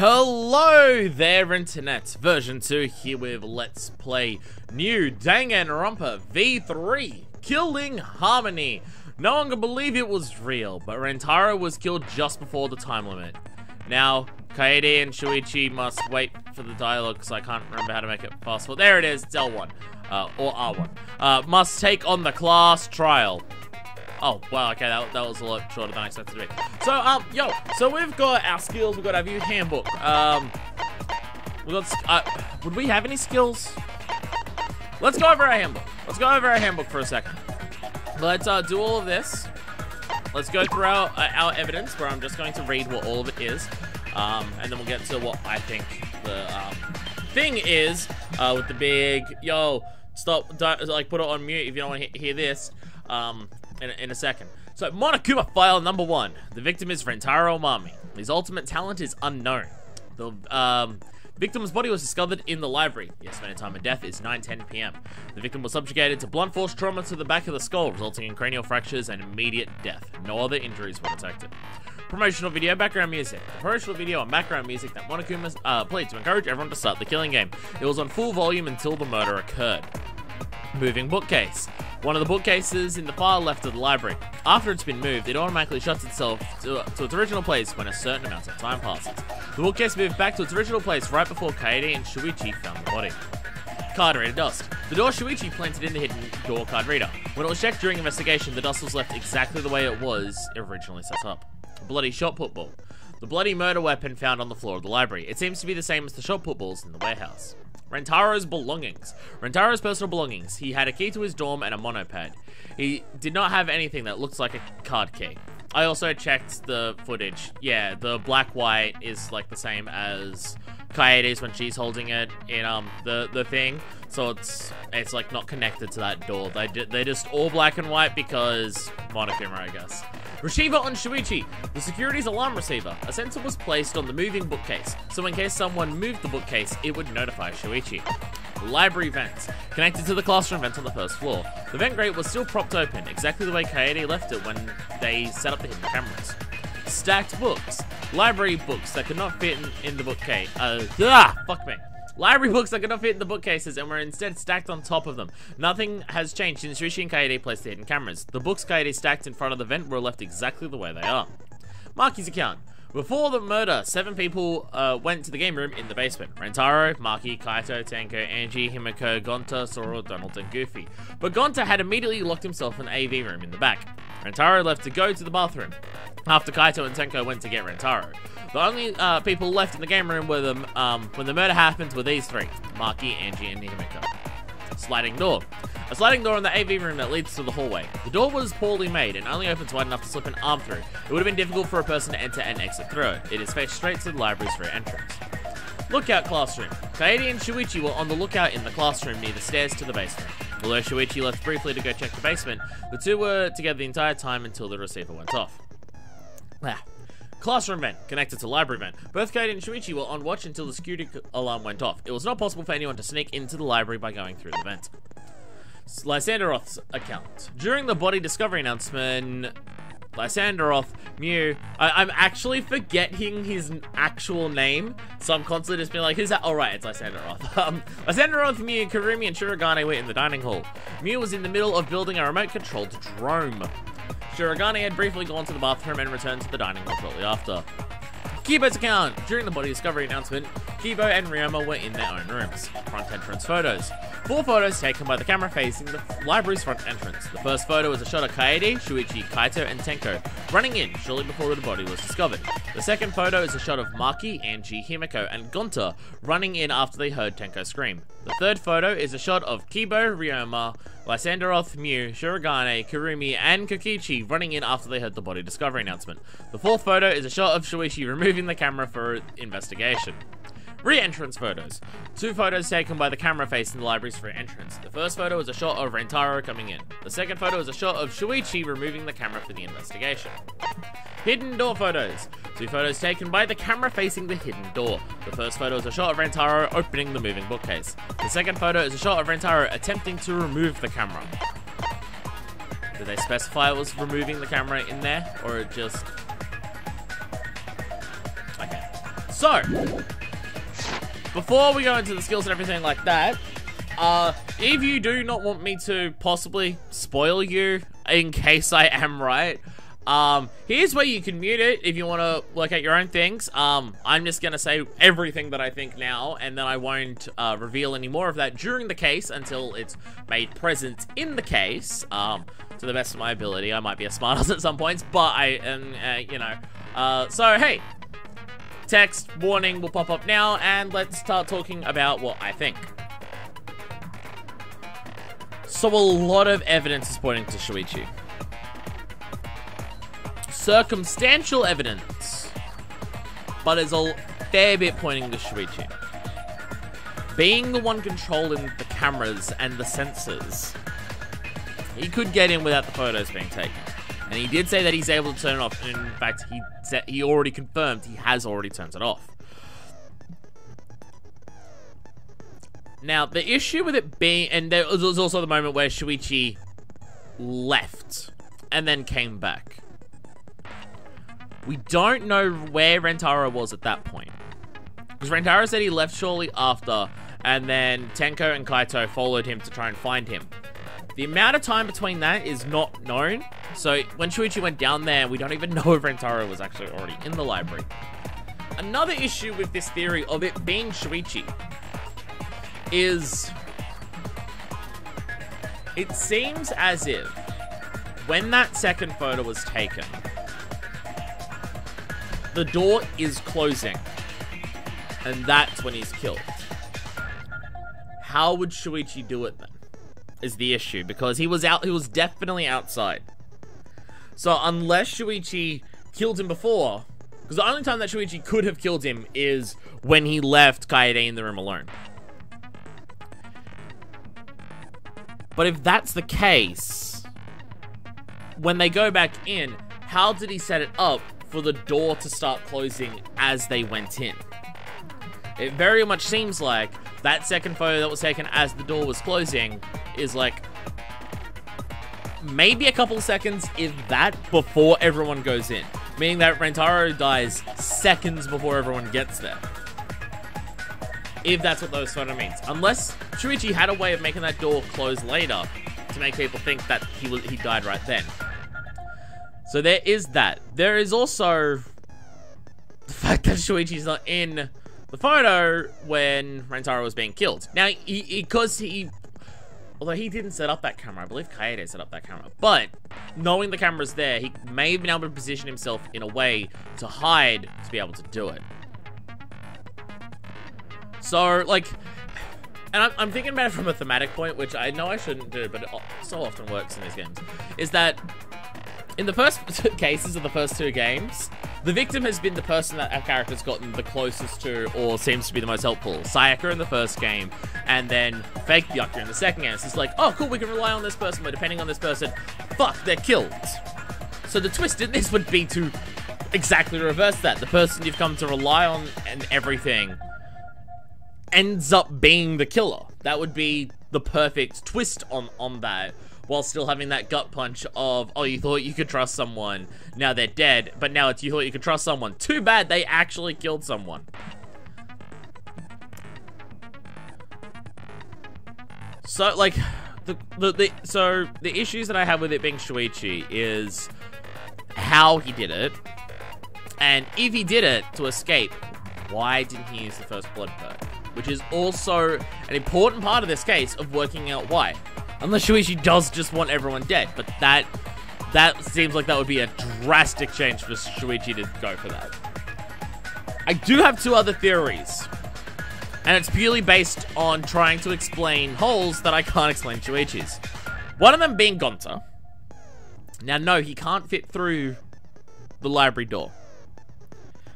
Hello there, Internet. Version 2 here with Let's Play new Danganronpa V3, Killing Harmony. No one can believe it was real, but Rentaro was killed just before the time limit. Now, Kaede and Shuichi must wait for the dialogue because I can't remember how to make it fast forward. There it is, it's L1, or R1. Must take on the class trial. Oh, wow, okay, that was a lot shorter than I expected to be. So, so we've got our skills, we've got our view handbook. Would we have any skills? Let's go over our handbook. Let's go over our handbook for a second. Let's do all of this. Let's go through our evidence, where I'm just going to read what all of it is. And then we'll get to what I think the thing is, with the big, stop, don't, like, put it on mute if you don't want to hear this. In a second. So, Monokuma file number 1. The victim is Rentaro Mami. His ultimate talent is unknown. The victim's body was discovered in the library. The estimated time of death is 9:10 p.m. The victim was subjugated to blunt force trauma to the back of the skull, resulting in cranial fractures and immediate death. No other injuries were detected. Promotional video, background music. The promotional video and background music that Monokuma played to encourage everyone to start the killing game. It was on full volume until the murder occurred. Moving bookcase. One of the bookcases in the far left of the library. After it's been moved, it automatically shuts itself to its original place when a certain amount of time passes. The bookcase moved back to its original place right before Kaede and Shuichi found the body. Card reader dust. The door Shuichi planted in the hidden door card reader. When it was checked during investigation, the dust was left exactly the way it was originally set up. Bloody shot put ball. The bloody murder weapon found on the floor of the library. It seems to be the same as the shot put balls in the warehouse. Rentaro's belongings. Rentaro's personal belongings. He had a key to his dorm and a monopad. He did not have anything that looks like a card key. I also checked the footage. Yeah, the black-white is like the same as Kaede's when she's holding it in the thing. So it's like not connected to that door. They're just all black and white because Monokuma, I guess. Receiver on Shuichi. The security's alarm receiver. A sensor was placed on the moving bookcase, so in case someone moved the bookcase, it would notify Shuichi. Library vents. Connected to the classroom vent on the first floor. The vent grate was still propped open, exactly the way Kaede left it when they set up the hidden cameras. Stacked books. Library books that could not fit in the bookcase. Fuck me. Library books that could not fit in the bookcases and were instead stacked on top of them. Nothing has changed since Shuichi and Kaede placed the hidden cameras. The books Kaede stacked in front of the vent were left exactly the way they are. Maki's account. Before the murder, 7 people went to the game room in the basement. Rentaro, Maki, Kaito, Tenko, Angie, Himiko, Gonta, Soro, Donald, and Goofy. But Gonta had immediately locked himself in the AV room in the back. Rentaro left to go to the bathroom, after Kaito and Tenko went to get Rentaro. The only people left in the game room were when the murder happened were these 3, Maki, Angie, and Himiko. Sliding door. A sliding door in the AV room that leads to the hallway. The door was poorly made and only opens wide enough to slip an arm through. It would have been difficult for a person to enter and exit through it. It is faced straight to the library's rear entrance. Lookout classroom. Kaede and Shuichi were on the lookout in the classroom near the stairs to the basement. Although Shuichi left briefly to go check the basement, the two were together the entire time until the receiver went off. Classroom vent, connected to library vent. Both Kaede and Shuichi were on watch until the security alarm went off. It was not possible for anyone to sneak into the library by going through the vent. Lysanderoth's account. During the body discovery announcement, Lysanderoth Mew. I'm actually forgetting his actual name, so I'm constantly just being like, who's that? Oh, right, it's Lysanderoth. Lysanderoth, Mew, Kurumi, and Shirogane were in the dining hall. Mew was in the middle of building a remote-controlled drone. Shirogane had briefly gone to the bathroom and returned to the dining hall shortly after. Kibo's account. During the body discovery announcement, Kibo and Ryoma were in their own rooms. Front entrance photos. 4 photos taken by the camera facing the library's front entrance. The first photo is a shot of Kaede, Shuichi, Kaito, and Tenko running in shortly before the body was discovered. The second photo is a shot of Maki, Angie, Himiko, and Gonta running in after they heard Tenko scream. The third photo is a shot of Kibo, Ryoma, Lysanderoth, Mew, Shirogane, Kurumi, and Kokichi running in after they heard the body discovery announcement. The fourth photo is a shot of Shuichi removing the camera for investigation. Re-entrance photos. 2 photos taken by the camera facing the library's rear entrance. The first photo is a shot of Rentaro coming in. The second photo is a shot of Shuichi removing the camera for the investigation. Hidden door photos. 2 photos taken by the camera facing the hidden door. The first photo is a shot of Rentaro opening the moving bookcase. The second photo is a shot of Rentaro attempting to remove the camera. Did they specify it was removing the camera in there, or it just... So, before we go into the skills and everything like that, if you do not want me to possibly spoil you, in case I am right, here's where you can mute it if you want to look at your own things. I'm just going to say everything that I think now, and then I won't reveal any more of that during the case until it's made present in the case, to the best of my ability. I might be a smartass at some points, but I am, you know, so hey, text warning will pop up now, and let's start talking about what I think. So a lot of evidence is pointing to Shuichi. Circumstantial evidence, but there's a fair bit pointing to Shuichi. Being the one controlling the cameras and the sensors, he could get in without the photos being taken. And he did say that he's able to turn it off. And in fact, he already confirmed he has already turned it off. Now, the issue with it being... And there was also the moment where Shuichi left and then came back. We don't know where Rentaro was at that point. Because Rentaro said he left shortly after, and then Tenko and Kaito followed him to try and find him. The amount of time between that is not known. So when Shuichi went down there, we don't even know if Rentaro was actually already in the library. Another issue with this theory of it being Shuichi is it seems as if when that second photo was taken, the door is closing, and that's when he's killed. How would Shuichi do it then? Is the issue, because he was definitely outside. So unless Shuichi killed him before, because the only time that Shuichi could have killed him is when he left Kaede in the room alone. But if that's the case, when they go back in, how did he set it up for the door to start closing as they went in? It very much seems like that second photo that was taken as the door was closing is like maybe a couple seconds, if that, before everyone goes in. Meaning that Rentaro dies seconds before everyone gets there. If that's what those photo means. Unless Shuichi had a way of making that door close later to make people think that he died right then. So there is that. There is also the fact that Shuichi's not in the photo when Rentaro was being killed. Now, although he didn't set up that camera, I believe Kaede set up that camera, but knowing the camera's there, he may have been able to position himself in a way to hide to be able to do it. So, like, and I'm thinking about it from a thematic point, which I know I shouldn't do, but it so often works in these games, is that in the first cases of the first two games, the victim has been the person that our character's gotten the closest to, or seems to be the most helpful. Sayaka in the first game, and then Fake Byakuya in the second game. It's just like, oh cool, we can rely on this person, but depending on this person, fuck, they're killed. So the twist in this would be to exactly reverse that. The person you've come to rely on and everything ends up being the killer. That would be the perfect twist on that, while still having that gut punch of, oh, you thought you could trust someone, now they're dead, but now it's you thought you could trust someone. Too bad they actually killed someone. So, like, the issues that I have with it being Shuichi is how he did it, and if he did it to escape, why didn't he use the first blood perk? Which is also an important part of this case of working out why. Unless Shuichi does just want everyone dead, but that seems like that would be a drastic change for Shuichi to go for that. I do have two other theories, and it's purely based on trying to explain holes that I can't explain Shuichi's. One of them being Gonta. Now, no, he can't fit through the library door.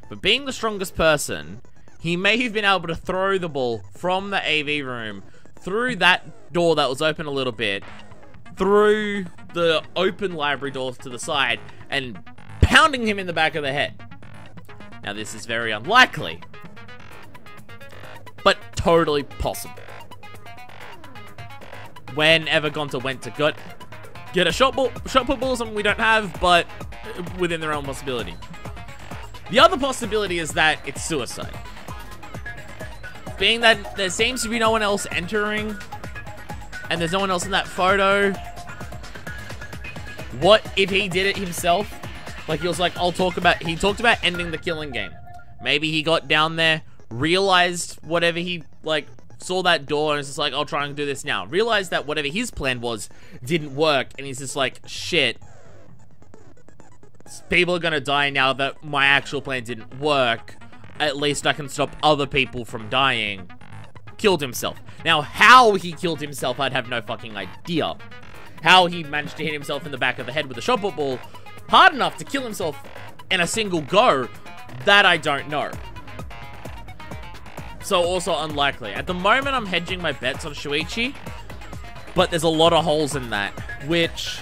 But being the strongest person, he may have been able to throw the ball from the AV room through that door that was open a little bit, through the open library doors to the side, and pounding him in the back of the head. Now, this is very unlikely, but totally possible. Whenever Gonta went to get a shot put ball, something we don't have, but within the realm of possibility. The other possibility is that it's suicide. Being that there seems to be no one else entering, and there's no one else in that photo. What if he did it himself? Like, he was like, he talked about ending the killing game. Maybe he got down there, realized whatever he, like, saw that door and was just like, I'll try and do this now. Realized that whatever his plan was didn't work, and he's just like, shit. People are gonna die now that my actual plan didn't work. At least I can stop other people from dying. Killed himself. Now, how he killed himself, I'd have no fucking idea. How he managed to hit himself in the back of the head with a shot put ball hard enough to kill himself in a single go, that I don't know. So also unlikely. At the moment, I'm hedging my bets on Shuichi, but there's a lot of holes in that, which,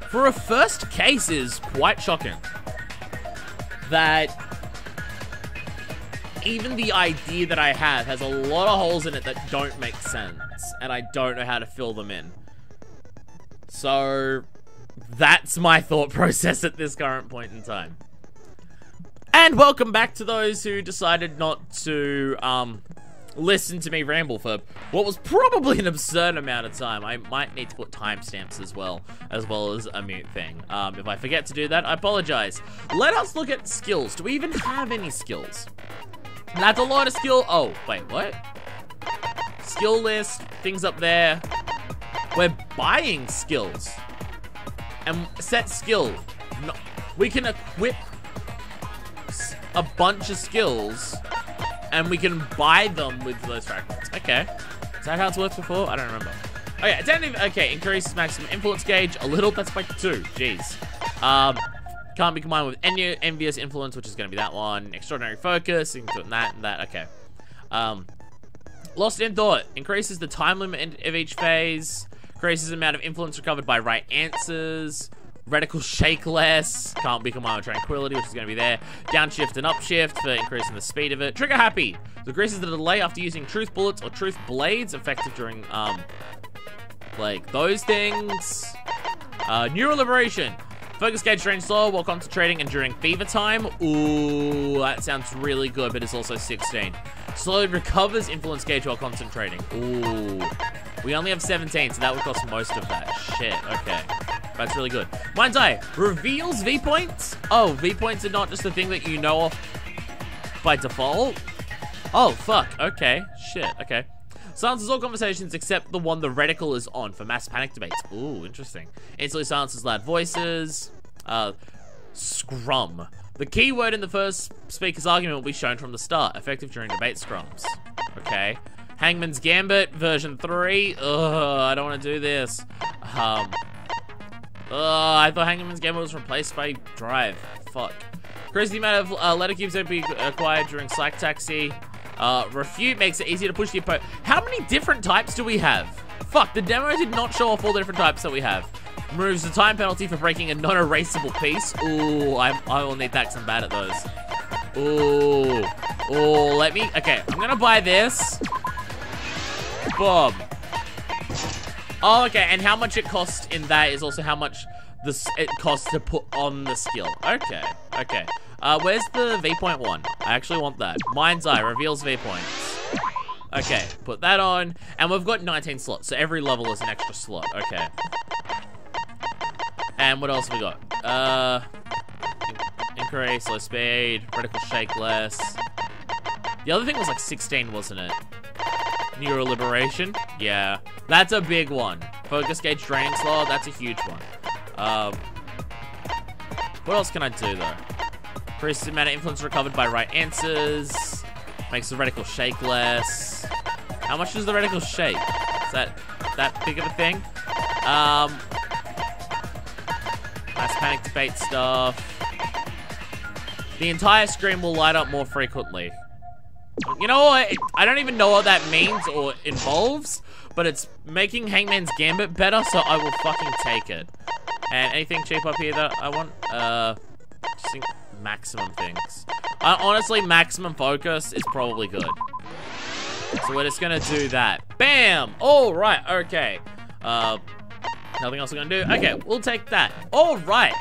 for a first case, is quite shocking. That even the idea that I have has a lot of holes in it that don't make sense, and I don't know how to fill them in. So, that's my thought process at this current point in time. And welcome back to those who decided not to, listen to me ramble for what was probably an absurd amount of time. I might need to put timestamps as well as a mute thing. If I forget to do that, I apologize. Let us look at skills. Do we even have any skills? That's a lot of skill. Oh, wait, what? Skill list, things up there. We're buying skills. And set skill. No, we can equip a bunch of skills, and we can buy them with those fragments. Okay. Is that how it's worked before? I don't remember. Okay, increases maximum influence gauge a little. That's by 2. Jeez. Can't be combined with any envious influence, which is going to be that one. Extraordinary focus, you can do that and that. Okay. Lost in thought increases the time limit of each phase. Increases the amount of influence recovered by right answers. Radical shakeless. Can't be combined with tranquility, which is going to be there. Downshift and upshift for increasing the speed of it. Trigger happy. Decreases the delay after using truth bullets or truth blades, effective during, like those things. Neural liberation. Focus gauge drains slow while concentrating and during fever time. Ooh, that sounds really good, but it's also 16. Slowly recovers influence gauge while concentrating. Ooh. We only have 17, so that would cost most of that. Shit, okay. That's really good. Mind's Eye reveals V-points. Oh, V-points are not just a thing that you know of by default. Oh, fuck. Okay. Shit, okay. Silences all conversations except the one the reticle is on for mass panic debates. Ooh, interesting. Instantly silences loud voices. Scrum. The key word in the first speaker's argument will be shown from the start. Effective during debate scrums. Okay. Hangman's Gambit, version 3. Ugh, I don't want to do this. I thought Hangman's Gambit was replaced by Drive. Fuck. Increase the amount of letter cubes that be acquired during Psych Taxi. Refute makes it easier to push the opponent. How many different types do we have? Fuck, the demo did not show off all the different types that we have. Removes the time penalty for breaking a non-erasable piece. Ooh, I will need that because I'm bad at those. Ooh. Ooh, let me... Okay, I'm gonna buy this. Boom. Oh, okay, and how much it costs in that is also how much it costs to put on the skill. Okay, okay. Where's the V-point one? I actually want that. Mind's Eye reveals V-points. Okay, put that on. And we've got 19 slots, so every level is an extra slot. Okay. And what else have we got? Increase, slow speed, reticle shakeless. The other thing was like 16, wasn't it? Neural liberation? Yeah. That's a big one. Focus gauge draining slow, that's a huge one. What else can I do though? Increases the amount of influence recovered by right answers. Makes the reticle shake less. How much does the reticle shake? Is that big of a thing? Mass panic debate stuff. The entire screen will light up more frequently. You know what? I don't even know what that means or involves, but it's making Hangman's Gambit better, so I will fucking take it. And anything cheap up here that I want? Just think maximum things. Honestly, maximum focus is probably good. So we're just gonna do that. Bam! All right, okay. Nothing else we're gonna do? Okay, we'll take that. All right.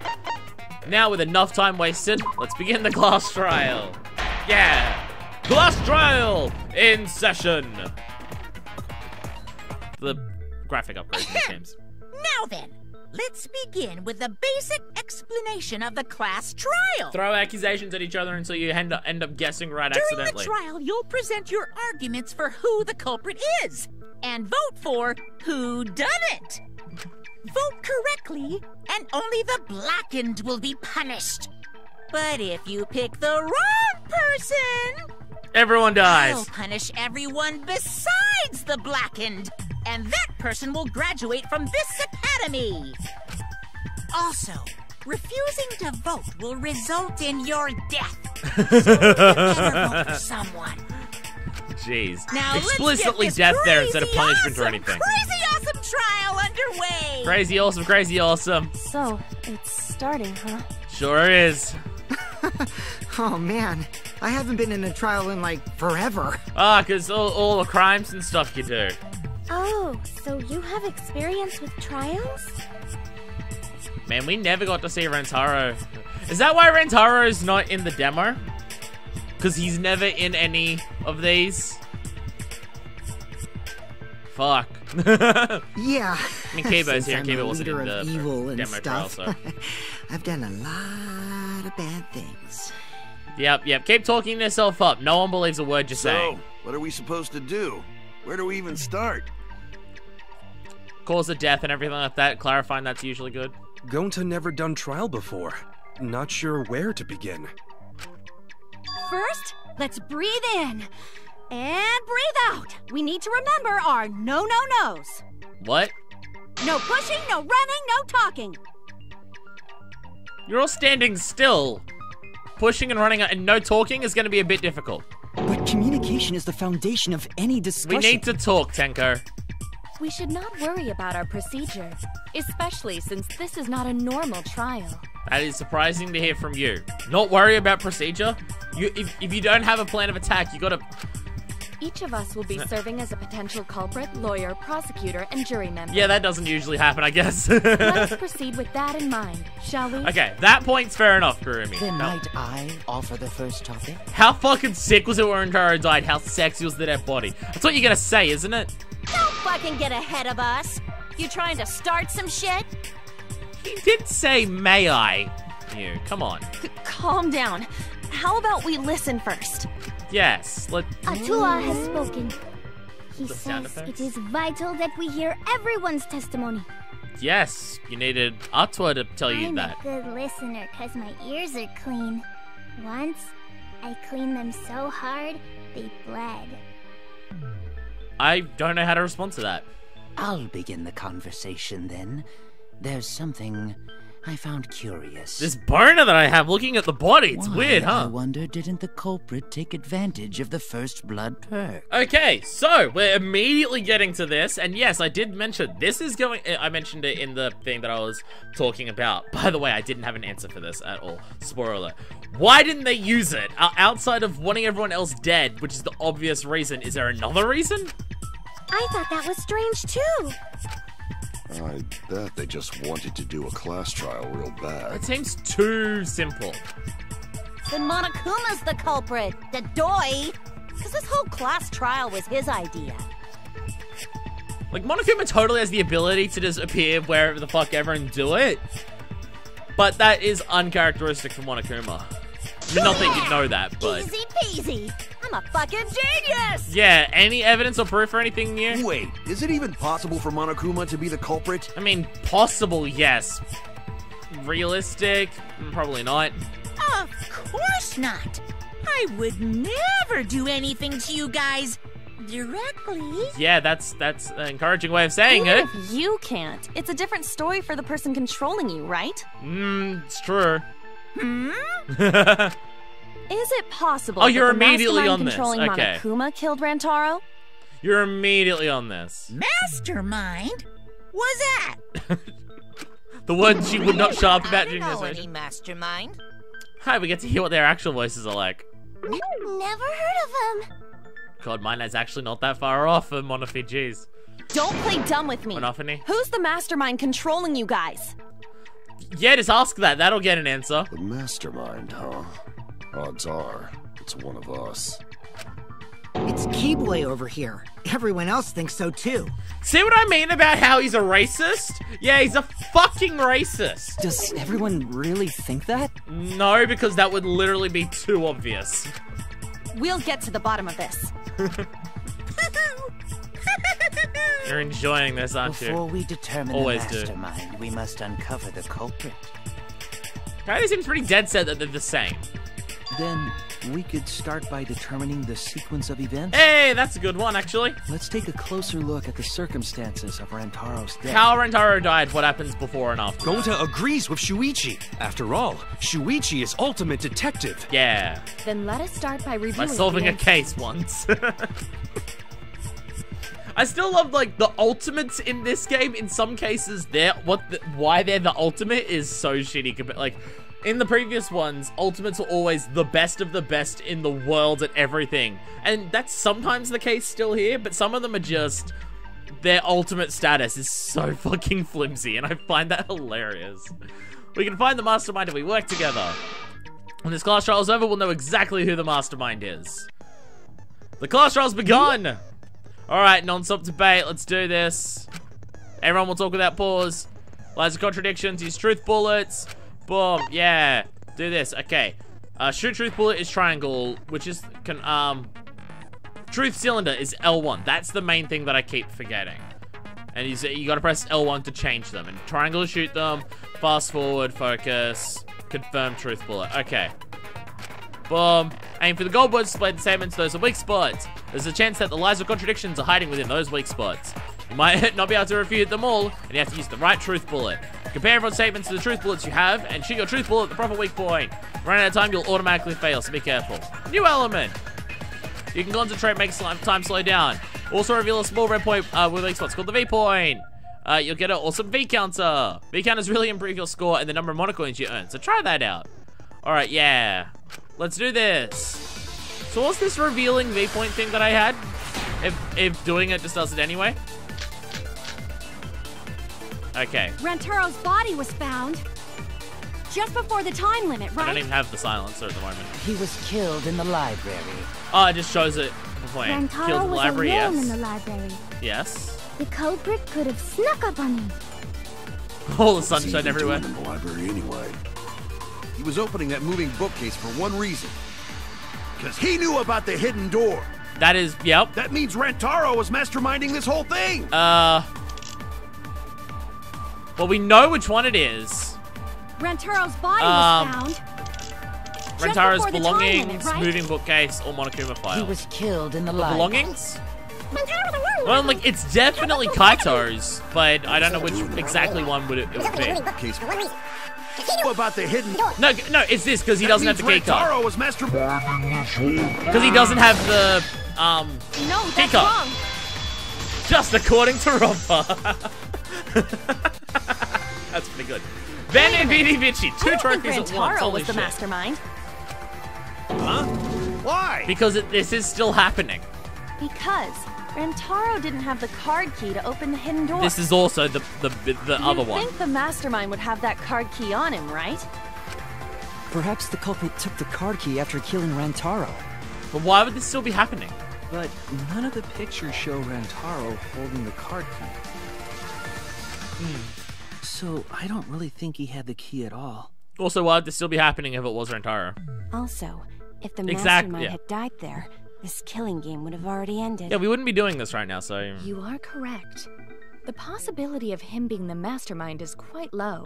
Now, with enough time wasted, let's begin the class trial. Yeah! Class trial in session! The graphic upgrades in the games. Now then, let's begin with the basic explanation of the class trial. Throw accusations at each other until you end up guessing right accidentally. During the trial, you'll present your arguments for who the culprit is, and vote for who done it. Vote correctly, and only the blackened will be punished. But if you pick the wrong person, everyone dies. I'll punish everyone besides the blackened, and that person will graduate from this academy. Also, refusing to vote will result in your death. So never vote for someone. Jeez. Now explicitly let's death get there this instead of punishment or anything. Crazy awesome trial underway. Crazy awesome, crazy awesome. So, it's starting, huh? Sure is. Oh man, I haven't been in a trial in like forever. Ah, because all the crimes and stuff you do. Oh, so you have experience with trials? Man, we never got to see Rentaro. Is that why Rentaro's not in the demo? Because he's never in any of these? Fuck. Yeah. I mean, Kibo's here. Kibo wasn't in the evil and demo trial, stuff. so. I've done a lot of bad things. Yep. Keep talking yourself up. No one believes a word you're saying. So, what are we supposed to do? Where do we even start? Cause of death and everything like that. Clarifying that's usually good. Gonta never done trial before. Not sure where to begin. First, let's breathe in and breathe out. We need to remember our no-no-nos. What? No pushing, no running, no talking. You're all standing still. Pushing and running and no talking is going to be a bit difficult. But communication is the foundation of any discussion. We need to talk, Tenko. We should not worry about our procedure, especially since this is not a normal trial. That is surprising to hear from you. Not worry about procedure? If you don't have a plan of attack, you gotta... Each of us will be serving as a potential culprit, lawyer, prosecutor, and jury member. Yeah, that doesn't usually happen, I guess. Let's proceed with that in mind, shall we? Okay, that point's fair enough, Kurumi. Then might I offer the first topic? How fucking sick was it when Rentaro died? How sexy was the dead body? That's what you're gonna say, isn't it? Don't fucking get ahead of us. You trying to start some shit? He did say, may I? You, come on. Calm down. How about we listen first? Yes, Atua has spoken. He The sound says effects? it is vital that we hear everyone's testimony. Yes, you needed Atua to tell you I'm that. a good listener because my ears are clean. Once, I cleaned them so hard, they bled. I don't know how to respond to that. I'll begin the conversation then. There's something I found curious. This boner that I have looking at the body, it's Why, weird, I huh? wonder, didn't the culprit take advantage of the first blood perk? Okay, so we're immediately getting to this, and yes, I did mention this is going. I mentioned it in the thing that I was talking about. By the way, I didn't have an answer for this at all. Spoiler alert. Why didn't they use it? Outside of wanting everyone else dead, which is the obvious reason, is there another reason? I thought that was strange too. I bet they just wanted to do a class trial real bad. It seems too simple. Then Monokuma's the culprit, the doi. Because this whole class trial was his idea. Like, Monokuma totally has the ability to just appear wherever the fuck ever and do it. But that is uncharacteristic for Monokuma. I mean, not that you know that, but... Easy peasy. I'm a fucking genius! Yeah, any evidence or proof or anything new? Wait, is it even possible for Monokuma to be the culprit? I mean, possible, yes. Realistic? Probably not. Of course not. I would never do anything to you guys directly. Yeah, that's an encouraging way of saying Even it. if you can't, it's a different story for the person controlling you, right? It's true. Is it possible Oh, you're that the immediately mastermind on this. controlling Okay. Monokuma killed Rantaro? You're immediately on this. Mastermind? Was that? The words she would not shut up about I during don't this know any session. mastermind. Hi, we get to hear what their actual voices are like. Never heard of him. God, mine is actually not that far off for Monofi, jeez. Don't play dumb with me. Monofony? Who's the mastermind controlling you guys? Yeah, just ask that. That'll get an answer. The mastermind, huh? Odds are, it's one of us. It's Keyboy over here. Everyone else thinks so too. See what I mean about how he's a racist? Yeah, he's a fucking racist. Does everyone really think that? No, because that would literally be too obvious. We'll get to the bottom of this. You're enjoying this, aren't you? Before we determine Always the mastermind, we must uncover the culprit. Kaede seems pretty dead set that they're the same. Then we could start by determining the sequence of events. Hey, that's a good one, actually. Let's take a closer look at the circumstances of Rantaro's death. How Rantaro died, what happens before and after. Gonta agrees with Shuichi. After all, Shuichi is ultimate detective. Yeah. Then let us start by reviewing By solving a case once. I still love, like, the ultimates in this game. In some cases, why they're the ultimate is so shitty. Like, in the previous ones, ultimates are always the best of the best in the world at everything. And that's sometimes the case still here, but some of them are just... Their ultimate status is so fucking flimsy, and I find that hilarious. We can find the mastermind if we work together. When this class trial is over, we'll know exactly who the mastermind is. The class trial's begun! Alright, non-stop debate, let's do this. Everyone will talk without pause. Lies of contradictions, use truth bullets. Boom, yeah. Do this, okay. Shoot truth bullet is triangle, which is, truth cylinder is L1. That's the main thing that I keep forgetting. And you gotta press L1 to change them. And triangle to shoot them, fast forward, focus, confirm truth bullet. Okay. Boom. Aim for the gold bullets displayed the statements, those are weak spots. There's a chance that the lies or contradictions are hiding within those weak spots. You might not be able to refute them all, and you have to use the right truth bullet. Compare everyone's statements to the truth bullets you have, and shoot your truth bullet at the proper weak point. Run out of time, you'll automatically fail, so be careful. New element. You can concentrate, make time slow down. Also reveal a small red point with weak spots called the V point. You'll get an awesome V counter. V counters really improve your score and the number of monocoins you earn, so try that out. Alright, yeah. Let's do this. So what's this revealing V point thing that I had? If doing it just does it anyway? Okay. Rantaro's body was found just before the time limit, right? I don't even have the silencer at the moment. He was killed in the library. Oh, it just shows it beforehand. Rantaro Killed in the was library, alone yes. in the library. Yes. The culprit could have snuck up on him. All the What's he sunshine even everywhere. doing in the library anyway? He was opening that moving bookcase for one reason. Because he knew about the hidden door. That is, yep. That means Rantaro was masterminding this whole thing. Well, we know which one it is. Rantaro's body was found. Rantaro's belongings, moving bookcase, or Monokuma file. He was killed in the library. belongings? Well, like, it's definitely Kaito's, but I don't know which exactly one would it would be. About the hidden door. No, it's this, because he doesn't have the key card. Rantaro was masterminding. Because he doesn't have the, No, key that's card. wrong. Just according to Rompa. That's pretty good. Ben and Vini Vici, two I don't think trophies at once. Rantaro Holy was the shit. mastermind. Huh? Why? Because this is still happening. Because Rantaro didn't have the card key to open the hidden door. This is also the other You'd one. think the mastermind would have that card key on him, right? Perhaps the culprit took the card key after killing Rantaro. But why would this still be happening? But none of the pictures show Rantaro holding the card key. So I don't really think he had the key at all. Also, why would this still be happening if it was Rantaro? Also, if the Exactly, mastermind yeah. had died there, this killing game would have already ended. Yeah, we wouldn't be doing this right now, so... You are correct. The possibility of him being the mastermind is quite low.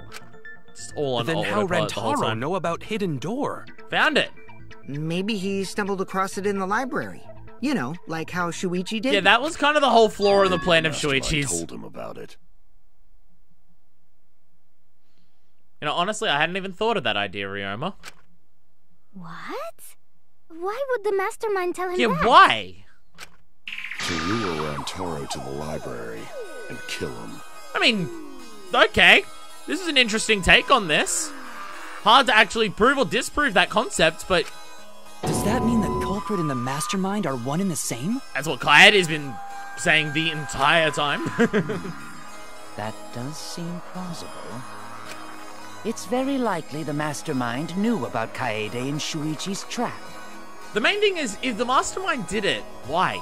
It's all on Then how autopilot the whole Rantaro time. know about hidden door? Found it. Maybe he stumbled across it in the library. You know, like how Shuichi did. Yeah, that was kind of the whole flaw in the plan of Mastermind Shuichi's. told him about it. You know, honestly, I hadn't even thought of that idea, Ryoma. What? Why would the mastermind tell him Yeah, that? why? To lure Rantaro to the library and kill him. I mean, okay. This is an interesting take on this. Hard to actually prove or disprove that concept, but... Does that mean the culprit and the mastermind are one and the same? That's what Kaede's been saying the entire time. That does seem plausible. It's very likely the mastermind knew about Kaede and Shuichi's trap. The main thing is, if the mastermind did it, why?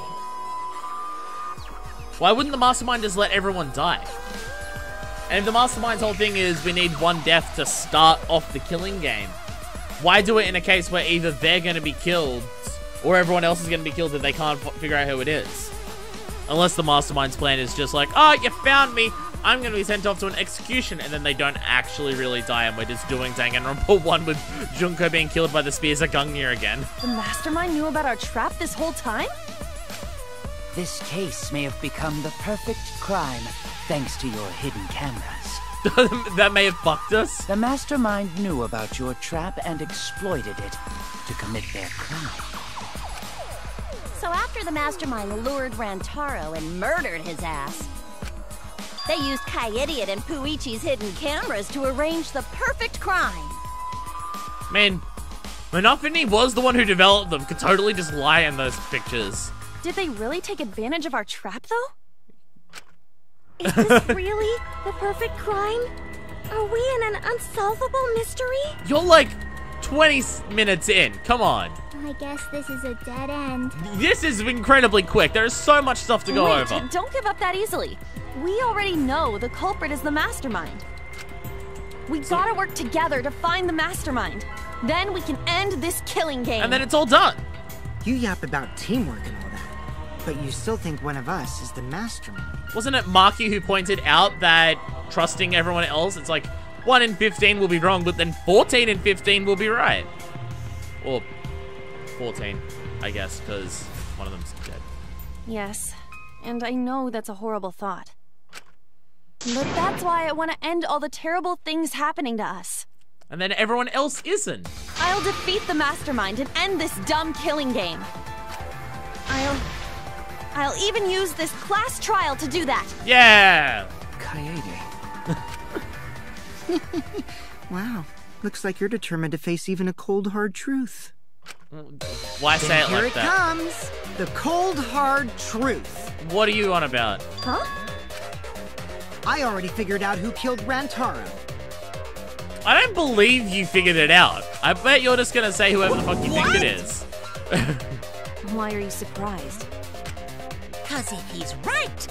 Why wouldn't the mastermind just let everyone die? And if the mastermind's whole thing is we need one death to start off the killing game, why do it in a case where either they're going to be killed or everyone else is going to be killed if they can't figure out who it is? Unless the mastermind's plan is just like, oh, you found me, I'm going to be sent off to an execution, and then they don't actually really die, and we're just doing Danganronpa 1 with Junko being killed by the spears of Gungnir again. The mastermind knew about our trap this whole time? This case may have become the perfect crime, thanks to your hidden cameras. That may have fucked us. The mastermind knew about your trap and exploited it to commit their crime. So after the mastermind lured Rantaro and murdered his ass, they used Kaede and Puichi's hidden cameras to arrange the perfect crime. Man, Monopony was the one who developed them. Could totally just lie in those pictures. Did they really take advantage of our trap, though? Is this really the perfect crime? Are we in an unsolvable mystery? You're like 20 minutes in. Come on. I guess this is a dead end. This is incredibly quick. There is so much stuff to go over. Don't give up that easily. We already know the culprit is the mastermind. We gotta work together to find the mastermind. Then we can end this killing game. And then it's all done. You yap about teamwork and all that, but you still think one of us is the mastermind. Wasn't it Maki who pointed out that trusting everyone else, it's like 1 in 15 will be wrong, but then 14 in 15 will be right? Or 14, I guess, because one of them's dead. Yes, and I know that's a horrible thought. But that's why I want to end all the terrible things happening to us. And then everyone else isn't. I'll defeat the mastermind and end this dumb killing game. I'll even use this class trial to do that. Yeah! Kaede. Wow, looks like you're determined to face even a cold, hard truth. Why say it like that? Here it comes, the cold, hard truth. What are you on about? Huh? I already figured out who killed Rantaro. I don't believe you figured it out. I bet you're just gonna say whoever the fuck you think it is. Why are you surprised? Cause if he's right,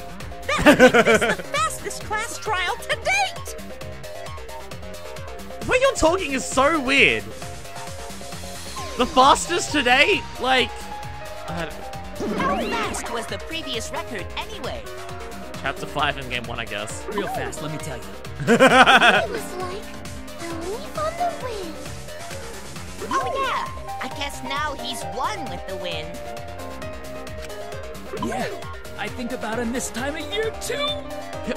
that would make this the fastest class trial to date! The way you're talking is so weird. The fastest to date? Like... How fast was the previous record anyway? Chapter 5 in game 1, I guess. Real fast, let me tell you. It was like a leaf on the wind. Oh yeah! I guess now he's one with the wind. Yeah, I think about him this time of year too.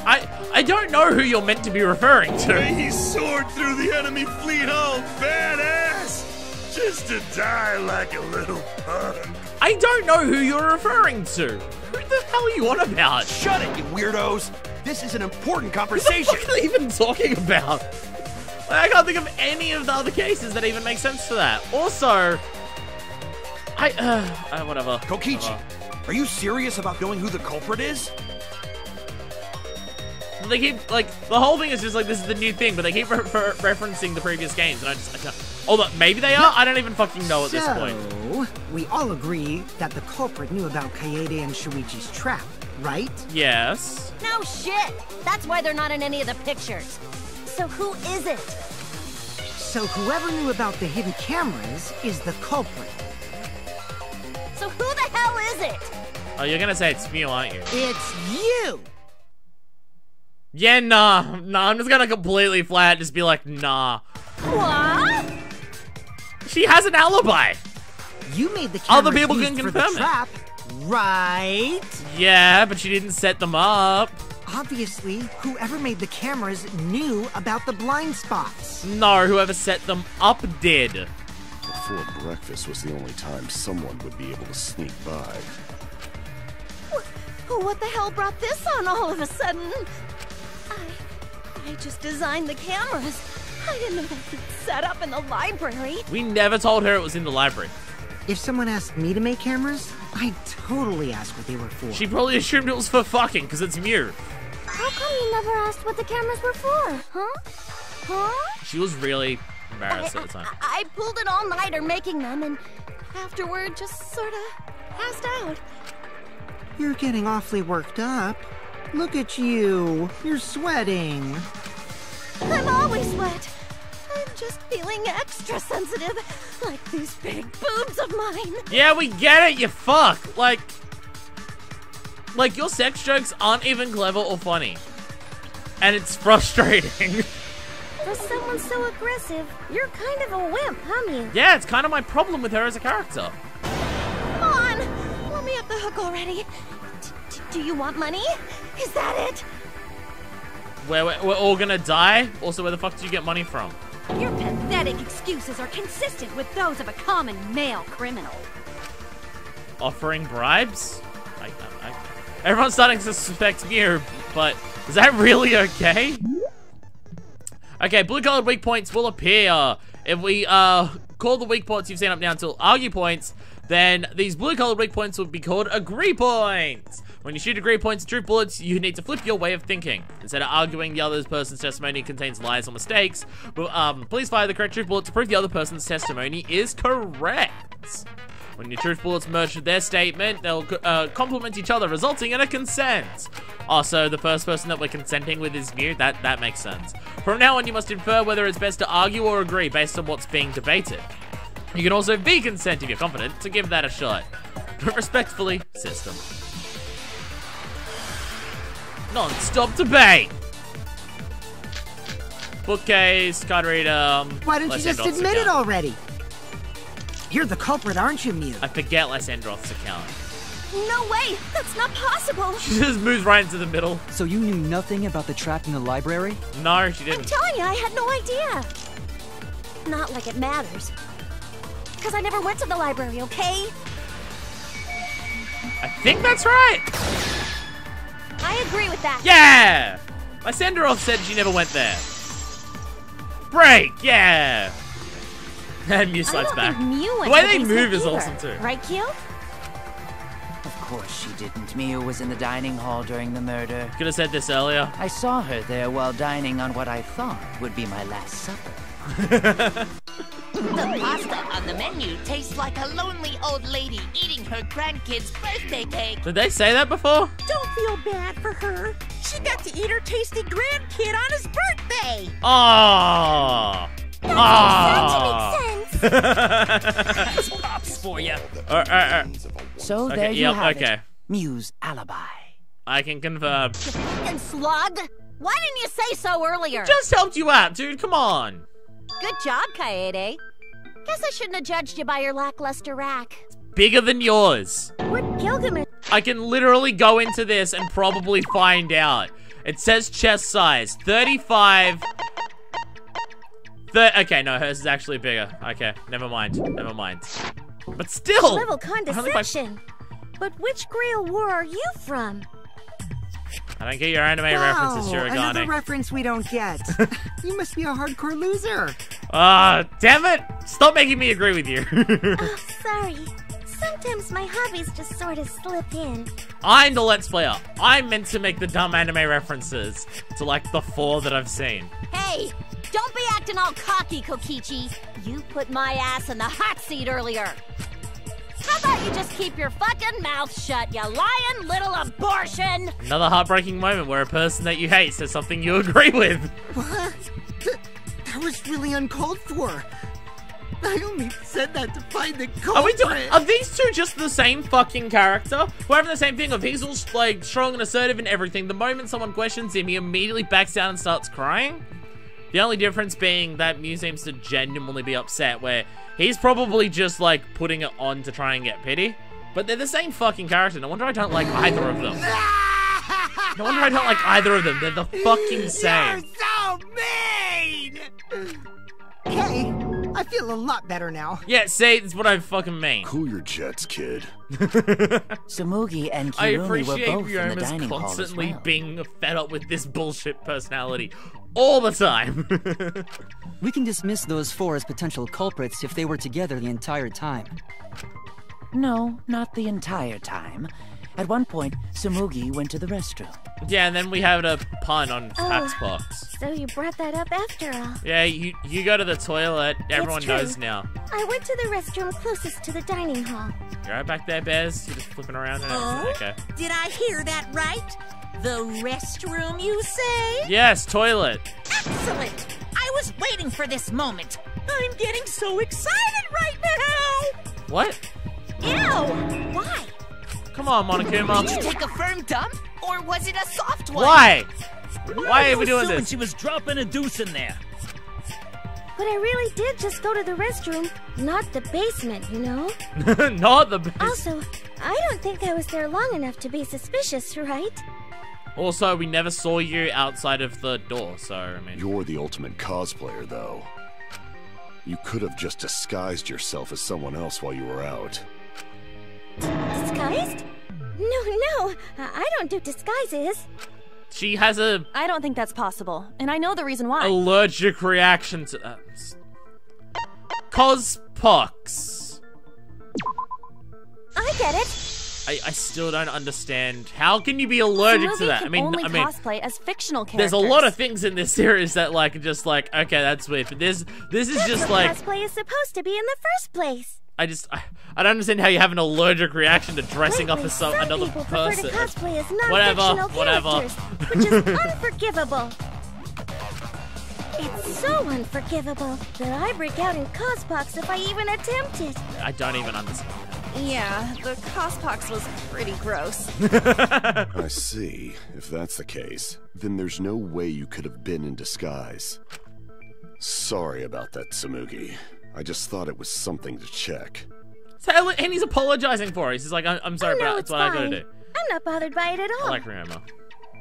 I don't know who you're meant to be referring to. May he soared through the enemy fleet all badass, just to die like a little punk. I don't know who you're referring to. Who the hell are you on about? Shut it, you weirdos! This is an important What conversation! the fuck are they even talking about? Like, I can't think of any of the other cases that even make sense to that. Also, whatever. Kokichi, are you serious about knowing who the culprit is? They keep, like, the whole thing is just like, this is the new thing, but they keep referencing the previous games, and I can't. Oh, maybe they are? I don't even fucking know at this point. So, we all agree that the culprit knew about Kaede and Shuichi's trap, right? Yes. No shit! That's why they're not in any of the pictures. So who is it? So whoever knew about the hidden cameras is the culprit. So who the hell is it? Oh, you're gonna say it's Mew, aren't you? It's you! Yeah, nah, I'm just gonna completely flat just be like, nah. What? She has an alibi. You made the cameras Other people used can for confirm the trap, right? Yeah, but she didn't set them up. Obviously, whoever made the cameras knew about the blind spots. No, whoever set them up did. Before breakfast was the only time someone would be able to sneak by. What the hell brought this on all of a sudden? I just designed the cameras. I didn't know they could set up in the library. We never told her it was in the library. If someone asked me to make cameras, I'd totally ask what they were for. She probably assumed it was for fucking, because it's Mew. How come you never asked what the cameras were for, huh? Huh? She was really embarrassed at the time. I pulled an all-nighter making them, and afterward just sorta passed out. You're getting awfully worked up. Look at you. You're sweating. I'm always wet. I'm just feeling extra sensitive, like these big boobs of mine. Yeah, we get it, you fuck. Like your sex jokes aren't even clever or funny. And it's frustrating. For someone so aggressive, you're kind of a wimp, huh, Mew? Yeah, it's kind of my problem with her as a character. Come on, let me off the hook already. Do you want money? Is that it? We're all gonna die? Also, where the fuck do you get money from? Your pathetic excuses are consistent with those of a common male criminal. Offering bribes? Everyone's starting to suspect Mew, but is that really okay? Okay, blue-colored weak points will appear. If we call the weak points you've seen up now until argue points, then these blue-colored weak points will be called agree points. When you shoot agree points and truth bullets, you need to flip your way of thinking. Instead of arguing the other person's testimony contains lies or mistakes, please fire the correct truth bullet to prove the other person's testimony is correct. When your truth bullets merge with their statement, they'll complement each other, resulting in a consent. Also, the first person that we're consenting with is Mew. That makes sense. From now on, you must infer whether it's best to argue or agree based on what's being debated. You can also be consent if you're confident to give that a shot. Respectfully, system. Non-stop debate. Bookcase, card reader. Why don't you just admit it already? You're the culprit, aren't you, Mew? I forget Lysandroth's account. No way! That's not possible! She just moves right into the middle. So you knew nothing about the trap in the library? No, she didn't. I'm telling you, I had no idea. Not like it matters. Because I never went to the library, okay? I think that's right. I agree with that. Yeah! Lysandroth said she never went there. Break, yeah! And Mew slides back. The way they move is awesome too. Right, Q? Of course she didn't. Mew was in the dining hall during the murder. Could have said this earlier. I saw her there while dining on what I thought would be my last supper. The pasta on the menu tastes like a lonely old lady eating her grandkid's birthday cake. Did they say that before? Don't feel bad for her. She got to eat her tasty grandkid on his birthday. Oh. That's pops for you. So there you have it. Mew's alibi. I can confirm. And slug? Why didn't you say so earlier? Just helped you out, dude. Come on. Good job, Kaede. Guess I shouldn't have judged you by your lackluster rack. Bigger than yours. What Gilgamesh? I can literally go into this and probably find out. It says chest size, 35. Okay, no, hers is actually bigger. Okay, never mind. Never mind. But still. Level condescension. But which Grail War are you from? I don't get your anime references, Shirogane. Another reference we don't get. You must be a hardcore loser. Damn it! Stop making me agree with you. Oh, sorry. Sometimes my hobbies just sort of slip in. I'm the Let's Player. I'm meant to make the dumb anime references to, like, the 4 that I've seen. Hey! Don't be acting all cocky, Kokichi. You put my ass in the hot seat earlier. How about you just keep your fucking mouth shut, you lying little abortion? Another heartbreaking moment where a person that you hate says something you agree with. What? That was really uncalled for. I only said that to find the culprit. Are these two just the same fucking character? We're having the same thing of he's all, like, strong and assertive and everything. The moment someone questions him, he immediately backs down and starts crying. The only difference being that Mew seems to genuinely be upset, where he's probably just, like, putting it on to try and get pity. But they're the same fucking character. No wonder I don't like either of them. No wonder I don't like either of them. They're the fucking same. You're so mean! Okay, I feel a lot better now. Yeah, see, that's what I fucking mean. Cool your jets, kid. Sumugi and Kirumi were both in the Ryoma's dining hall as constantly well. being fed up with this bullshit personality all the time. We can dismiss those 4 as potential culprits if they were together the entire time. No, not the entire time. At one point, Tsumugi went to the restroom. Yeah, and then we had a pun on Paxbox. So you brought that up after all. Yeah, you go to the toilet. Everyone It's true. knows now. I went to the restroom closest to the dining hall. You're right back there, Bez. You're just flipping around and Oh? okay. Did I hear that right? The restroom, you say? Yes, toilet. Excellent! I was waiting for this moment. I'm getting so excited right now! What? Ew! Why? Come on, Monokuma. Did you take a firm dump, or was it a soft one? Why? Why are we doing assuming this? She was dropping a deuce in there. But I really did just go to the restroom, not the basement, you know? Not the best. Also, I don't think I was there long enough to be suspicious, right? Also, we never saw you outside of the door, so, I mean... You're the ultimate cosplayer, though. You could have just disguised yourself as someone else while you were out. Disguised? No, I don't do disguises. She has a I don't think that's possible, and I know the reason why. allergic reaction to that. Cospox. I get it. I still don't understand. How can you be allergic to that? Can I mean, only cosplay as fictional characters. there's a lot of things in this series that just like, okay, that's weird. But this is That's just what like, cosplay is supposed to be in the first place. I don't understand how you have an allergic reaction to dressing up as another people person. prefer to cosplay as Whatever. characters, which is unforgivable. It's so unforgivable that I break out in cospox if I even attempt it. I don't even understand. Yeah, the cospox was pretty gross. I see. If that's the case, then there's no way you could have been in disguise. Sorry about that, Tsumugi. I just thought it was something to check. So, and he's apologizing for it. He's like, I'm sorry, but that's what I gotta do. I'm not bothered by it at all. I like Ryoma.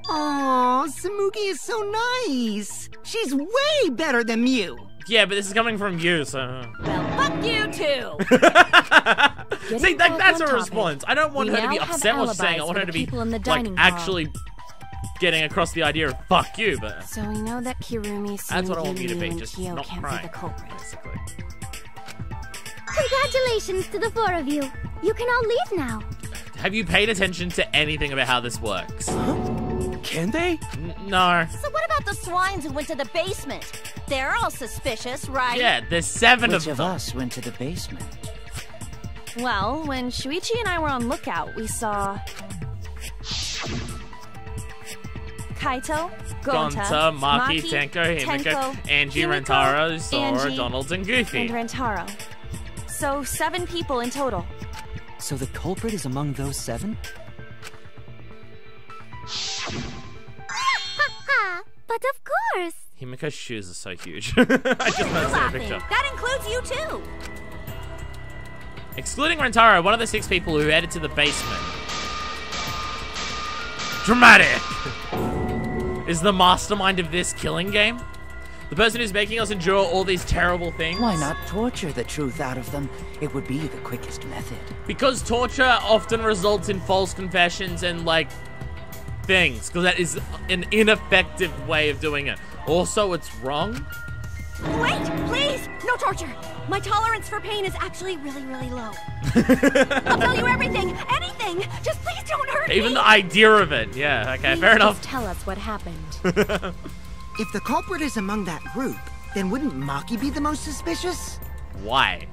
Aw, Tsumugi is so nice. She's way better than Mew. Yeah, but this is coming from you, so... Well, fuck you too! See, that's her response. I don't want We her to be now have upset while she's saying it. I alibis want for her the to be, people in the like, dining hall. actually getting across the idea of fuck you, but... So we know that Kirumi, That's what I want Tsumugi, you to be, and just Kyo not can't crying, be the culprit. basically. Congratulations to the four of you. You can all leave now. Have you paid attention to anything about how this works? Can they? No. So what about the swines who went to the basement? They're all suspicious, right? Yeah, there's 7 Which of of them. us went to the basement? Well, when Shuichi and I were on lookout, we saw Kaito, Gonta, Maki, Tenko, Himiko, Angie, Rentaro, Sora, Angie, Donald, and Goofy. and Rentaro. So 7 people in total. So the culprit is among those 7? But of course. Himiko's shoes are so huge. I just noticed in a picture. That includes you too! Excluding Rentaro, one of the 6 people who headed to the basement. Dramatic! Is the mastermind of this killing game? The person who's making us endure all these terrible things? Why not torture the truth out of them? It would be the quickest method. Because torture often results in false confessions and, like, things. Because that is an ineffective way of doing it. Also, it's wrong. Wait, please! No torture! My tolerance for pain is actually really, really low. I'll tell you everything! Anything! Just please don't hurt me! Even the idea of it. Yeah, okay, Please fair enough. just tell us what happened. If the culprit is among that group, then wouldn't Maki be the most suspicious? Why?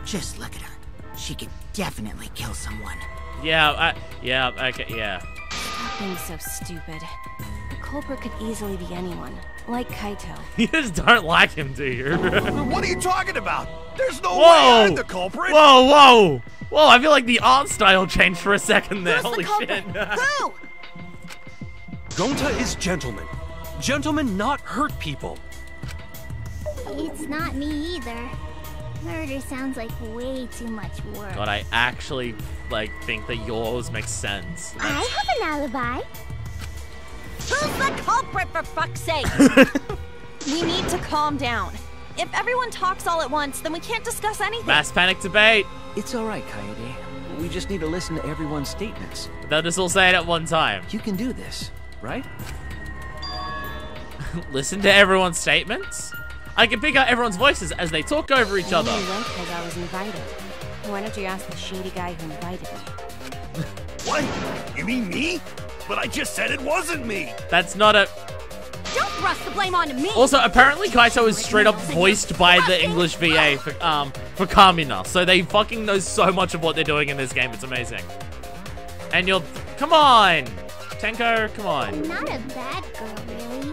Just look at her. She could definitely kill someone. Yeah, okay, yeah. Stop being so stupid. The culprit could easily be anyone, like Kaito. You just don't like him, do you? What are you talking about? There's no way Whoa! I'm the culprit! Whoa, whoa! Whoa, I feel like the art style changed for a second there. Who's Holy the culprit? shit. Who? Gonta is gentleman. Gentlemen not hurt people. It's not me either. Murder sounds like way too much work. God, I actually, like, think that yours makes sense. I have an alibi. Who's the culprit, for fuck's sake? We need to calm down. If everyone talks all at once, then we can't discuss anything. Mass panic debate. It's alright, Kaede. We just need to listen to everyone's statements. They'll just all say it at one time. You can do this, right? Listen to everyone's statements? I can pick out everyone's voices as they talk over each other. I only went because I was invited. Why don't you ask the shady guy who invited me? What? You mean me? But I just said it wasn't me. That's not a... Don't thrust the blame on me. Also, apparently Kaito is straight up voiced by the English VA for Kamina. So they fucking know so much of what they're doing in this game. It's amazing. And you're... Come on! Tenko, come on. I'm not a bad girl, really.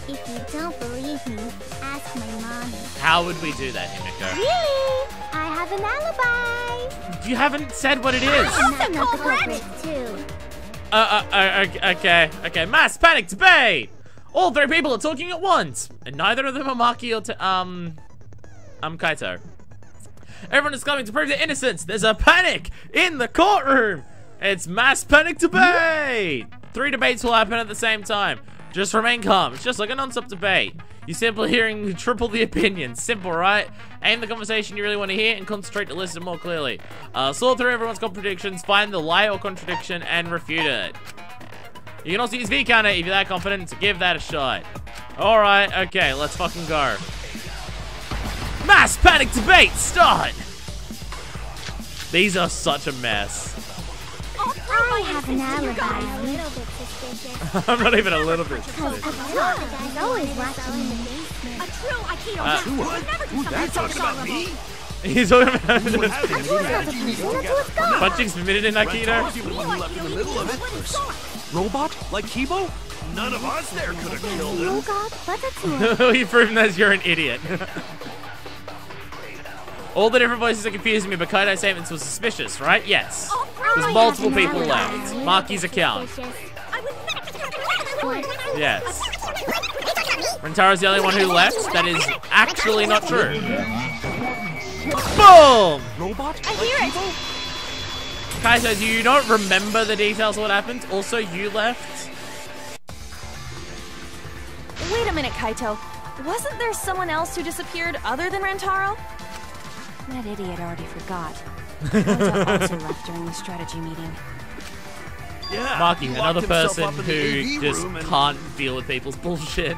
If you don't believe me, ask my mommy. How would we do that, Himiko? Really? I have an alibi. You haven't said what it is. I'm not the culprit, too. Okay. Mass panic debate! All three people are talking at once, and neither of them are Maki or Kaito. Everyone is coming to prove their innocence. There's a panic in the courtroom. It's mass panic debate. 3 debates will happen at the same time. Just remain calm. It's just like a non-stop debate. You're simply hearing triple the opinions. Simple, right? Aim the conversation you really want to hear and concentrate to listen more clearly. Sort through everyone's contradictions, find the lie or contradiction, and refute it. You can also use V counter if you're that confident to give that a shot. Alright, okay, let's fucking go. Mass panic debate, start! These are such a mess. I have an alibi. A little bit suspicious. I'm not even a little bit suspicious. He's always watching me. A true Aikido. Who that talking about me? He's talking about Punching punching's permitted in Aikido. Robot? Like Kibo? None of us there could have killed him. You've proven that you're an idiot. All the different voices are confusing me, but Kaito's statements were suspicious, right? Yes. There's multiple people left. Maki's account. Yes. Rentaro's the only one who left. That is actually not true. Boom! Robot? I hear it. Kaito, do you not remember the details of what happened? Also, you left. Wait a minute, Kaito. Wasn't there someone else who disappeared other than Rentaro? That idiot already forgot. Kaito also left during the strategy meeting. Yeah. Maki, another person who just can't deal with people's bullshit.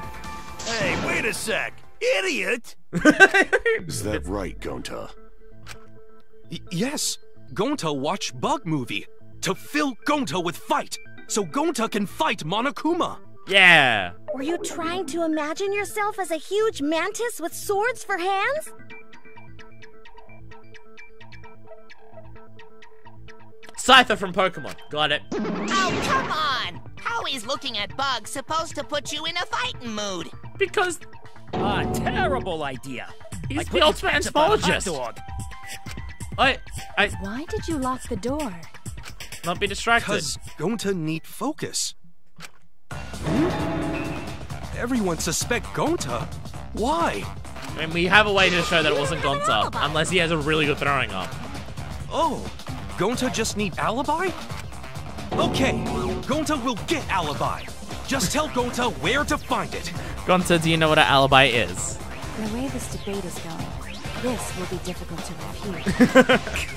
Hey, wait a sec. Idiot! Is that right, Gonta? Yes. Gonta watched Bug Movie to fill Gonta with fight, so Gonta can fight Monokuma. Yeah. Were you trying to imagine yourself as a huge mantis with swords for hands? Scyther from Pokemon. Got it. Oh, come on! How is looking at bugs supposed to put you in a fighting mood? Because a terrible idea. He's the ultimate entomologist. Why did you lock the door? Not be distracted. Because Gonta need focus. Everyone suspect Gonta. Why? I mean, we have a way to show that it wasn't Gonta, unless he has a really good throwing arm. Oh, Gonta just need alibi? Okay, Gonta will get alibi. Just tell Gonta where to find it. Gonta, do you know what an alibi is? The way this debate is going, this will be difficult to refute.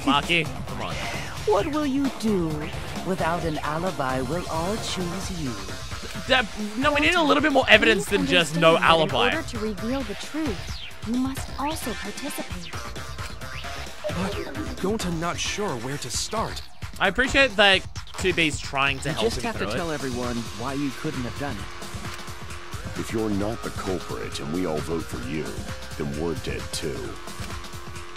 Maki, come on. What will you do? Without an alibi, we'll all choose you. No, we need a little bit more evidence than just no alibi. In order to reveal the truth, you must also participate. But Gonta not sure where to start. I appreciate that 2B's trying to help him. You just have to tell everyone why you couldn't have done it. If you're not the culprit and we all vote for you, then we're dead too.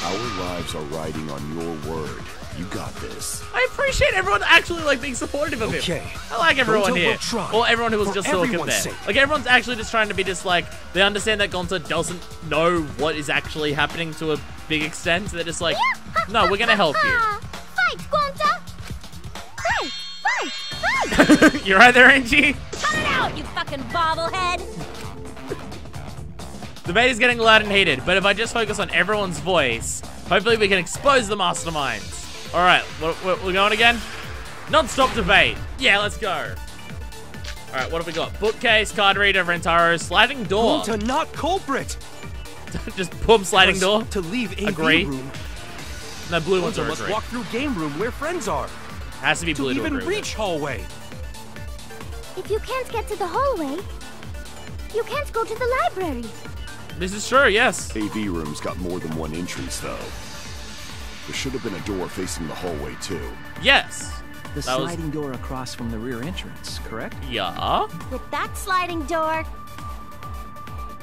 Our lives are riding on your word. You got this. I appreciate everyone actually like being supportive of him. I like everyone here. Or everyone who was just talking there. Sake. Like everyone's actually just trying to be just like, they understand that Gonta doesn't know what is actually happening to a big extent. So they're just like, no, we're gonna help you. Fight, Gonta! Fight! You're right there, Angie. Cut it out, you fucking bobblehead! Debate is getting loud and heated, but if I just focus on everyone's voice, hopefully we can expose the masterminds. All right, we're going again? Non-stop debate. Yeah, let's go. All right, what have we got? Bookcase, card reader, Rentaro, sliding door. Gonta not culprit. Just boom, sliding door. To leave AV Agree. room. No, blue ones Gonta are must agree. walk through game room where friends are. Has to be blue to even agree. reach hallway. If you can't get to the hallway, you can't go to the library. This is true, yes. AV room's got more than one entrance, though. There should have been a door facing the hallway, too. Yes. The sliding door across from the rear entrance, correct? Yeah. With that sliding door,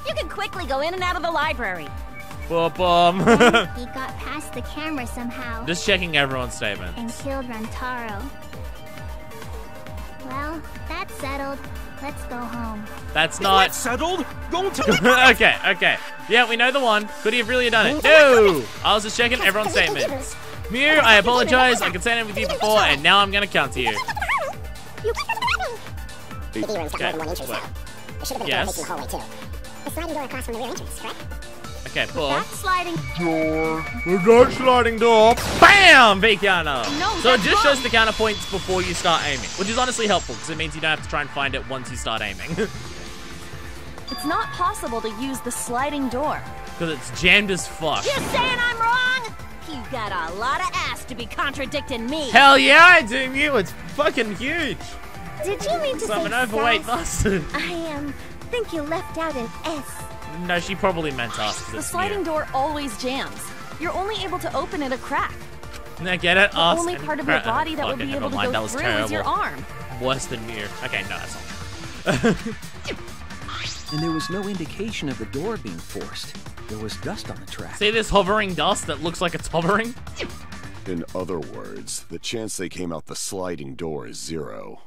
you can quickly go in and out of the library. Boom. He got past the camera somehow. Just checking everyone's statement. And killed Rantaro. Well, that's settled. Let's go home. That's not settled. Go to Okay. Yeah, we know the one. Could he have really done it? No. I was just checking everyone's statements. Mew, I apologize. I consented with you before, and now I'm gonna counter you. Okay. Yes. The sliding door across from the rear entrance, correct? Okay, cool. That sliding door. We got sliding door. Bam! V counter. No, So it just shows the counter points before you start aiming, which is honestly helpful because it means you don't have to try and find it once you start aiming. It's not possible to use the sliding door. Because it's jammed as fuck. You saying I'm wrong? You got a lot of ass to be contradicting me. Hell yeah, I do, Mew. It's fucking huge. Did you mean to So I'm say an overweight sass? bastard. I think you left out an S. No, she probably meant us. 'Cause The it's sliding Mew. door always jams. You're only able to open it a crack. No, get it? The Us only and part of your cra- body that would fuck it, be never able to mind, go that was through terrible. is your arm. Worse than Mew. Okay, no, that's not. And there was no indication of the door being forced. There was dust on the track. See this hovering dust that looks like it's hovering? In other words, the chance they came out the sliding door is 0.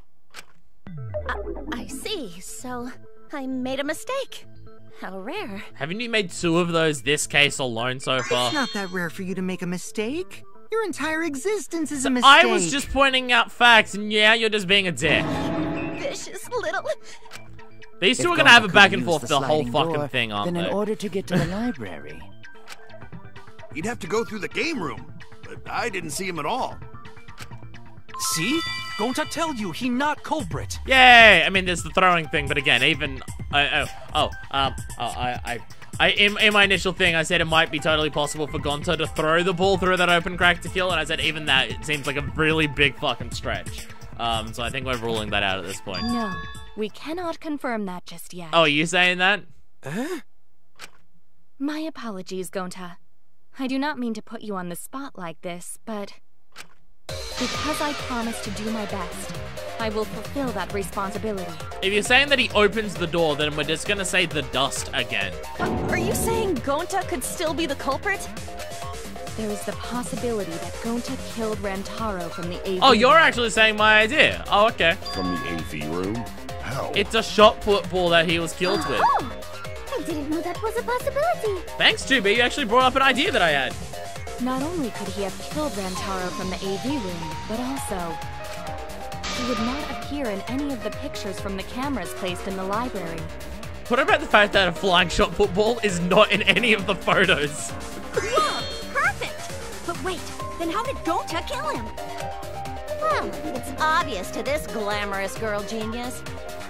I see. So I made a mistake. How rare. Haven't you made 2 of those this case alone so far? It's not that rare for you to make a mistake. Your entire existence is a So mistake. I was just pointing out facts, and yeah, you're just being a dick. Vicious little... These two If are gonna have a Gonta back could and use forth the whole sliding fucking door, thing, aren't then they? in order to get to the library... You'd have to go through the game room, but I didn't see him at all. See? Gonta tell you he not culprit. Yay! I mean, there's the throwing thing, but again, even in my initial thing, I said it might be totally possible for Gonta to throw the ball through that open crack to kill, and I said even that it seems like a really big fucking stretch. So I think we're ruling that out at this point. No, we cannot confirm that just yet. Oh, are you saying that? My apologies, Gonta. I do not mean to put you on the spot like this, but because I promised to do my best, I will fulfill that responsibility. If you're saying that he opens the door, then we're just gonna say the dust again. Are you saying Gonta could still be the culprit? There is the possibility that Gonta killed Rantaro from the AV. Oh, you're actually saying my idea. Oh, okay. From the AV room? How? It's a shot put ball that he was killed with. Oh, I didn't know that was a possibility. Thanks, 2B. You actually brought up an idea that I had. Not only could he have killed Rantaro from the AV room, but also he would not appear in any of the pictures from the cameras placed in the library. What about the fact that a flying shot put ball is not in any of the photos? Yeah, perfect. But wait, then how did Gonta kill him? Well, it's obvious to this glamorous girl genius.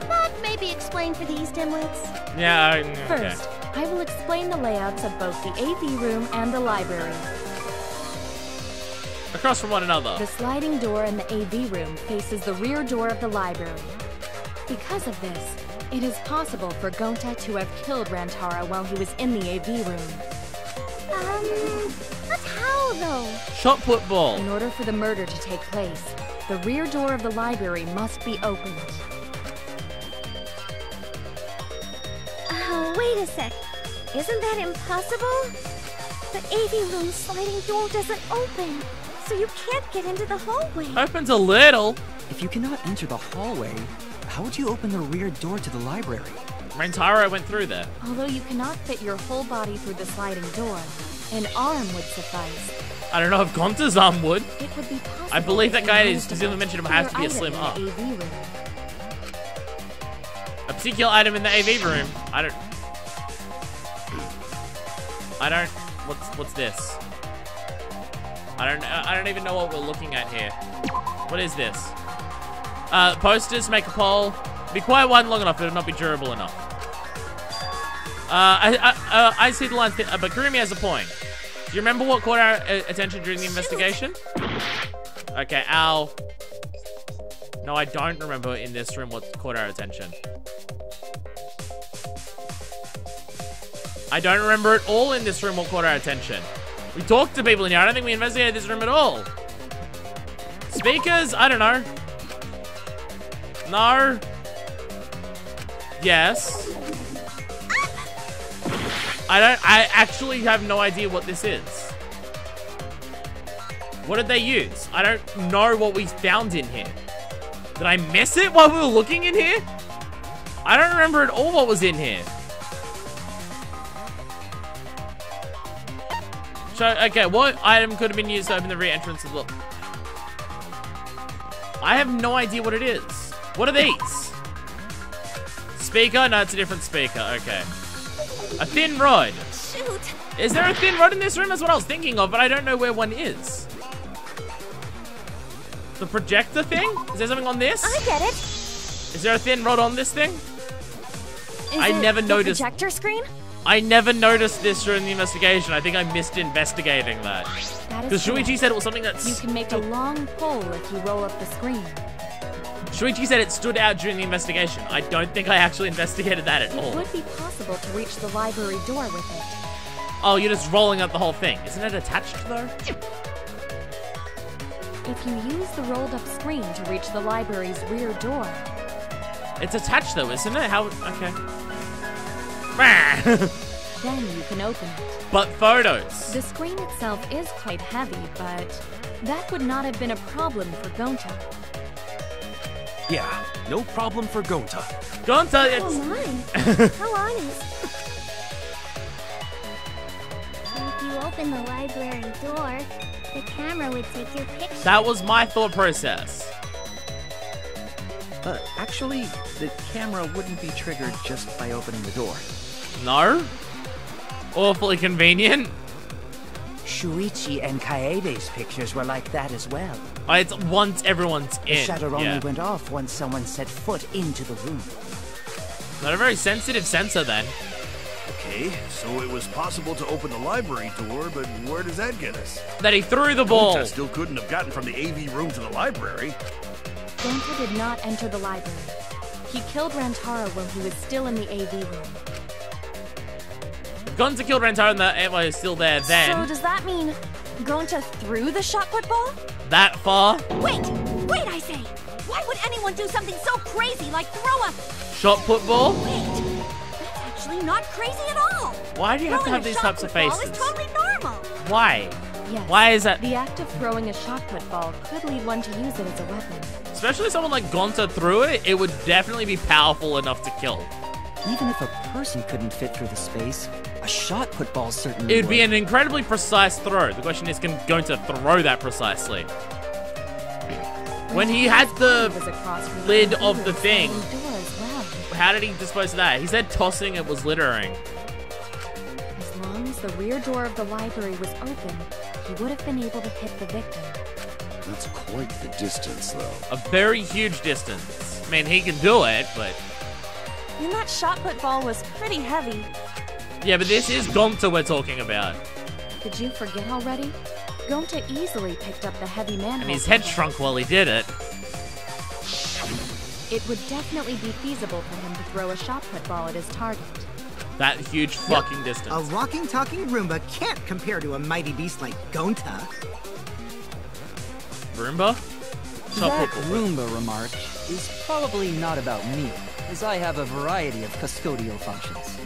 But maybe explain for these dimwits. Yeah, okay. First, I will explain the layouts of both the AV room and the library. Across from one another. The sliding door in the AV room faces the rear door of the library. Because of this, it is possible for Gonta to have killed Rantaro while he was in the AV room. But how though? Shot put ball. In order for the murder to take place, the rear door of the library must be opened. Oh, wait a sec. Isn't that impossible? The AV room sliding door doesn't open, so you can't get into the hallway. Opens a little. If you cannot enter the hallway, how would you open the rear door to the library? Rantaro went through there. Although you cannot fit your whole body through the sliding door, an arm would suffice. I don't know if Gonta's arm would. It would be possible. I believe that guy is to specifically mentioned it has to be a slim arm. AV room. A particular item in the AV room. I don't. What's this? I don't even know what we're looking at here. What is this? Posters, make a poll. Be quiet one long enough, it'll not be durable enough. I see the lines, but Kurumi has a point. Do you remember what caught our attention during the investigation? Okay, ow. No, I don't remember in this room what caught our attention. I don't remember at all in this room what caught our attention. We talked to people in here. I don't think we investigated this room at all. Speakers? I don't know. No. Yes. I actually have no idea what this is. What did they use? I don't know what we found in here. Did I miss it while we were looking in here? I don't remember at all what was in here. So, okay, what item could have been used to open the rear entrance of the... I have no idea what it is. What are these? Speaker? No, it's a different speaker. Okay. A thin rod. Shoot. Is there a thin rod in this room? That's what I was thinking of, but I don't know where one is. The projector thing? Is there something on this? I get it. Is there a thin rod on this thing? I never noticed. Projector screen? I never noticed this during the investigation. I think I missed investigating that. Because Shuichi said it was something that's... You can make a long pole if you roll up the screen. Shuichi said it stood out during the investigation. I don't think I actually investigated that at all. It would be possible to reach the library door with it. Oh, you're just rolling up the whole thing. Isn't it attached, though? If you use the rolled up screen to reach the library's rear door... It's attached, though, isn't it? How... Okay. Then you can open it. But photos. The screen itself is quite heavy, but that would not have been a problem for Gonta. Yeah, no problem for Gonta. Gonta, Oh my. How honest. If you open the library door, the camera would take your picture. That was my thought process. Actually, the camera wouldn't be triggered just by opening the door. No? Awfully convenient. Shuichi and Kaede's pictures were like that as well. It's once everyone's in. The shutter only went off once someone set foot into the room. Not a very sensitive sensor then. Okay, so it was possible to open the library door, but where does that get us? That he threw the ball. Gonta still couldn't have gotten from the AV room to the library. Gonta did not enter the library. He killed Rantaro while he was still in the AV room. Gonta killed Rantaro and the ammo is still there then. So does that mean Gonta threw the shot put ball? That far? Wait, I say. Why would anyone do something so crazy like throw a... Shot put ball? Wait, that's actually not crazy at all. Why do you have to have these types of faces? Is totally normal. Why? Yes. Why is that? The act of throwing a shot put ball could lead one to use it as a weapon. Especially someone like Gonta threw it, it would definitely be powerful enough to kill. Even if a person couldn't fit through the space, a shot put ball certainly It would be an incredibly precise throw. The question is, can Gonta throw that precisely? When he had the lid of the thing, how did he dispose of that? He said tossing it was littering. As long as the rear door of the library was open, he would have been able to hit the victim. That's quite the distance, though. A very huge distance. I mean, he can do it, but... And that shot put ball was pretty heavy. Yeah, but this is Gonta we're talking about. Did you forget already? Gonta easily picked up the heavy manhole. And his head shrunk while he did it. It would definitely be feasible for him to throw a shot put ball at his target. That huge fucking distance. A walking, talking Roomba can't compare to a mighty beast like Gonta. Roomba? That Roomba remark is probably not about me, as I have a variety of custodial functions.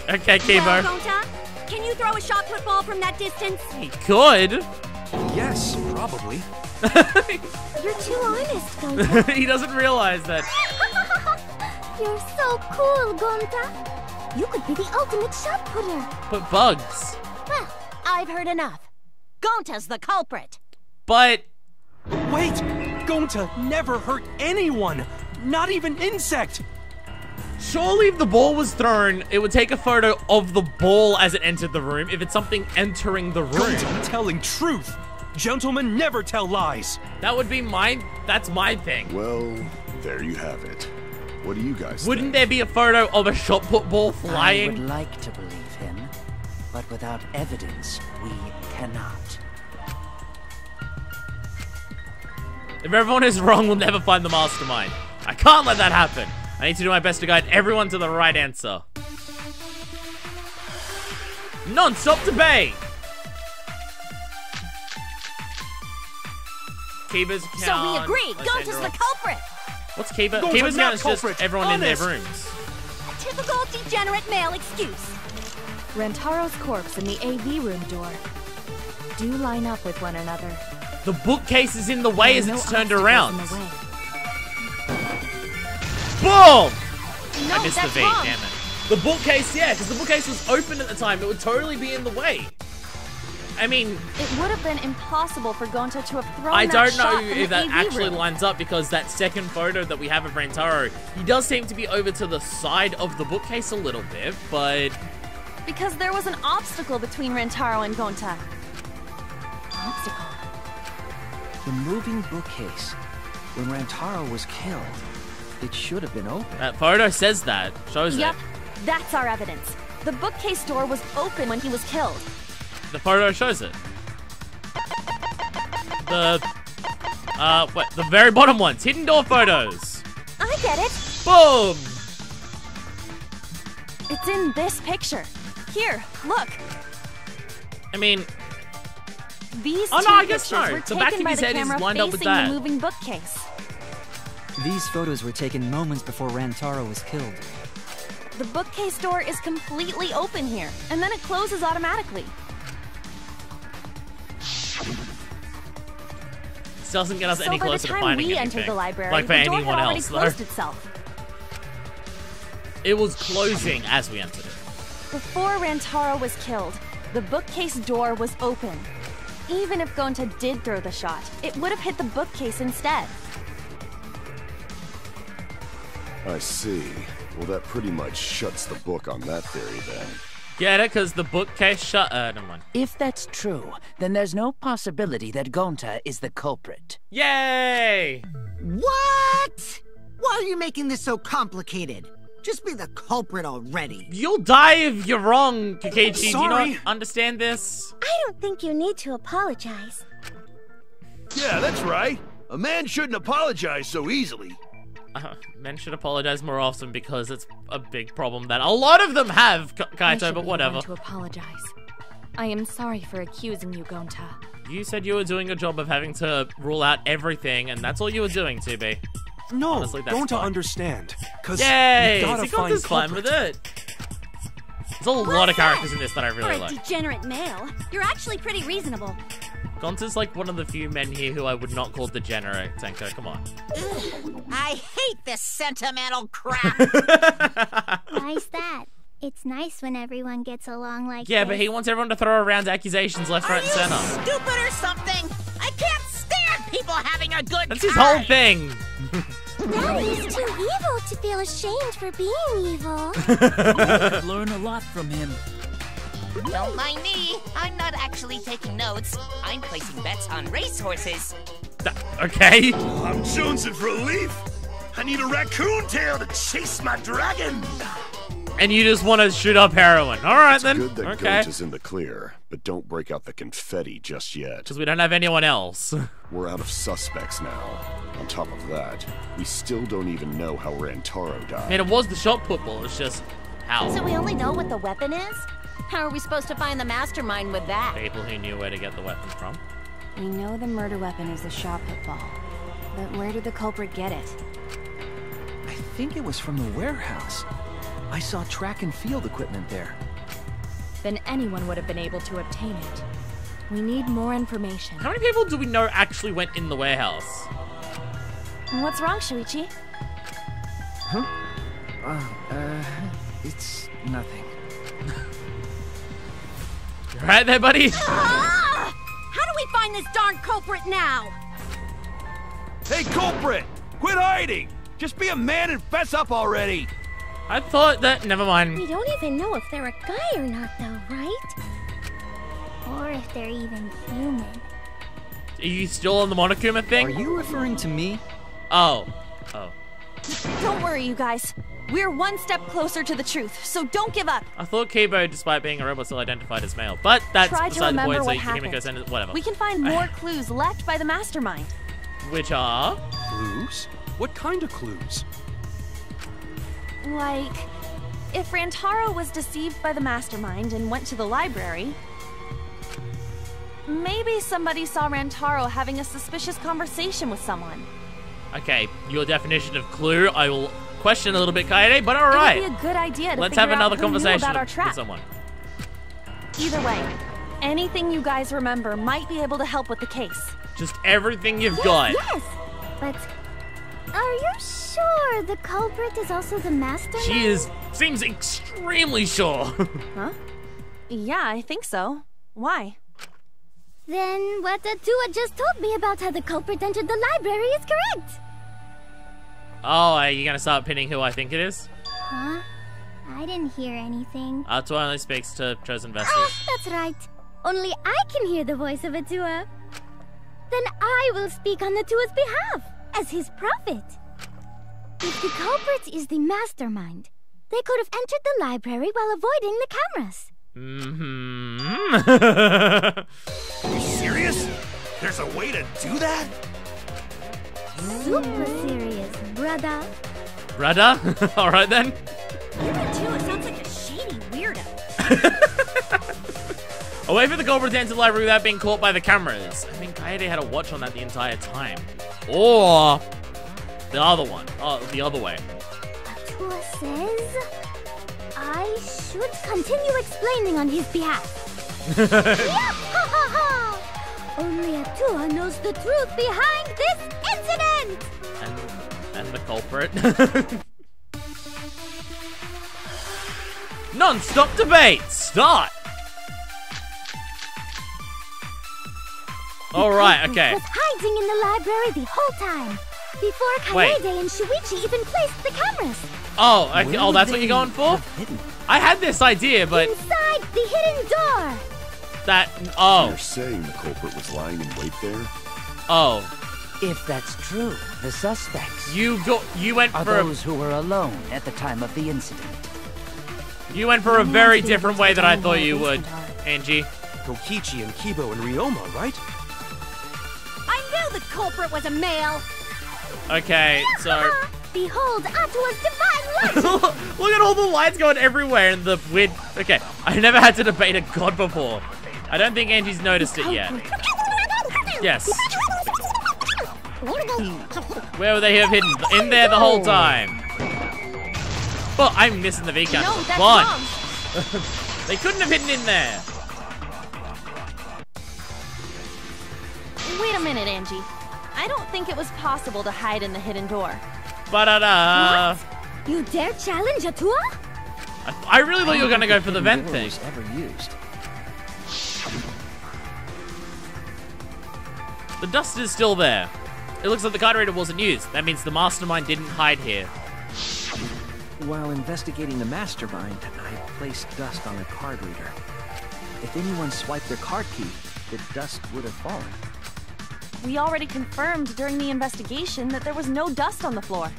Okay, Kibo. Well, Gonta, can you throw a shot put ball from that distance? He could. Yes, probably. You're too honest, Gonta. He doesn't realize that. You're so cool, Gonta. You could be the ultimate shot putter. But bugs. Well, I've heard enough. Gonta's the culprit. But... Wait! Gonta never hurt anyone! Not even insect! Surely if the ball was thrown, it would take a photo of the ball as it entered the room if it's something entering the room. Gonta telling truth! Gentlemen never tell lies! That would be that's my thing. Well, there you have it. What do you guys Wouldn't there be a photo of a shot put ball flying? I would like to believe him, but without evidence, we cannot. If everyone is wrong, we'll never find the mastermind. I can't let that happen. I need to do my best to guide everyone to the right answer. Non-stop debate. Kiba's account. So we agree, Gonta's the culprit. What's Kiba? Gonta's Kiba's not account is just culprit. everyone Honest. in their rooms. A typical degenerate male excuse. Rantaro's corpse and the AV room door do line up with one another. The bookcase is in the way as There are it's no turned obstacles around. in the way. Boom! No, I missed the that's V, wrong. damn it. The bookcase, yeah, because the bookcase was open at the time. It would totally be in the way. I mean, It would have been impossible for Gonta to have thrown I that don't know shot in if the that AV actually room. lines up because that second photo that we have of Rantaro, he does seem to be over to the side of the bookcase a little bit, but Because there was an obstacle between Rantaro and Gonta. Obstacle? The moving bookcase. When Rantaro was killed, it should have been open. that photo says that, shows Yep, it. that's our evidence. The bookcase door was open when he was killed. The photo shows it. The very bottom ones, hidden door photos. I get it. Boom! It's in this picture. Here, look. I mean, These Oh, two no, I guess pictures no. were The back taken of by his the head is camera lined up with facing that. the moving bookcase. These photos were taken moments before Rantaro was killed. The bookcase door is completely open here, and then it closes automatically. this doesn't get us So any by the closer to time finding we anything. entered the library, like for the door anyone had already else, though. closed itself. It was closing as we entered it. Before Rantaro was killed, the bookcase door was open. Even if Gonta did throw the shot, it would have hit the bookcase instead. I see. Well, that pretty much shuts the book on that theory then. Get it? Because the bookcase shut. Never mind. If that's true, then there's no possibility that Gonta is the culprit. Yay! What? Why are you making this so complicated? Just be the culprit already. You'll die if you're wrong, Kakechi. Do you Sorry. not understand this? I don't think you need to apologize. Yeah, that's right. A man shouldn't apologize so easily. Men should apologize more often because it's a big problem that a lot of them have, I Kaito, should but be whatever. the one to apologize. I am sorry for accusing you, Gonta. You said you were doing a job of having to rule out everything, and that's all you were doing, 2B. No, Honestly, that's don't to fine. understand. Cause Yay! we gotta find Zigonta's fine culprit. with it. There's a lot of characters in this that I For really a like. degenerate male, you're actually pretty reasonable. Gonta's like one of the few men here who I would not call degenerate, Tenko, come on. I hate this sentimental crap. Why's that? It's nice when everyone gets along like Yeah, this. but he wants everyone to throw around accusations left, right, and center. Stupid or something? I can't stand people having a good That's his whole time. thing. Daddy's too evil to feel ashamed for being evil. I'd learn a lot from him. Don't mind me. I'm not actually taking notes. I'm placing bets on racehorses. Okay. I'm jonesing for a leaf. I need a raccoon tail to chase my dragon. And you just want to shoot up heroin. All right, It's then. good that Okay. Gonta's in the clear, but don't break out the confetti just yet. Because we don't have anyone else. We're out of suspects now. On top of that, we still don't even know how Rantaro died. I mean, it was the shot football. It's just how. So we only know what the weapon is? How are we supposed to find the mastermind with that? People who knew where to get the weapon from. We know the murder weapon is the shot put ball. But where did the culprit get it? I think it was from the warehouse. I saw track and field equipment there. Then anyone would have been able to obtain it. We need more information. How many people do we know actually went in the warehouse? What's wrong, Shuichi? Huh? It's nothing. You right there, buddy? Ah! How do we find this darn culprit now? Hey, culprit! Quit hiding! Just be a man and fess up already! I thought that. Never mind. We don't even know if they're a guy or not, though, right? Or if they're even human. Are you still on the Monokuma thing? Are you referring to me? Oh. Oh. Don't worry, you guys. We're one step closer to the truth, so don't give up. I thought Kibo, despite being a robot, still identified as male. But that's Try to beside the remember point, so what you can go send happened. it, whatever. We can find more clues left by the mastermind. Which are? Clues? What kind of clues? Like, if Rantaro was deceived by the mastermind and went to the library, maybe somebody saw Rantaro having a suspicious conversation with someone. Okay, your definition of clue, I will question a little bit, Kaede, but alright. It would be a good idea to Let's have figure out another who knew conversation about our with trap. someone. Either way, anything you guys remember might be able to help with the case. Just everything you've got. Yes, but are you sure the culprit is also the mastermind? She seems extremely sure. Huh? Yeah, I think so. Why? Then what Atua just told me about how the culprit entered the library is correct. Oh, are you gonna start pinning who I think it is? Huh? I didn't hear anything. Atua only speaks to chosen vessels. Ah, that's right. Only I can hear the voice of Atua. Then I will speak on Atua's behalf, as his prophet. If the culprit is the mastermind, they could have entered the library while avoiding the cameras. Are you serious? There's a way to do that? Super serious, brother. Brother? Alright then. Atua sounds like a shady weirdo. Away from the culprit to enter the library without being caught by the cameras. I mean, Kaede had a watch on that the entire time. Or the other one. Oh, the other way. Atua says I should continue explaining on his behalf. Only Atua knows the truth behind this incident! And the culprit. Non-stop debate! Start! Alright, okay. Was hiding in the library the whole time. Before Kaede and Shuichi even placed the cameras. Oh, okay. Oh, that's what you're going for? I had this idea, but... Inside the hidden door! You're saying the culprit was lying in wait there? Oh. If that's true, the suspects... You went are for those who were alone at the time of the incident. You went for a very different way than I thought you would, Angie. Kokichi and Kibo and Ryoma, right? I knew the culprit was a male! Okay, so... Behold Atua's divine light! Look at all the lights going everywhere and the weird... Okay, I've never had to debate a god before. I don't think Angie's noticed it yet. Yes. Where would they have hidden? In there the whole time. Oh, I'm missing the V-count. No, that's Fun. wrong. They couldn't have hidden in there. Wait a minute, Angie. I don't think it was possible to hide in the hidden door. Ba-da-da. What? You dare challenge Atua? I really thought you were going to go for the vent thing. Ever used. The dust is still there. It looks like the card reader wasn't used. That means the mastermind didn't hide here. While investigating the mastermind, I placed dust on the card reader. If anyone swiped their card key, the dust would have fallen. We already confirmed during the investigation that there was no dust on the floor.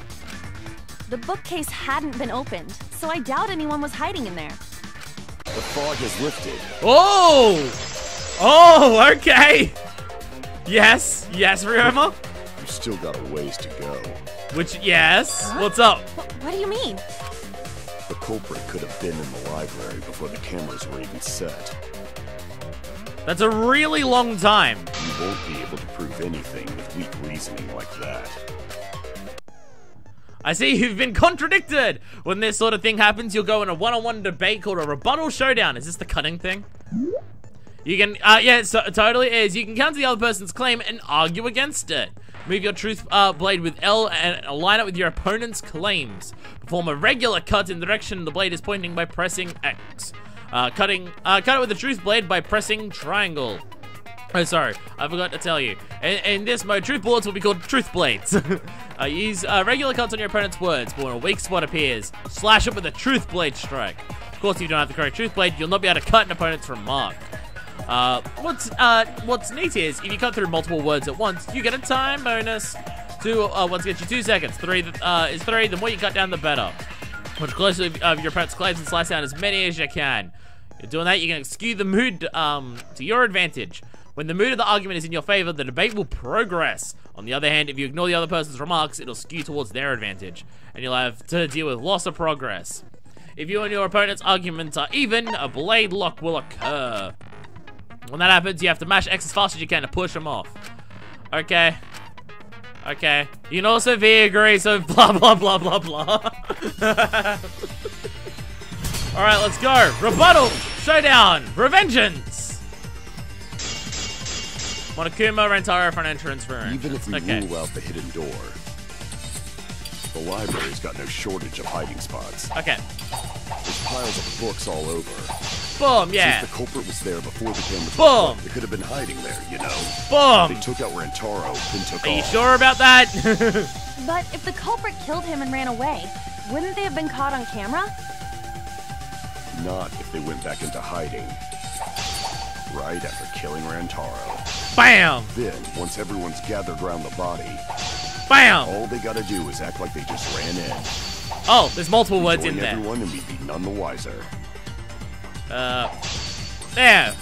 The bookcase hadn't been opened, so I doubt anyone was hiding in there. The fog has lifted. Oh! Oh, okay. Yes, Ryoma. You've still got a ways to go. Which, yes. Huh? What's up? What do you mean? The culprit could have been in the library before the cameras were even set. That's a really long time. You won't be able to prove anything with weak reasoning like that. I see you've been contradicted. When this sort of thing happens, you'll go in a one-on-one debate called a rebuttal showdown. Is this the cutting thing? You can, yeah, so it totally is. You can counter the other person's claim and argue against it. Move your truth blade with L and align it with your opponent's claims. Perform a regular cut in the direction the blade is pointing by pressing X. Cut it with the truth blade by pressing triangle. Oh, sorry, I forgot to tell you. In this mode, truth bullets will be called truth blades. Use regular cuts on your opponent's words, but when a weak spot appears, slash it with a truth blade strike. Of course, if you don't have the correct truth blade, you'll not be able to cut an opponent's remark. What's neat is, if you cut through multiple words at once, you get a time bonus. 2, once gets you 2 seconds. 3 is 3, the more you cut down, the better. Much closer of your opponent's claims and slice down as many as you can. You're doing that, you can skew the mood to your advantage. When the mood of the argument is in your favor, the debate will progress. On the other hand, if you ignore the other person's remarks, it'll skew towards their advantage, and you'll have to deal with loss of progress. If you and your opponent's arguments are even, a blade lock will occur. When that happens, you have to mash X as fast as you can to push them off. Okay. Okay. You can also agree, so blah, blah, blah, blah, blah. Alright, let's go. Rebuttal. Showdown. Revengeance. Monokuma, Rentaro, front entrance room. Even if we rule out the hidden door, the library's got no shortage of hiding spots. Okay. There's piles of books all over. Boom, yeah. Since the culprit was there before the cameras Boom. They could have been hiding there, you know. Boom. They took out Rentaro, then took off. Are you sure about that? But if the culprit killed him and ran away, wouldn't they have been caught on camera? Not if they went back into hiding. Right after killing Rentaro. Bam! Then, once everyone's gathered around the body, bam! All they gotta do is act like they just ran in. Oh, there's multiple words in there. Everyone and we'd be none the wiser. There.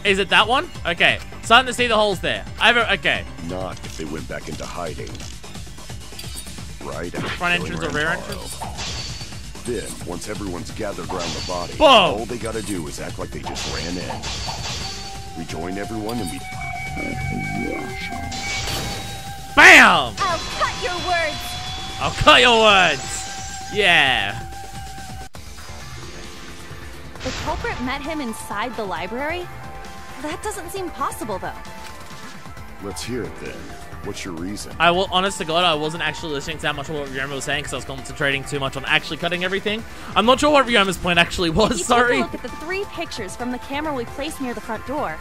Is it that one? Okay. Starting to see the holes there. Okay. Not if they went back into hiding. Right after front entrance or rear entrance? Then, once everyone's gathered around the body, boom! All they gotta do is act like they just ran in. Rejoin everyone and we... BAM! I'll cut your words! I'll cut your words! Yeah. The culprit met him inside the library? That doesn't seem possible, though. Let's hear it then. What's your reason? I will, honest to God, I wasn't actually listening to that much of what Ryoma was saying because I was concentrating too much on actually cutting everything. I'm not sure what Ryoma's point actually was, If sorry. you take a look at the 3 pictures from the camera we placed near the front door.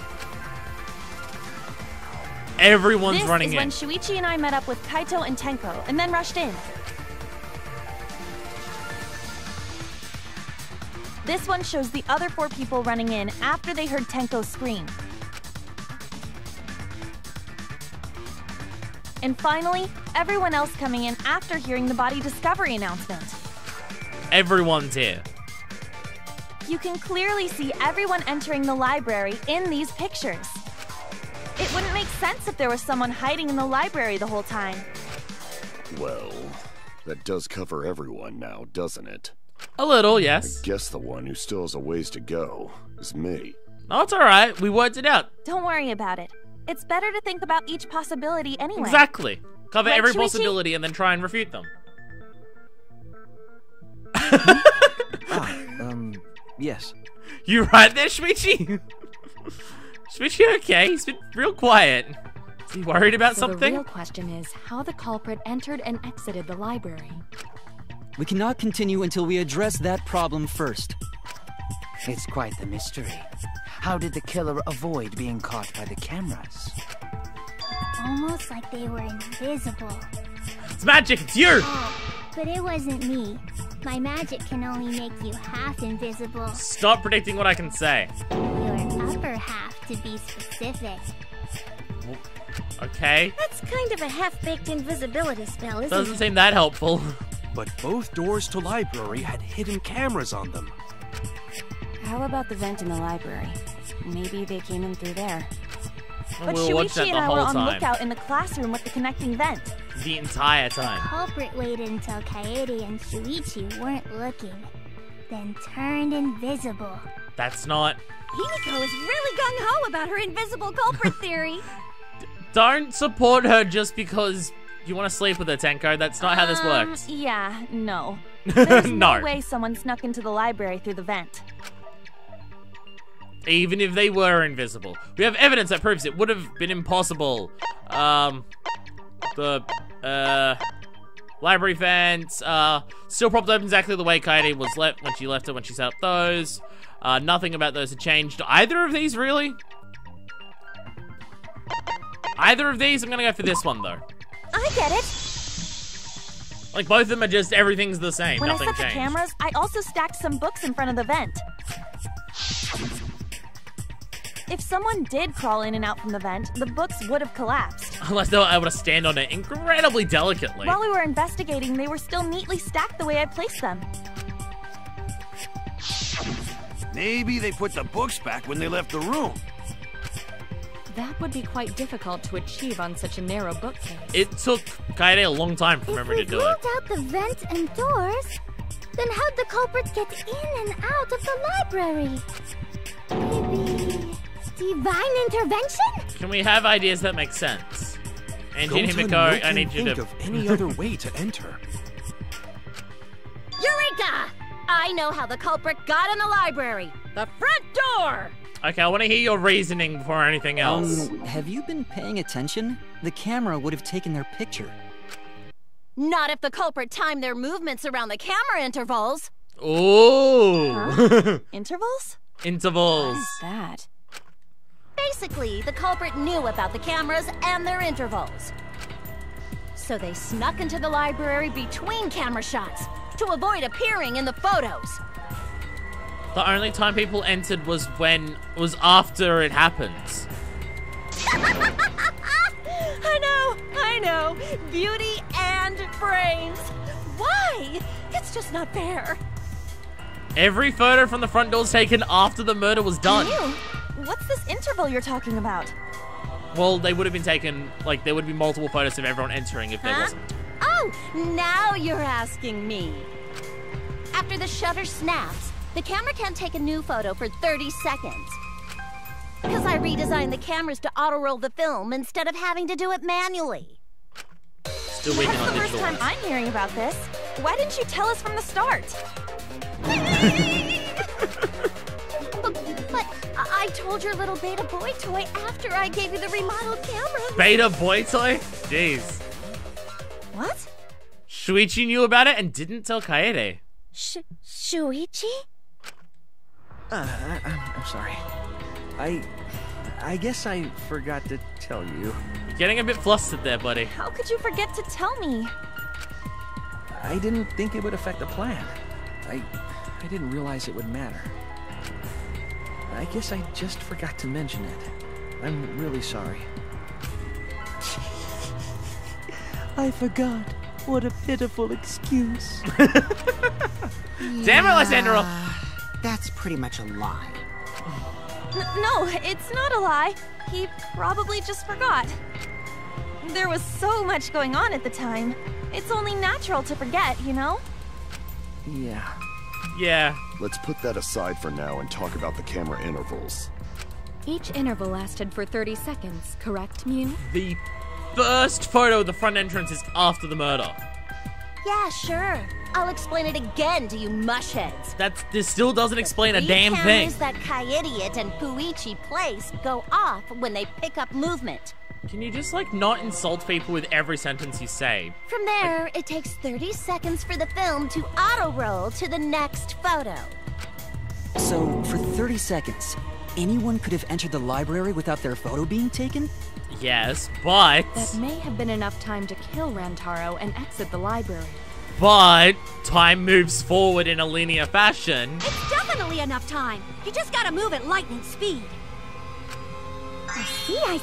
Everyone's running in. This is when Shuichi and I met up with Kaito and Tenko, and then rushed in. This one shows the other 4 people running in after they heard Tenko scream. And finally, everyone else coming in after hearing the body discovery announcement. Everyone's here. You can clearly see everyone entering the library in these pictures. It wouldn't make sense if there was someone hiding in the library the whole time. Well, that does cover everyone now, doesn't it? A little, yes. I guess the one who still has a ways to go is me. No, it's alright. We worked it out. Don't worry about it. It's better to think about each possibility anyway. Exactly. Cover Right, every Shuichi? possibility and then try and refute them. Yes. You right there, Shuichi? Shuichi okay? He's been real quiet. Is he worried about something? The real question is how the culprit entered and exited the library. We cannot continue until we address that problem first. It's quite the mystery. How did the killer avoid being caught by the cameras? Almost like they were invisible. It's magic, it's you! Oh, but it wasn't me. My magic can only make you half invisible. Stop predicting what I can say. Your upper half, to be specific. Okay. That's kind of a half-baked invisibility spell, isn't it? Doesn't seem that helpful. But both doors to library had hidden cameras on them. How about the vent in the library? Maybe they came in through there. But We'll watch that Shuichi and the I were whole on time. lookout in the classroom with the connecting vent. The entire time. Culprit waited until Kaede and Shuichi weren't looking, then turned invisible. That's not... Himiko is really gung-ho about her invisible culprit theory. Don't support her just because you want to sleep with her, Tenko. That's not how this works. Yeah, no. There's no No. way someone snuck into the library through the vent. Even if they were invisible. We have evidence that proves it would have been impossible. The library vent, still propped open exactly the way Kaede was left when she left it when she set up those. Nothing about those had changed. Either of these, really? Either of these? I'm gonna go for this one, though. I get it. Like, both of them are just, everything's the same. When Nothing I set changed. the cameras, I also stacked some books in front of the vent. If someone did crawl in and out from the vent, the books would have collapsed. Unless they were able to stand on it incredibly delicately. While we were investigating, they were still neatly stacked the way I placed them. Maybe they put the books back when they left the room. That would be quite difficult to achieve on such a narrow bookcase. It took Kaede a long time for memory to do it. If we closed out the vent and doors, then how'd the culprits get in and out of the library? Maybe Divine intervention? Can we have ideas that make sense? And Gonta, Himiko, no I can need you think to... of any other way to enter. Eureka! I know how the culprit got in the library. The front door! Okay, I want to hear your reasoning before anything else. Have you been paying attention? The camera would have taken their picture. Not if the culprit timed their movements around the camera intervals. Ooh. Huh? Intervals? Intervals. What is that? Basically, the culprit knew about the cameras and their intervals. So they snuck into the library between camera shots to avoid appearing in the photos. The only time people entered was after it happens. I know. Beauty and brains. Why? It's just not fair. Every photo from the front door was taken after the murder was done. Ew. What's this interval you're talking about? Well, they would have been taken, like, there would be multiple photos of everyone entering if there wasn't. Oh, now you're asking me. After the shutter snaps, the camera can't take a new photo for 30 seconds. Because I redesigned the cameras to auto-roll the film instead of having to do it manually. Still waiting on That's the first time I'm hearing about this. Why didn't you tell us from the start? But I told your little beta boy toy after I gave you the remodeled camera. Beta boy toy? Jeez. What? Shuichi knew about it and didn't tell Kaede. Shuichi? I'm sorry. I guess I forgot to tell you. You're getting a bit flustered there, buddy. How could you forget to tell me? I didn't think it would affect the plan. I didn't realize it would matter. I guess I just forgot to mention it. I'm really sorry. I forgot. What a pitiful excuse. Damn it, Lysandra! That's pretty much a lie. No, it's not a lie. He probably just forgot. There was so much going on at the time. It's only natural to forget, you know? Yeah. Yeah. Let's put that aside for now and talk about the camera intervals. Each interval lasted for 30 seconds, correct, Mew? The first photo of the front entrance is after the murder. Yeah, sure. I'll explain it again to you mushheads. This still doesn't explain a damn thing. The cameras that Kaede and Fuichi placed go off when they pick up movement. Can you just, like, not insult people with every sentence you say? From there, it takes 30 seconds for the film to auto-roll to the next photo. So, for 30 seconds, anyone could have entered the library without their photo being taken? Yes, but... That may have been enough time to kill Rantaro and exit the library. But time moves forward in a linear fashion. It's definitely enough time. You just gotta move at lightning speed. I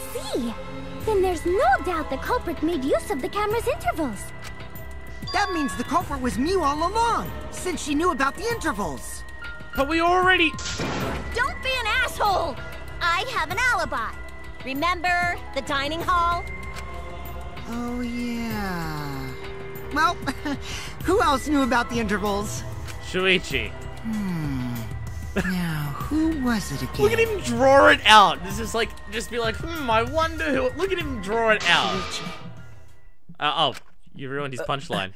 see. Then there's no doubt the culprit made use of the camera's intervals. That means the culprit was Mew all along, since she knew about the intervals. But we already... Don't be an asshole! I have an alibi. Remember the dining hall? Oh, yeah. Well, who else knew about the intervals? Shuichi. Now, who was it again? Look at him draw it out. This is like, just be like, I wonder who... Look at him draw it out. Oh, you ruined his punchline.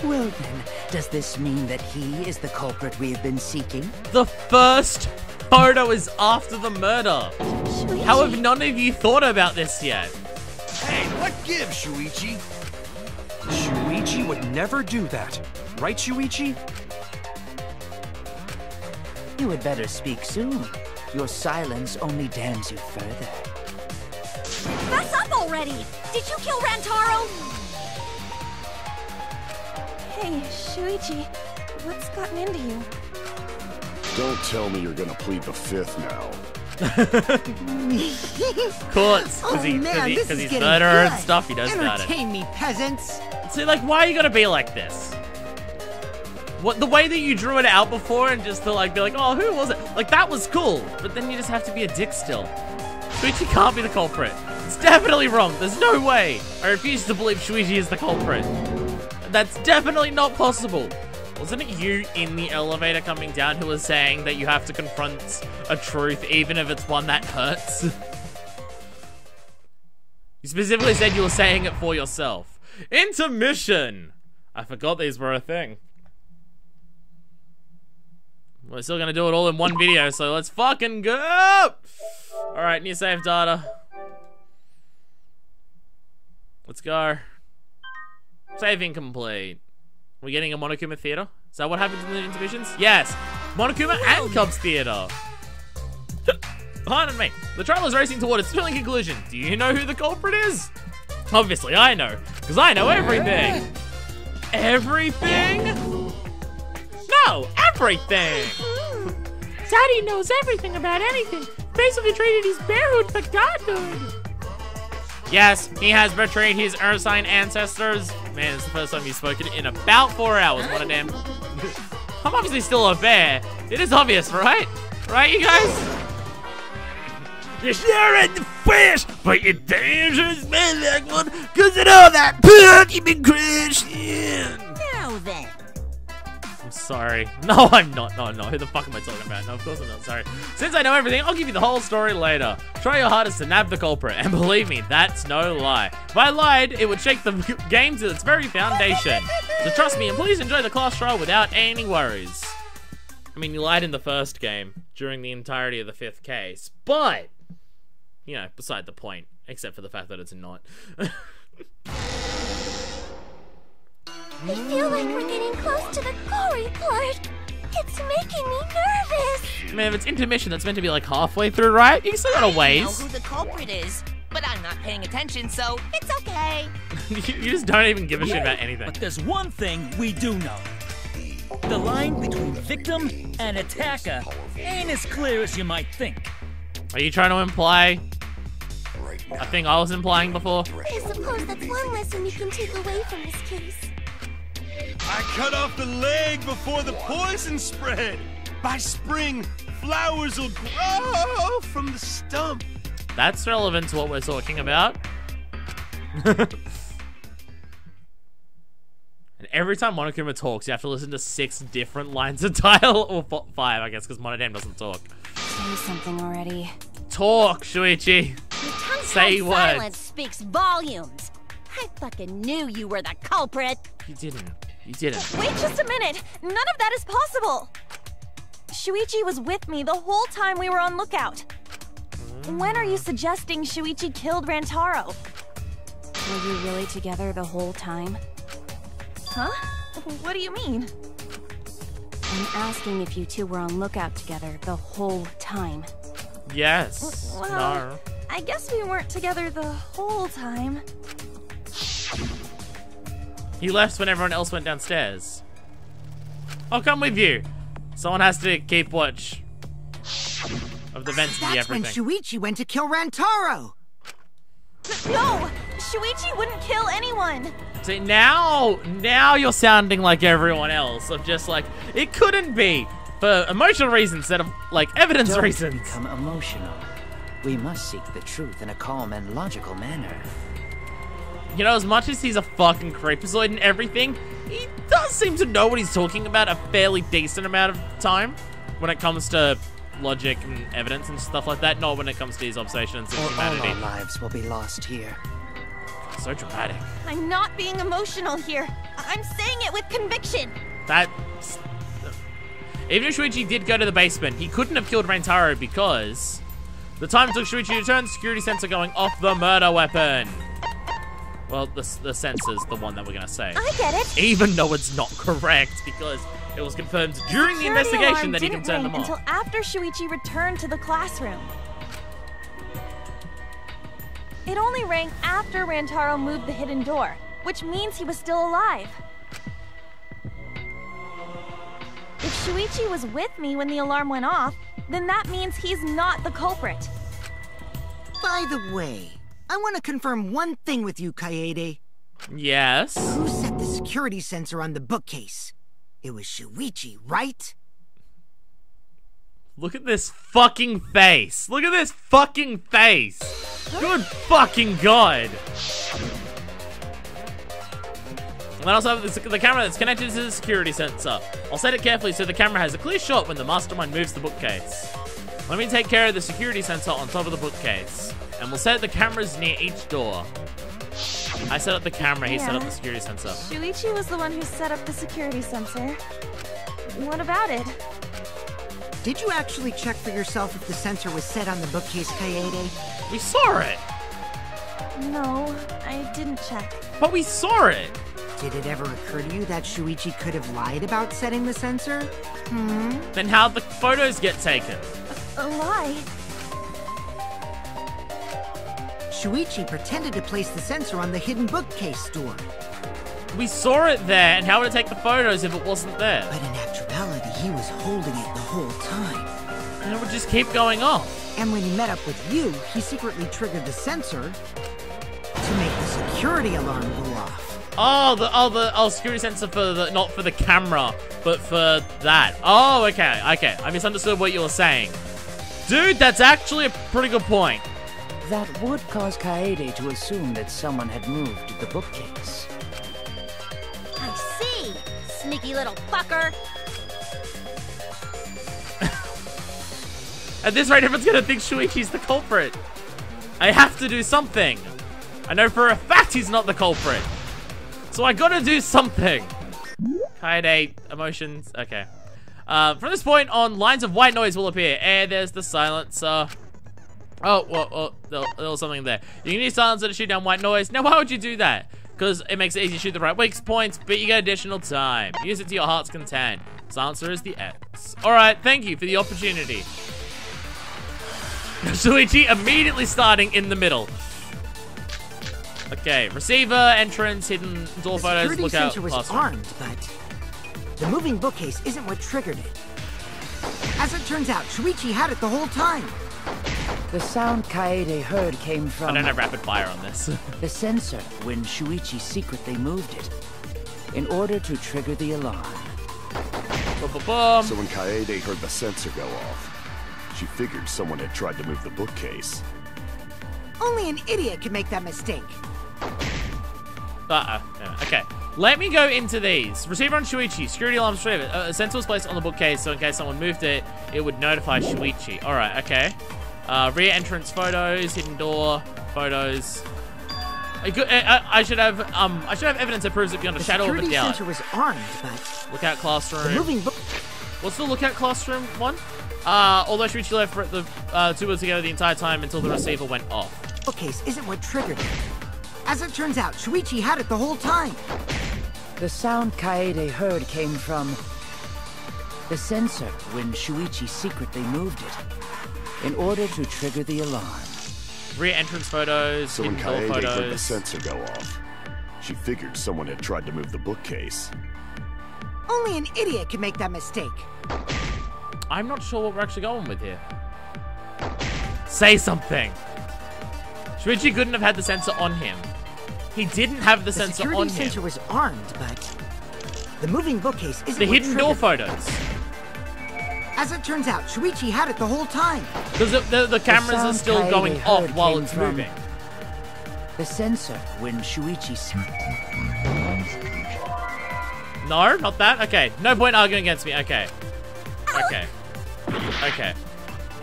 Well then, does this mean that he is the culprit we've been seeking? The first photo is after the murder. Shuichi. How have none of you thought about this yet? Hey, what gives, Shuichi? Shuichi would never do that. Right, Shuichi? You had better speak soon. Your silence only damns you further. Fess up already! Did you kill Rantaro? Hey, Shuichi, what's gotten into you? Don't tell me you're gonna plead the fifth now. Courts, Oh man, this is he's getting murderer good. and stuff he does about it. Entertain me, peasants. See, like, why are you gonna be like this? What, the way that you drew it out before and just to, like, be like, oh, who was it? Like, that was cool, but then you just have to be a dick still. Shuichi can't be the culprit. It's definitely wrong. There's no way. I refuse to believe Shuichi is the culprit. That's definitely not possible. Wasn't it you in the elevator coming down who was saying that you have to confront a truth even if it's one that hurts? You specifically said you were saying it for yourself. Intermission! I forgot these were a thing. We're still gonna do it all in one video, so let's fucking go! Alright, new save data. Let's go. Saving complete. We're getting a Monokuma theater? Is that what happens in the intermissions? Yes! Monokuma and Cubs theater! Pardon me. The trial is racing toward its thrilling conclusion. Do you know who the culprit is? Obviously I know, because I know everything! Everything? No, everything! Daddy knows everything about anything. Basically traded his bearhood for godhood. Yes, he has betrayed his Ursine ancestors. Man, it's the first time he's spoken in about 4 hours. What a damn... I'm obviously still a bear. It is obvious, right? Right, you guys? You sure ain't the fish, but you damn sure smell like one because of all that poop you've been crushing. Now then. I'm sorry. No, I'm not. No, who the fuck am I talking about? No, of course I'm not. Sorry. Since I know everything, I'll give you the whole story later. Try your hardest to nab the culprit, and believe me, that's no lie. If I lied, it would shake the game to its very foundation. So trust me, and please enjoy the class trial without any worries. I mean, you lied in the first game, during the entirety of the 5th case, but, you know, beside the point, except for the fact that it's not. I feel like we're getting close to the gory part. It's making me nervous. Man, if it's intermission, that's meant to be like halfway through, right? You still got a ways. I know who the culprit is, but I'm not paying attention, so it's okay. You just don't even give a shit about anything. But there's one thing we do know. The line between victim and attacker ain't as clear as you might think. Are you trying to imply a thing I was implying before? I suppose that's one lesson we can take away from this case. I cut off the leg before the poison spread. By spring, flowers will grow from the stump. That's relevant to what we're talking about. And every time Monokuma talks, you have to listen to 6 different lines of dialogue. Or 5, I guess, because Monodam doesn't talk. Say something already. Talk, Shuichi. Your tongue-tied Say words. silence speaks volumes. I fucking knew you were the culprit. You didn't. You didn't. Wait just a minute. None of that is possible. Shuichi was with me the whole time we were on lookout. When are you suggesting Shuichi killed Rantaro? Were you really together the whole time? Huh? What do you mean? I'm asking if you two were on lookout together the whole time. Yes. Well, no. I guess we weren't together the whole time. He left when everyone else went downstairs. I'll come with you. Someone has to keep watch of the vents and the everything. That's when Shuichi went to kill Rantaro. No! Shuichi wouldn't kill anyone! See, now you're sounding like everyone else. Of just like, it couldn't be. For emotional reasons instead of, like, evidence Don't reasons. Become emotional. We must seek the truth in a calm and logical manner. You know, as much as he's a fucking creepazoid and everything, he does seem to know what he's talking about a fairly decent amount of time when it comes to logic and evidence and stuff like that, not when it comes to his obsessions and humanity. All our lives will be lost here. So dramatic. I'm not being emotional here. I'm saying it with conviction. That's... Even if Shuichi did go to the basement, he couldn't have killed Rantaro because the time it took Shuichi to turn the security sensor going off the murder weapon. Well, the sensor's the one that we're gonna say. I get it. Even though it's not correct because it was confirmed during the investigation that he can turn them off. Until after Shuichi returned to the classroom. It only rang after Rantaro moved the hidden door, which means he was still alive. If Shuichi was with me when the alarm went off, then that means he's not the culprit. By the way, I want to confirm one thing with you, Kaede. Yes? Who set the security sensor on the bookcase? It was Shuichi, right? Look at this fucking face. Look at this fucking face. Good fucking God. And then also have the camera that's connected to the security sensor. I'll set it carefully so the camera has a clear shot when the mastermind moves the bookcase. Let me take care of the security sensor on top of the bookcase. And we'll set the cameras near each door. I set up the camera, he set up the security sensor. Shuichi was the one who set up the security sensor. What about it? Did you actually check for yourself if the sensor was set on the bookcase, Kaede? We saw it! No, I didn't check. But we saw it! Did it ever occur to you that Shuichi could have lied about setting the sensor? Then how'd the photos get taken? A lie? Shuichi pretended to place the sensor on the hidden bookcase door. We saw it there, and how would it take the photos if it wasn't there? But in actuality, he was holding it the whole time. And it would just keep going off. And when he met up with you, he secretly triggered the sensor to make the security alarm go off. Oh, security sensor for the, not for the camera, but for that. Oh, okay. I misunderstood what you were saying. Dude, that's actually a pretty good point. That would cause Kaede to assume that someone had moved the bookcase. I see. Sneaky little fucker. At this rate, everyone's gonna think Shuichi's the culprit. I have to do something. I know for a fact he's not the culprit. So I gotta do something. Kaede, emotions, okay. From this point on, lines of white noise will appear. There's the silencer. Oh, there was something there. You can use silencer to shoot down white noise. Now, why would you do that? Because it makes it easy to shoot the right weak points, but you get additional time. Use it to your heart's content. Silencer is the X. Alright, thank you for the opportunity. Shuichi immediately starting in the middle. Okay, receiver, entrance, hidden door photos, look out. The security sensor was armed, but the moving bookcase isn't what triggered it. As it turns out, Shuichi had it the whole time. The sound Kaede heard came from... I don't have rapid fire on this. the sensor when Shuichi secretly moved it, in order to trigger the alarm. So when Kaede heard the sensor go off, she figured someone had tried to move the bookcase. Only an idiot could make that mistake. Okay. Let me go into these. Receiver on Shuichi. Security alarm receiver. A sensor was placed on the bookcase, so in case someone moved it, it would notify Shuichi. Alright, okay. Rear entrance photos, hidden door photos. I should have evidence that proves it beyond a shadow of a doubt. The security sensor was armed, but lookout classroom. the moving book. What's the lookout classroom one? Although Shuichi left for the two were together the entire time until the receiver went off. Bookcase isn't what triggered it. As it turns out, Shuichi had it the whole time. The sound Kaede heard came from the sensor when Shuichi secretly moved it, in order to trigger the alarm. Rear entrance photos, so when hidden door Kaede photos. heard the sensor go off, she figured someone had tried to move the bookcase. Only an idiot could make that mistake. I'm not sure what we're actually going with here. Say something. Shuichi couldn't have had the sensor on him. He didn't have the sensor on him. The security sensor was armed, but the moving bookcase isn't the what hidden door photos. As it turns out, Shuichi had it the whole time. Because the cameras are still going off while it's moving. The sensor when Shuichi... No, not that? Okay. No point arguing against me. Okay. Okay. Okay.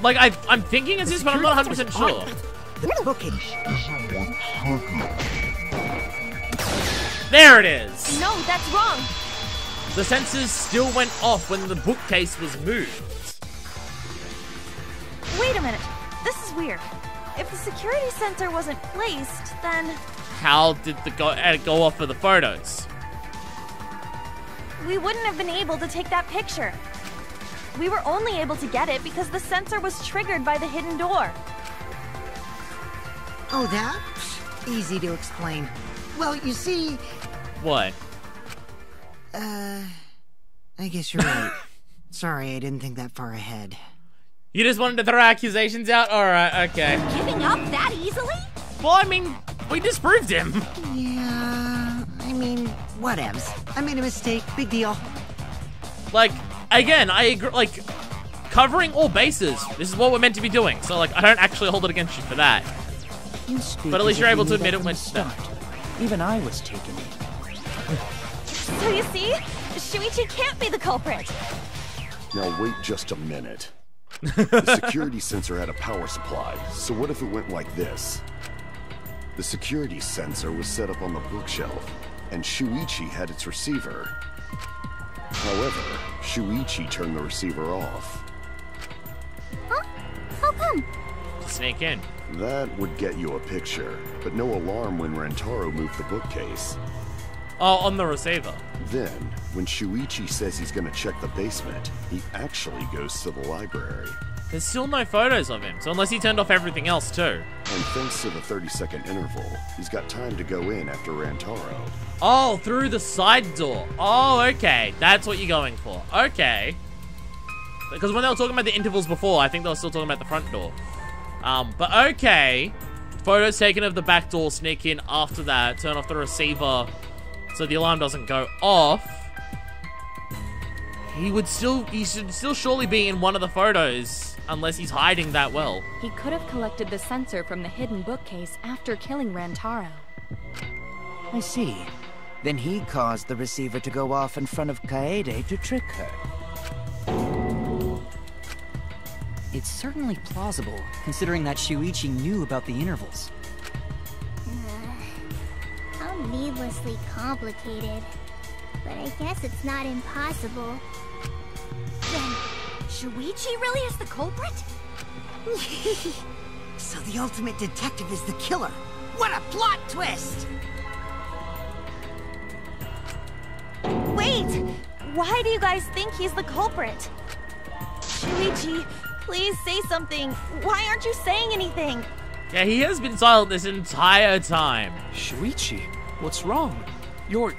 Like, I'm thinking it's this, but I'm not 100% sure. The bookcase. There it is! No, that's wrong! The sensors still went off when the bookcase was moved. Wait a minute. This is weird. If the security sensor wasn't placed, then... How did the go off for the photos? We wouldn't have been able to take that picture. We were only able to get it because the sensor was triggered by the hidden door. Oh, that? Easy to explain. Well, you see... What? I guess you're right. Sorry, I didn't think that far ahead. You just wanted to throw accusations out? Alright, okay. Giving up that easily? Well, I mean, we disproved him. Yeah, I mean, whatevs. I made a mistake, big deal. Like, again, I agree, like, covering all bases. This is what we're meant to be doing. So, like, I don't actually hold it against you for that. You speak but at least you're able to admit it when when... start. Even I was taken in. So you see, Shuichi can't be the culprit. Now wait just a minute. The security sensor had a power supply, so what if it went like this? The security sensor was set up on the bookshelf, and Shuichi had its receiver. However, Shuichi turned the receiver off. Huh? How come? Sneak in. That would get you a picture, but no alarm when Rantaro moved the bookcase. Oh, on the receiver. Then, when Shuichi says he's gonna check the basement, he actually goes to the library. There's still no photos of him, so unless he turned off everything else too. And thanks to the 30-second interval, he's got time to go in after Rantaro. Oh, through the side door. Oh, okay. That's what you're going for. Okay. Because when they were talking about the intervals before, I think they were still talking about the front door. But okay. Photos taken of the back door, sneak in after that, turn off the receiver so the alarm doesn't go off. He should still surely be in one of the photos, unless he's hiding that well. He could have collected the sensor from the hidden bookcase after killing Rantaro. I see. Then he caused the receiver to go off in front of Kaede to trick her. It's certainly plausible, considering that Shuichi knew about the intervals. How needlessly complicated. But I guess it's not impossible. Then, Shuichi really is the culprit? So the ultimate detective is the killer. What a plot twist! Wait! Why do you guys think he's the culprit? Shuichi, please say something. Why aren't you saying anything? Yeah, he has been silent this entire time. Shuichi, what's wrong? You're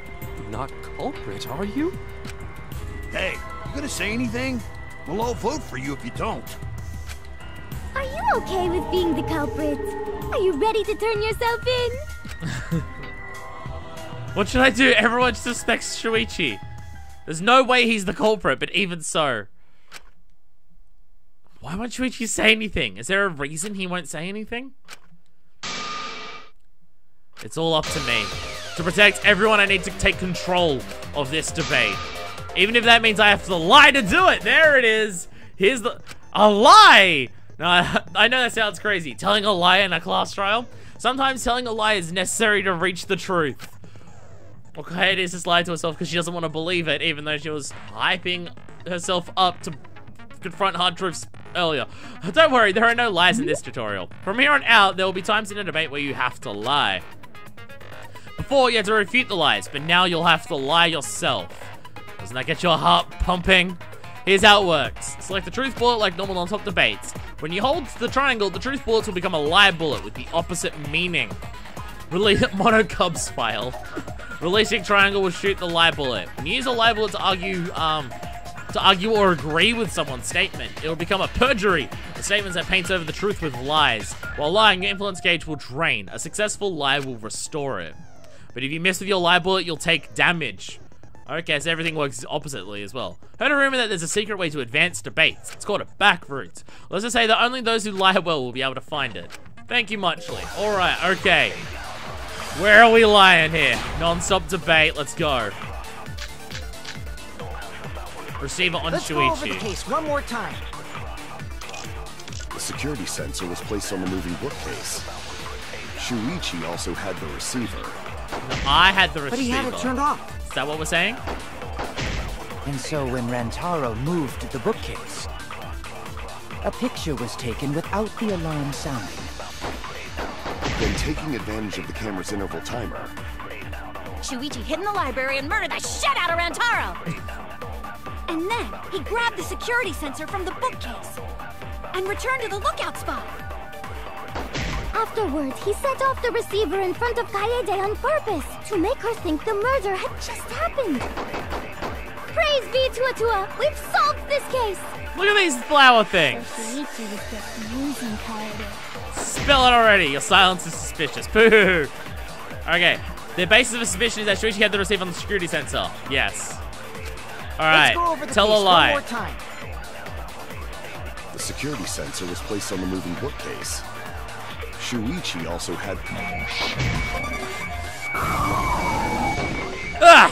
not culprit, are you? Hey, you gonna say anything? Well, I'll vote for you if you don't. Are you okay with being the culprit? Are you ready to turn yourself in? What should I do? Everyone suspects Shuichi. There's no way he's the culprit, but even so. Why won't Shuichi say anything? Is there a reason he won't say anything? It's all up to me. To protect everyone, I need to take control of this debate. Even if that means I have to lie to do it. There it is. Here's a lie. Now, I know that sounds crazy. Telling a lie in a class trial. Sometimes telling a lie is necessary to reach the truth. Well, Kaede is just lying to herself because she doesn't want to believe it, even though she was hyping herself up to confront hard truths earlier. Don't worry, there are no lies in this tutorial. From here on out, there will be times in a debate where you have to lie. Before, you had to refute the lies, but now you'll have to lie yourself. Doesn't that get your heart pumping? Here's how it works. Select the truth bullet like normal non-stop debates. When you hold the triangle, the truth bullets will become a lie bullet with the opposite meaning. Release monocubs file. Releasing triangle will shoot the lie bullet. When you use a lie bullet to argue or agree with someone's statement, it will become a perjury. The statements that paints over the truth with lies. While lying, your influence gauge will drain. A successful lie will restore it. But if you miss with your lie bullet, you'll take damage. Okay, so everything works oppositely as well. Heard a rumor that there's a secret way to advance debates. It's called a back route. Let's just say that only those who lie well will be able to find it. Thank you, Muchly. Alright, okay. Where are we lying here? Non-stop debate, let's go. Receiver on Let's Shuichi. go over the case one more time. The security sensor was placed on the moving bookcase. Shuichi also had the receiver. No, I had the receiver. But he had it turned off. Is that what we're saying? And so when Rantaro moved the bookcase, a picture was taken without the alarm sounding. Then taking advantage of the camera's interval timer, Shuichi hid in the library and murdered the shit out of Rantaro! And then he grabbed the security sensor from the bookcase and returned to the lookout spot. Afterwards, he set off the receiver in front of Kaede on purpose to make her think the murder had just happened. Praise be to Atua! We've solved this case! Look at these flower things! Shuichi was just using Kaede. Spell it already. Your silence is suspicious. Boo! Okay. The basis of a suspicion is that Shuichi had the receiver on the security sensor. Yes. Alright. Tell a lie. One more time. the security sensor was placed on the moving bookcase. Shuichi also had... Ah!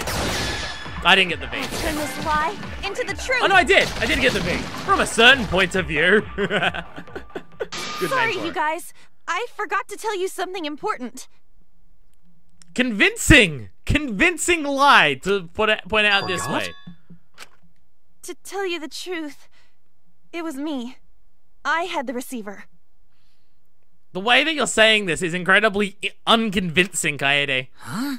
I didn't get the B. Turn this lie into the truth. Oh no, I did get the B. From a certain point of view. Good Sorry, name for you it. guys. I forgot to tell you something important. Convincing lie to point out this way. To tell you the truth, it was me. I had the receiver. The way that you're saying this is incredibly unconvincing, Kaede. Huh?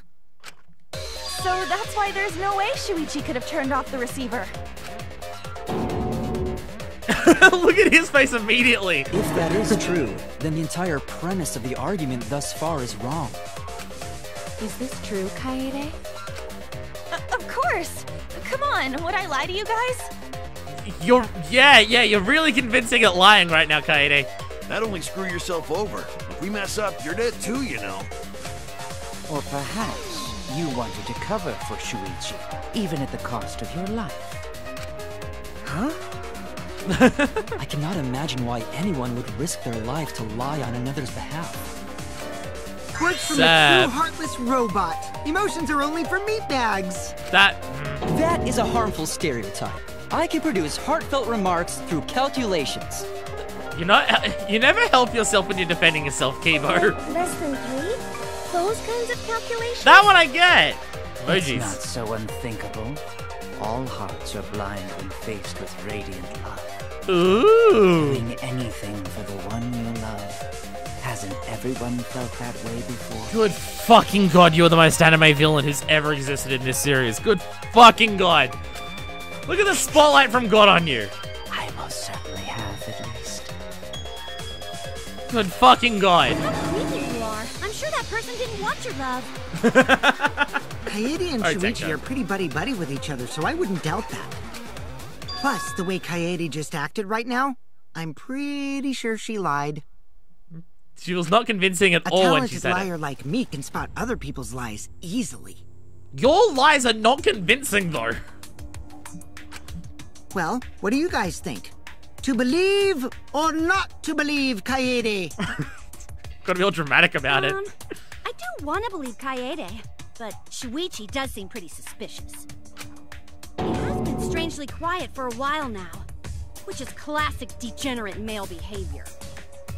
So that's why there's no way Shuichi could have turned off the receiver. Look at his face immediately. If that is true, then the entire premise of the argument thus far is wrong. Is this true, Kaede? Of course! Come on, would I lie to you guys? You're really convincing at lying right now, Kaede. Not only screw yourself over, if we mess up, you're dead too, you know. Or perhaps you wanted to cover for Shuichi, even at the cost of your life. Huh? I cannot imagine why anyone would risk their life to lie on another's behalf. Words from a true heartless robot. Emotions are only for meatbags. That is a harmful stereotype. I can produce heartfelt remarks through calculations. You never help yourself when you're defending yourself, Kibo. Less than 3? Those kinds of calculations? That one I get. It's Emojis. not so unthinkable. All hearts are blind when faced with radiant love. Ooh. Doing anything for the one you love. Hasn't everyone felt that way before? Good fucking god, you're the most anime villain who's ever existed in this series. Good fucking god. Look at the spotlight from God on you. I most certainly have, at least. Good fucking god. How creepy you are. I'm sure that person didn't want your love. Kaede and Alright, Shuichi Tenko. are pretty buddy-buddy with each other, so I wouldn't doubt that. Plus, the way Kaede just acted right now, I'm pretty sure she lied. She was not convincing at A all when she talented said liar it. like me can spot other people's lies easily. Your lies are not convincing though. Well, what do you guys think? To believe or not to believe, Kaede? Gotta be all dramatic about it. I do want to believe Kaede, but Shuichi does seem pretty suspicious. He has been strangely quiet for a while now, which is classic degenerate male behavior.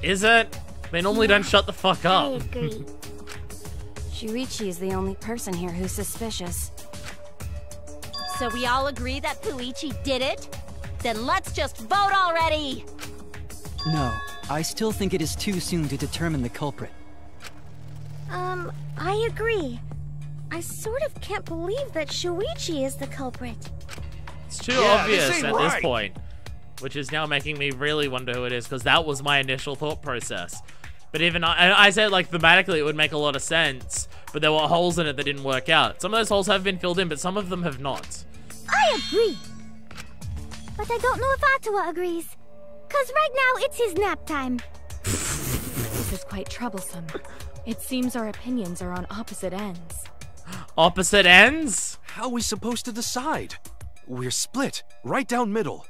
Is it? They normally don't shut the fuck up. I agree. Shuichi is the only person here who's suspicious. So we all agree that Puichi did it? Then let's just vote already! No, I still think it is too soon to determine the culprit. I agree. I sort of can't believe that Shuichi is the culprit. It's too obvious at this point. Which is now making me really wonder who it is, because that was my initial thought process. But even I said, like, thematically it would make a lot of sense, but there were holes in it that didn't work out. Some of those holes have been filled in, but some of them have not. I agree. But I don't know if Atua agrees. 'Cause right now it's his nap time. This is quite troublesome. It seems our opinions are on opposite ends. Opposite ends? How are we supposed to decide? We're split, right down middle.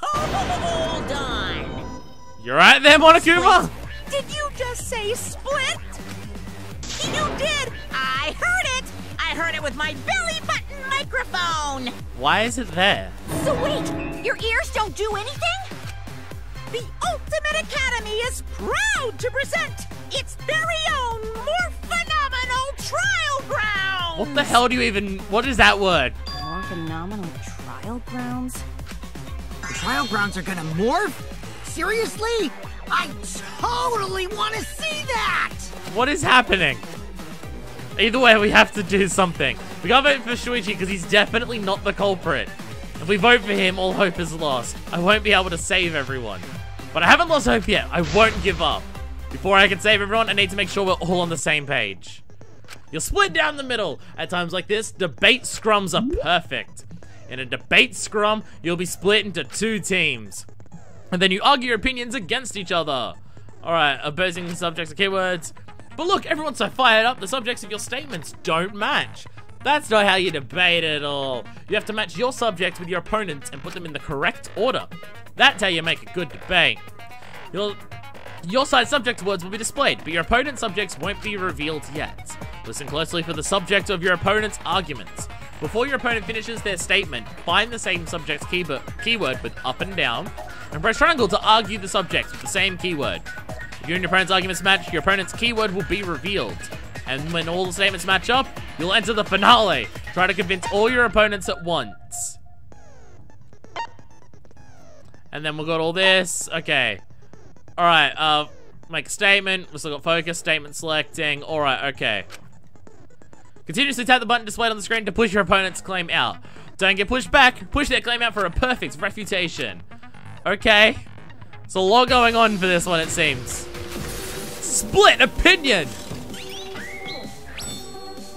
Hold on. You're right there, Monokuma? Did you just say split? You did. I heard it. I heard it with my belly button microphone. Why is it there? So wait, your ears don't do anything? The Ultimate Academy is proud to present its very own more phenomenal trial ground. What the hell do you even... What is that word? More phenomenal trial grounds? The trial grounds are gonna morph? Seriously? I totally want to see that! What is happening? Either way, we have to do something. We gotta vote for Shuichi because he's definitely not the culprit. If we vote for him, all hope is lost. I won't be able to save everyone. But I haven't lost hope yet. I won't give up. Before I can save everyone, I need to make sure we're all on the same page. You're split down the middle. At times like this, debate scrums are perfect. In a debate scrum, you'll be split into 2 teams. And then you argue your opinions against each other. Alright, opposing subjects and keywords. But look, everyone's so fired up, the subjects of your statements don't match. That's not how you debate at all. You have to match your subjects with your opponents and put them in the correct order. That's how you make a good debate. Your side's subject words will be displayed, but your opponent's subjects won't be revealed yet. Listen closely for the subject of your opponent's arguments. Before your opponent finishes their statement, find the same subject's keyword with up and down, and press triangle to argue the subject with the same keyword. If you and your opponent's arguments match, your opponent's keyword will be revealed. And when all the statements match up, you'll enter the finale. Try to convince all your opponents at once. And then we've got all this. Okay. Alright, make a statement. We've still got focus, statement selecting. Alright, okay. Continuously tap the button displayed on the screen to push your opponent's claim out. Don't get pushed back. Push their claim out for a perfect refutation. Okay. There's a lot going on for this one, it seems. Split opinion!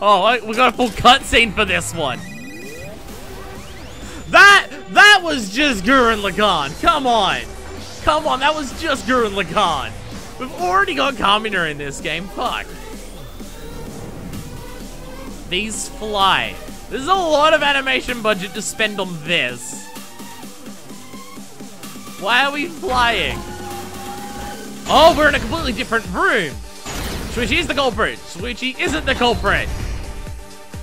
Oh, we got a full cutscene for this one. That was just Gurren Lagann. Come on. Come on, that was just Gurren Lagann. We've already got Kamina in this game. Fuck. These fly. There's a lot of animation budget to spend on this. Why are we flying? Oh, we're in a completely different room. Shuichi is the culprit. Shuichi isn't the culprit.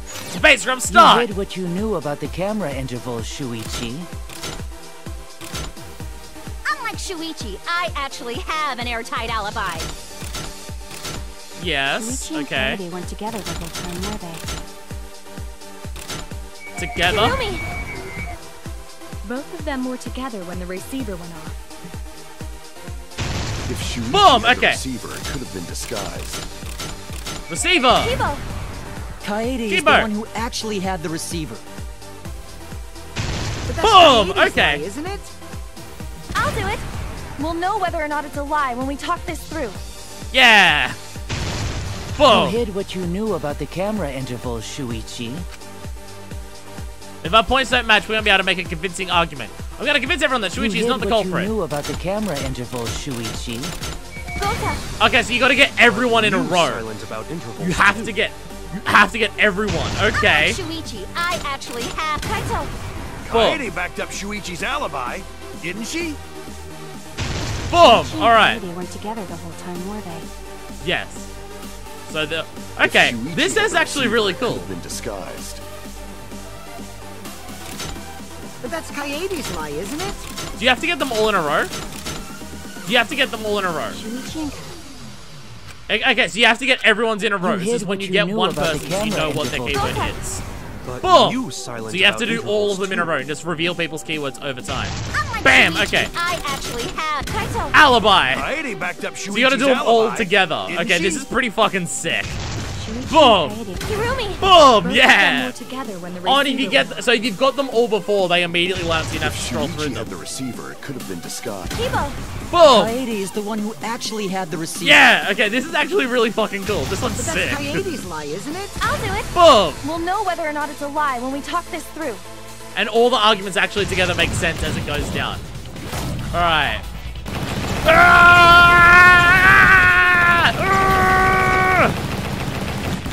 Space from start. You hid what you knew about the camera intervals, Shuichi. Unlike Shuichi, I actually have an airtight alibi. Yes, Shuichi okay. and Kaede weren't together the whole time, were they? Together? Hirumi! Both of them were together when the receiver went off. If Shuichi Boom, had okay. a receiver, it could have been disguised. Receiver! Kibo! Kaede is the Kibo. one who actually had the receiver. But that's Boom! Kaede's Okay. lie, isn't it? I'll do it. We'll know whether or not it's a lie when we talk this through. Yeah! Boom! You hid what you knew about the camera intervals, Shuichi. If our points don't match, we're gonna be able to make a convincing argument. I'm gonna convince everyone that Shuichi is not the culprit. You knew about the camera intervals, Shuichi. Okay, so you gotta get everyone in a row. Silent about intervals. You have to get everyone. Okay. Unlike Shuichi, I actually have Kaito. Kaede backed up Shuichi's alibi, didn't she? Boom! Shuichi and Alright. Kaede weren't together the whole time, were they? Yes. So the okay, this is actually really cool. Could have been disguised. But that's Kaede's lie, isn't it? Do you have to get them all in a row? You have to get them all in a row. Shuichi and Kaede. Okay, so you have to get everyone's in a row. You This hid is when what you you get knew one about the person, so you camera know what their intervals. keyword is. But Boom! you silent So you have to about do all of intervals them in a too. row and just reveal people's keywords over time. Unlike Bam! Shuichi, Okay. I actually have Kaito. Alibi! Kaede backed up Shuichi's So you gotta do them all alibi, together. didn't Okay, she? this is pretty fucking sick. Shuichi Boom! and Kaede. Hirumi! Boom! Both of them Yeah! were together when the Oh, and if receiver you get, went off. so if you've got them all before, they immediately land, so you have to scroll through Shuichi them. had the receiver, it could have been disguised. Kibo! Boom! Kaede is the one who actually had the receiver. Yeah! Okay, this is actually really fucking cool. This one's But that's sick. Kaede's lie, isn't it? I'll do it. Boom! We'll know whether or not it's a lie when we talk this through. And all the arguments actually together make sense as it goes down. Alright.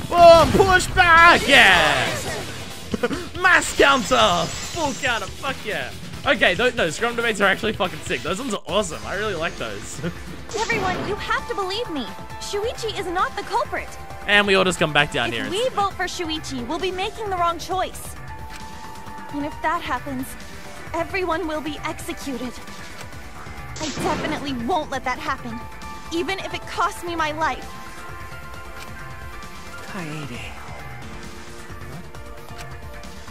Boom! Push back! Yeah! Mass counter! Full counter! Fuck yeah! Okay, no, scrum debates are actually fucking sick. Those ones are awesome. I really like those. Everyone, you have to believe me. Shuichi is not the culprit. And we all just come back down here. If we vote for Shuichi, we'll be making the wrong choice. And if that happens, everyone will be executed. I definitely won't let that happen, even if it costs me my life. Kaede.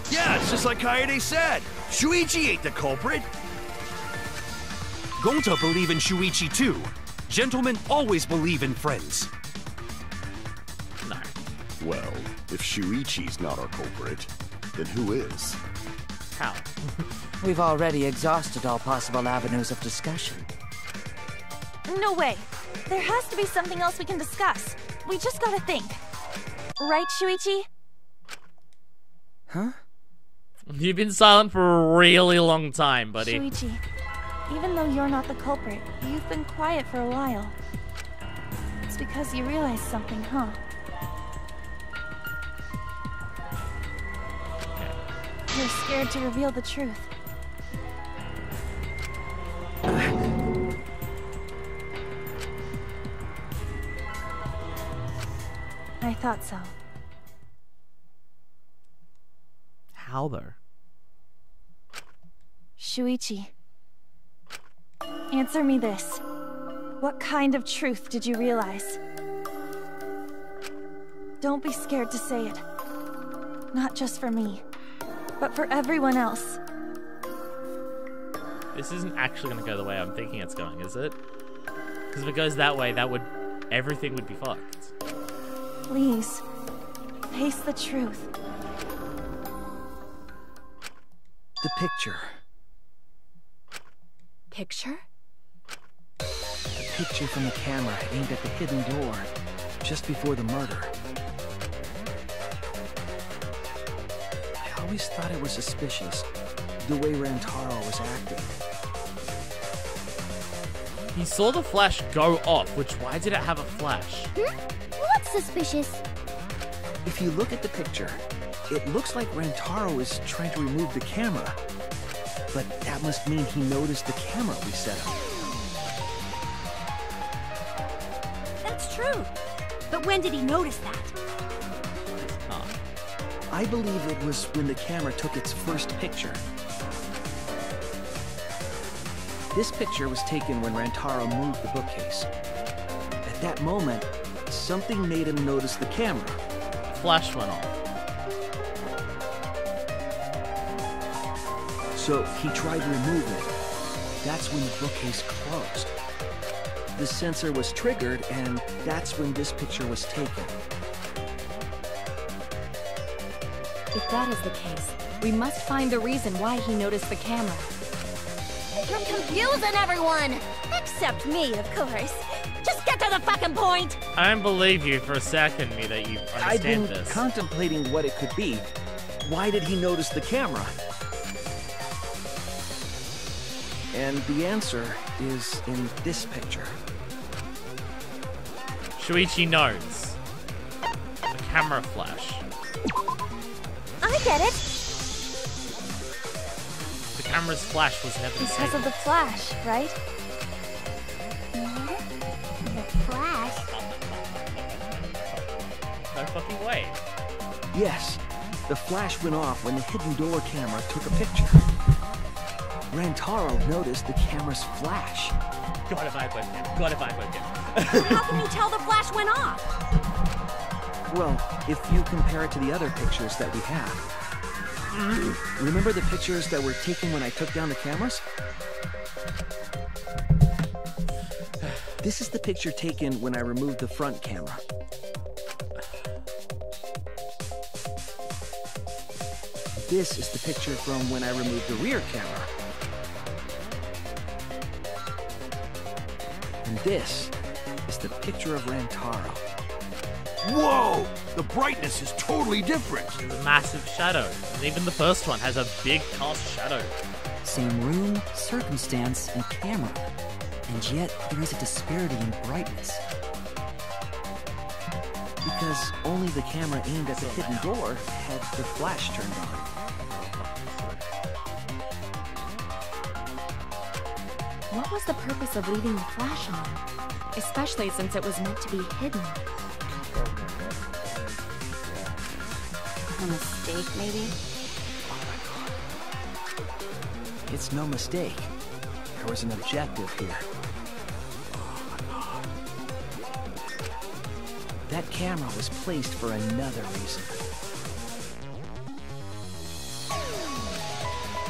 Yeah, it's just like Kaede said. Shuichi ain't the culprit. Gonta believe in Shuichi too. Gentlemen always believe in friends. No. Well, if Shuichi's not our culprit, then who is? How? We've already exhausted all possible avenues of discussion. No way. There has to be something else we can discuss. We just gotta think. Right, Shuichi? Huh? You've been silent for a really long time, buddy. Shuichi, even though you're not the culprit, you've been quiet for a while. It's because you realized something, huh? You're scared to reveal the truth. I thought so. How though? Shuichi, answer me this. What kind of truth did you realize? Don't be scared to say it. Not just for me, but for everyone else. This isn't actually going to go the way I'm thinking it's going, is it? Because if it goes that way, everything would be fucked. Please, face the truth. The picture. Picture? The picture from the camera aimed at the hidden door just before the murder. I always thought it was suspicious, the way Rantaro was acting. He saw the flash go off, why did it have a flash? What's suspicious? If you look at the picture, it looks like Rantaro is trying to remove the camera. But that must mean he noticed the camera we set up. That's true. But when did he notice that? I believe it was when the camera took its first picture. This picture was taken when Rantaro moved the bookcase. At that moment, something made him notice the camera. Flash went off. So he tried to remove it. That's when the bookcase closed. The sensor was triggered, and that's when this picture was taken. If that is the case, we must find the reason why he noticed the camera. You're confusing everyone! Except me, of course. Just get to the fucking point! I don't believe you for a second, me, that you understand I've been this. contemplating what it could be. Why did he notice the camera? And the answer is in this picture. Shuichi knows. The camera flash. I get it. The camera's flash was never the same. Because of the flash, right? The flash? No fucking way. Yes, the flash went off when the hidden door camera took a picture. Rantaro noticed the camera's flash. God, if I webcam. God, if I webcam. How can you tell the flash went off? Well, if you compare it to the other pictures that we have. Remember the pictures that were taken when I took down the cameras? This is the picture taken when I removed the front camera. This is the picture from when I removed the rear camera. And this is the picture of Rantaro. Whoa! The brightness is totally different. There's a massive shadow. And even the first one has a big cast shadow. Same room, circumstance, and camera. And yet, there is a disparity in brightness. Because only the camera aimed at the hidden door had the flash turned on. What was the purpose of leaving the flash on? Especially since it was meant to be hidden. A mistake, maybe? It's no mistake. There was an objective here. That camera was placed for another reason.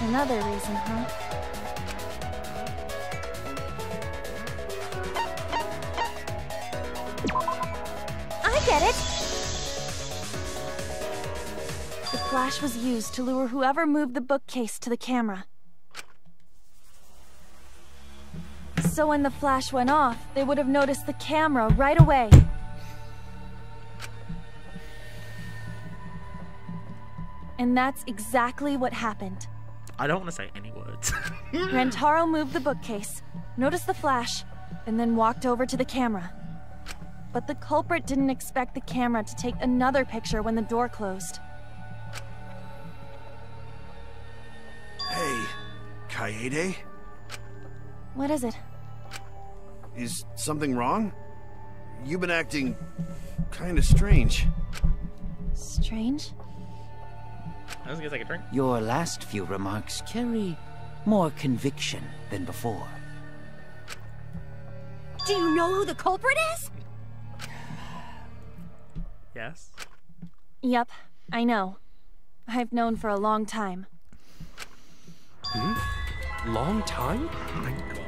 Another reason, huh? I get it! The flash was used to lure whoever moved the bookcase to the camera. So when the flash went off, they would have noticed the camera right away. And that's exactly what happened. I don't want to say any words. Rantaro moved the bookcase, noticed the flash, and then walked over to the camera. But the culprit didn't expect the camera to take another picture when the door closed. Hey, Kaede? What is it? Is something wrong? You've been acting kinda strange. Strange? I was gonna take a drink. Your last few remarks carry more conviction than before. Do you know who the culprit is? Yes. Yep, I know. I've known for a long time. Long time? Oh my god.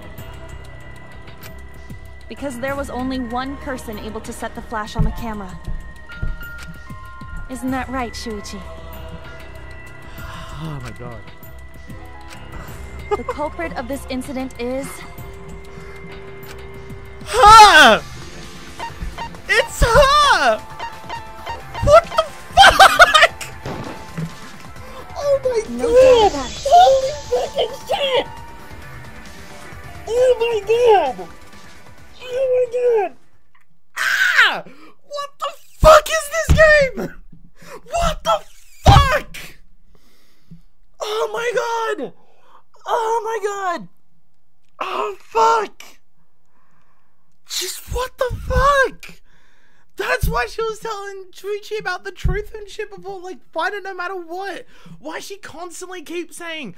Because there was only one person able to set the flash on the camera. Isn't that right, Shuichi? Oh my god. The culprit of this incident is... Her! It's her! What the fuck? Oh my god! Holy fucking shit! Oh my god! Oh my god! Ah! What the fuck is this game? What the fuck? Oh my god! Oh my god! Oh fuck! Just what the fuck? That's why she was telling Shuichi about the truth and shit before, like, find it no matter what. Why she constantly keeps saying,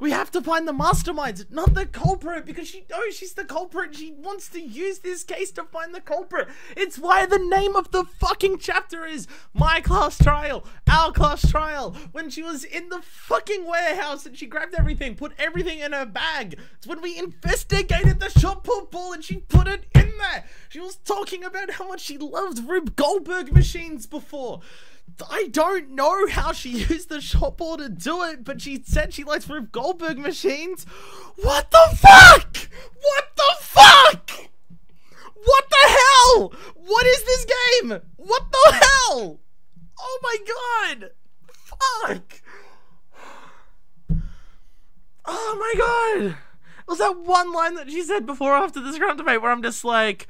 we have to find the masterminds, not the culprit, because she knows she's the culprit. She wants to use this case to find the culprit. It's why the name of the fucking chapter is My Class Trial, Our Class Trial. When she was in the fucking warehouse and she grabbed everything, put everything in her bag. It's when we investigated the shot put ball and she put it in there. She was talking about how much she loved Rube Goldberg machines before. I don't know how she used the shot ball to do it, but she said she likes Rube Goldberg machines. What the fuck? What the fuck? What the hell? What is this game? What the hell? Oh my god. Fuck. Oh my god. It was that one line that she said before or after this ground debate where I'm just like,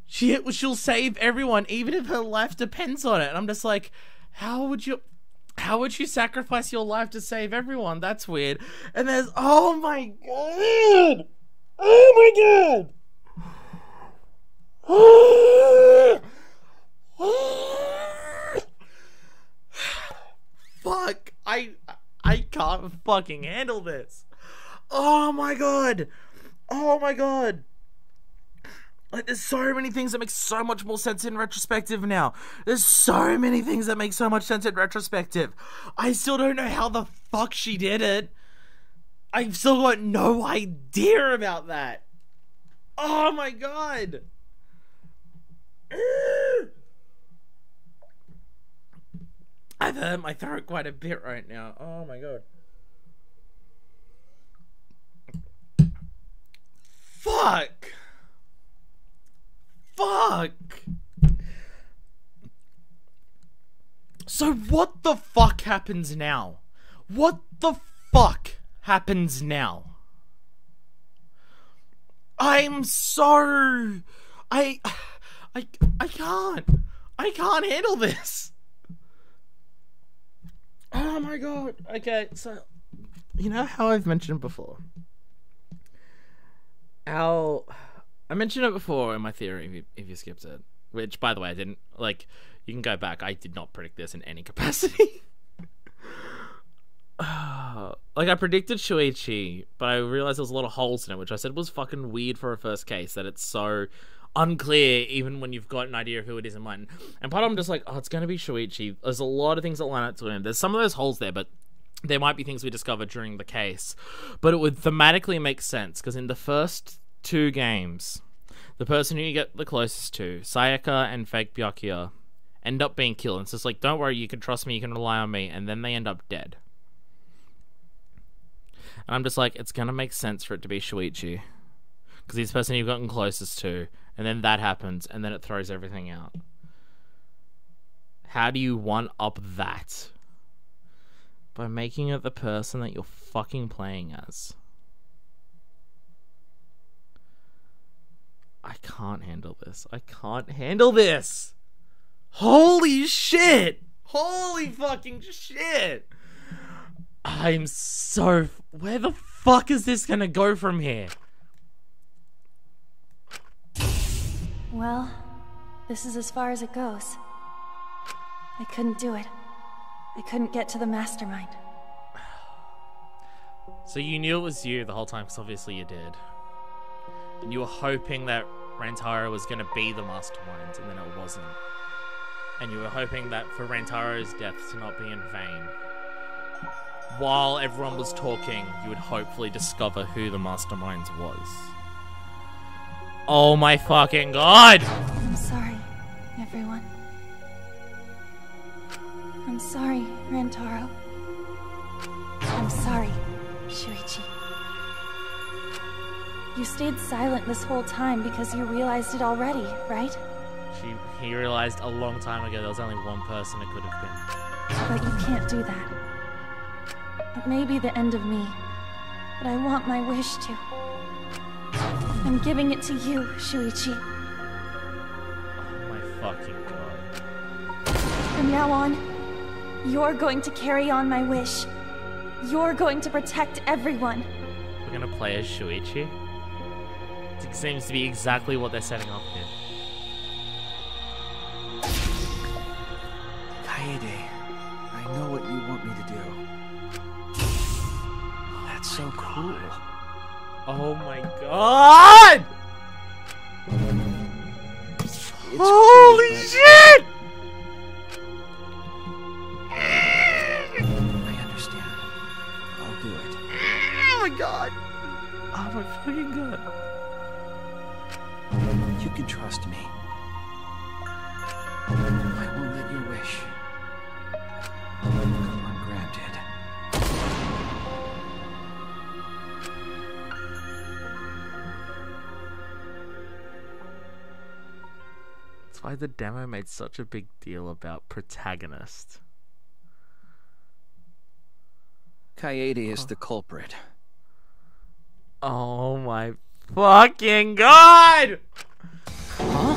she'll save everyone even if her life depends on it. And I'm just like, how would you sacrifice your life to save everyone? That's weird. And there's, oh my god! Oh my god! Fuck, I can't fucking handle this. Oh my god! Oh my god! Like, there's so many things that make so much more sense in retrospective now. There's so many things that make so much sense in retrospective. I still don't know how the fuck she did it. I've still got no idea about that. Oh my god. I've hurt my throat quite a bit right now. Oh my god. Fuck. Fuck! So what the fuck happens now? What the fuck happens now? I'm so... I can't handle this. Oh my god. Okay, so you know how I've mentioned before? I mentioned it before in my theory, if you skipped it. Which, by the way, I didn't. Like, you can go back. I did not predict this in any capacity. Like, I predicted Shuichi, but I realized there was a lot of holes in it, which I said was fucking weird for a first case, that it's so unclear, even when you've got an idea of who it is in mind. And part of them just like, oh, it's going to be Shuichi. There's a lot of things that line up to him. There's some of those holes there, but there might be things we discover during the case. But it would thematically make sense, because in the first 2 games, the person who you get the closest to, Sayaka and Fake Byakuya, end up being killed. And it's just like, don't worry, you can trust me, you can rely on me, and then they end up dead. And I'm just like, it's gonna make sense for it to be Shuichi, because he's the person you've gotten closest to, and then that happens, and then it throws everything out. How do you one-up that? By making it the person that you're fucking playing as. I can't handle this. I can't handle this! Holy shit! Holy fucking shit! I'm so... Where the fuck is this gonna go from here? Well, this is as far as it goes. I couldn't do it. I couldn't get to the mastermind. So you knew it was you the whole time, because obviously you did. And you were hoping that Rantaro was going to be the mastermind, and then it wasn't. And you were hoping that for Rantaro's death to not be in vain. While everyone was talking, you would hopefully discover who the mastermind was. Oh my fucking god! I'm sorry, everyone. I'm sorry, Rantaro. I'm sorry, Shuichi. You stayed silent this whole time because you realized it already, right? He realized a long time ago there was only one person it could have been. But you can't do that. It may be the end of me, but I want my wish to. I'm giving it to you, Shuichi. Oh my fucking god. From now on, you're going to carry on my wish. You're going to protect everyone. We're gonna play as Shuichi? It seems to be exactly what they're setting up here. Kaede, I know what you want me to do. That's so cool. Oh my god! Holy shit! I understand. I'll do it. Oh my god! Oh my fucking god. You can trust me. I won't let your wish go ungranted. That's why the demo made such a big deal about protagonist. Kaede is the culprit. Oh my fucking god! Huh?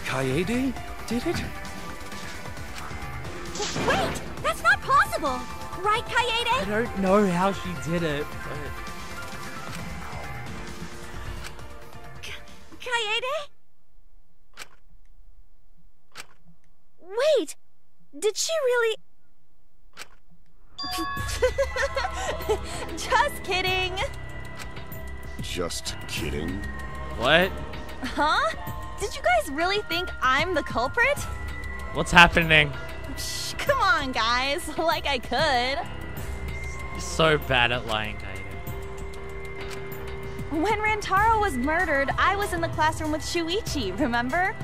Kaede did it? Wait! That's not possible! Right, Kaede? I don't know how she did it, but... Kaede? Wait! Did she really... Just kidding! Just kidding. What? Huh? Did you guys really think I'm the culprit? What's happening? Shh, come on, guys. Like I could. You're so bad at lying, Kaede. When Rantaro was murdered, I was in the classroom with Shuichi, remember?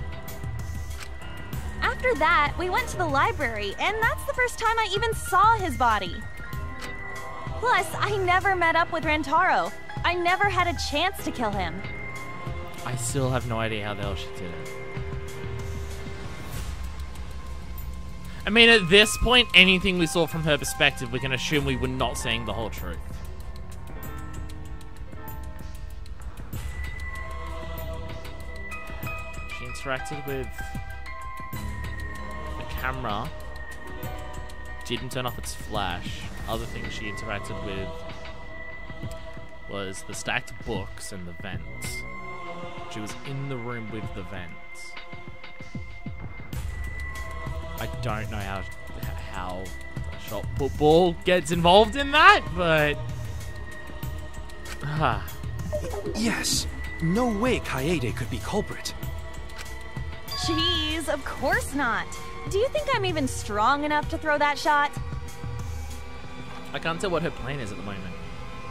After that, we went to the library, and that's the first time I even saw his body. Plus, I never met up with Rantaro. I never had a chance to kill him. I still have no idea how the hell she did it. I mean, at this point, anything we saw from her perspective, we can assume we were not saying the whole truth. She interacted with the camera, didn't turn off its flash. Other things she interacted with was the stacked books and the vents. She was in the room with the vents. I don't know how a shot football gets involved in that, but... Yes. No way Kaede could be culprit. Jeez, of course not. Do you think I'm even strong enough to throw that shot? I can't tell what her plan is at the moment.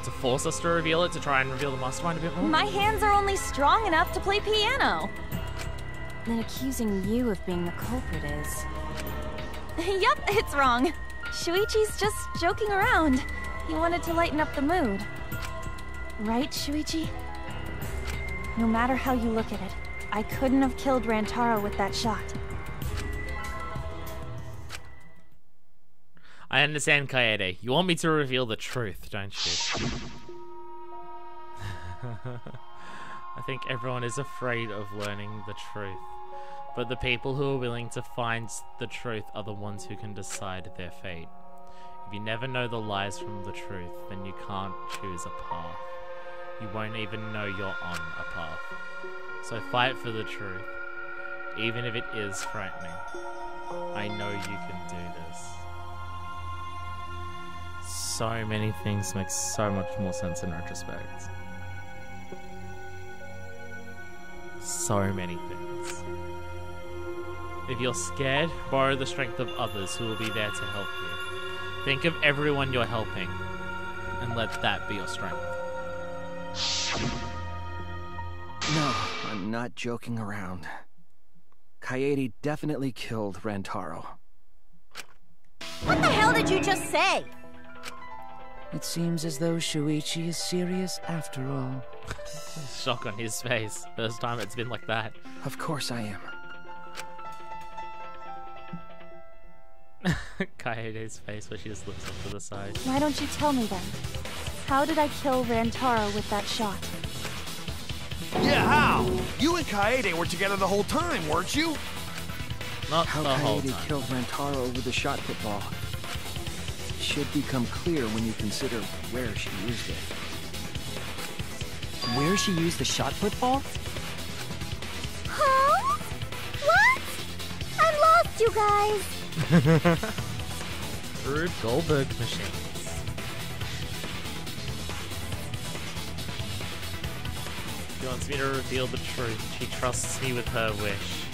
To force us to reveal it, to try and reveal the mastermind a bit more? My hands are only strong enough to play piano. Then accusing you of being the culprit is... Yup, it's wrong. Shuichi's just joking around. He wanted to lighten up the mood. Right, Shuichi? No matter how you look at it, I couldn't have killed Rantaro with that shot. I understand, Kaede. You want me to reveal the truth, don't you? I think everyone is afraid of learning the truth. But the people who are willing to find the truth are the ones who can decide their fate. If you never know the lies from the truth, then you can't choose a path. You won't even know you're on a path. So fight for the truth, even if it is frightening. I know you can do this. So many things make so much more sense in retrospect. So many things. If you're scared, borrow the strength of others who will be there to help you. Think of everyone you're helping, and let that be your strength. No, I'm not joking around. Kaede definitely killed Rantaro. What the hell did you just say? It seems as though Shuichi is serious after all. Shock on his face. First time it's been like that. Of course I am. Kaede's face where she just looks off to the side. Why don't you tell me then? How did I kill Rantaro with that shot? Yeah, how? You and Kaede were together the whole time, weren't you? Not how the whole Kaede time. killed Rantaro with the shot put ball should become clear when you consider where she used it. Where she used the shot put ball? Huh? What? I'm lost, you guys. Rube Goldberg machines. She wants me to reveal the truth. She trusts me with her wish.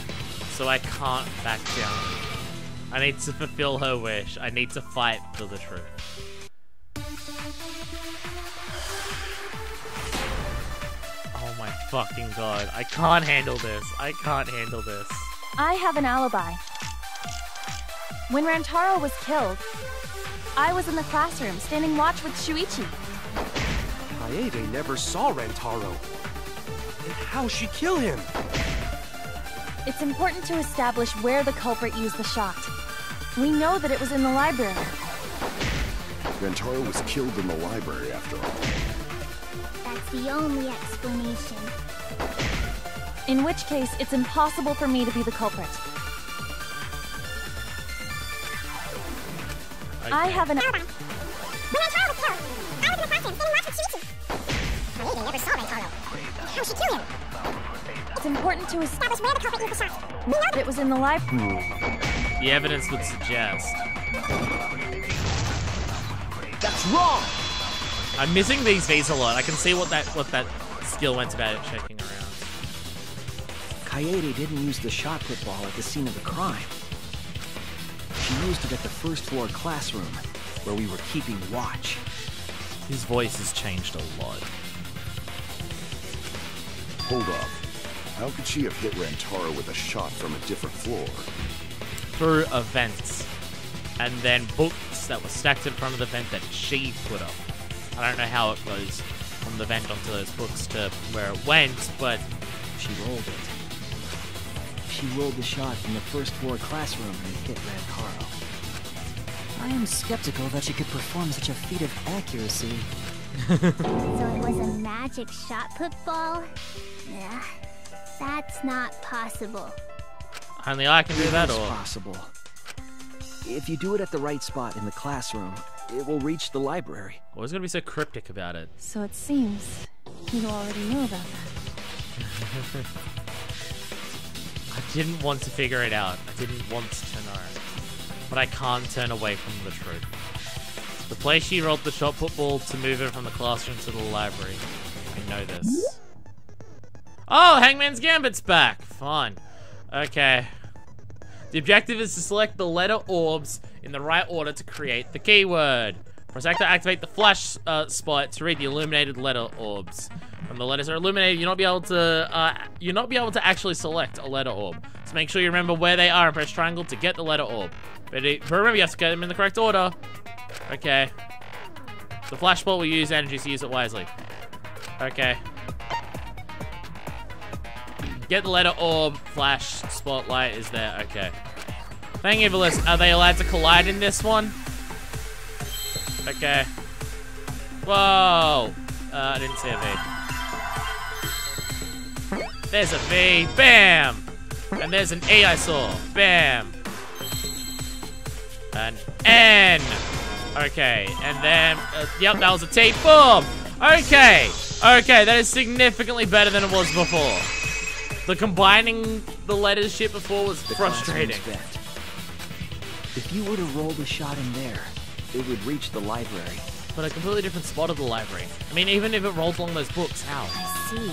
So I can't back down. I need to fulfill her wish. I need to fight for the truth. Oh my fucking god. I can't handle this. I can't handle this. I have an alibi. When Rantaro was killed, I was in the classroom standing watch with Shuichi. Kaede never saw Rantaro. And how'd she kill him? It's important to establish where the culprit used the shot. We know that it was in the library. Rantaro was killed in the library after all. That's the only explanation. In which case, it's impossible for me to be the culprit. Okay. I have an... When Rantaro was killed, I was in the classroom standing watch with Shuichi. Kaede never saw Rantaro. How'd she kill him? It's important to Establish where the culprit used the shot. We know that it was in the library. The evidence would suggest. That's wrong! I'm missing these V's a lot. I can see what that skill went about it shaking around. Kaede didn't use the shot put ball at the scene of the crime. She used it at the first floor classroom, where we were keeping watch. His voice has changed a lot. Hold up. How could she have hit Rantaro with a shot from a different floor? Through events. And then books that were stacked in front of the vent that she put up. I don't know how it goes from the vent onto those books to where it went, but she rolled it. She rolled the shot from the first floor classroom and hit Rantaro. I am skeptical that she could perform such a feat of accuracy. So it was a magic shot put ball? Yeah, that's not possible. Only I can do that, It's or possible. If you do it at the right spot in the classroom, it will reach the library. I was gonna be so cryptic about it. So it seems you already knew about that. I didn't want to figure it out. I didn't want to know. But I can't turn away from the truth. The place she rolled the shot put ball to move it from the classroom to the library. I know this. Oh, Hangman's Gambit's back. Fun. Okay. The objective is to select the letter orbs in the right order to create the keyword. Press X to activate the flash spot to read the illuminated letter orbs. When the letters are illuminated, you'll not be able to actually select a letter orb. So make sure you remember where they are and press triangle to get the letter orb. But remember, you have to get them in the correct order. Okay. The flash spot will use energy, so use it wisely. Okay. Get the letter orb, flash spotlight is there. Okay. Thank you for listening. Are they allowed to collide in this one? Okay. Whoa. I didn't see a V. There's a V. Bam. And there's an E I saw. Bam. An N. Okay, and then, yep, that was a T. Boom! Okay, okay, that is significantly better than it was before. The combining the letters shit before was frustrating. If you were to roll the shot in there, it would reach the library. But a completely different spot of the library. I mean, even if it rolls along those books, how? I see.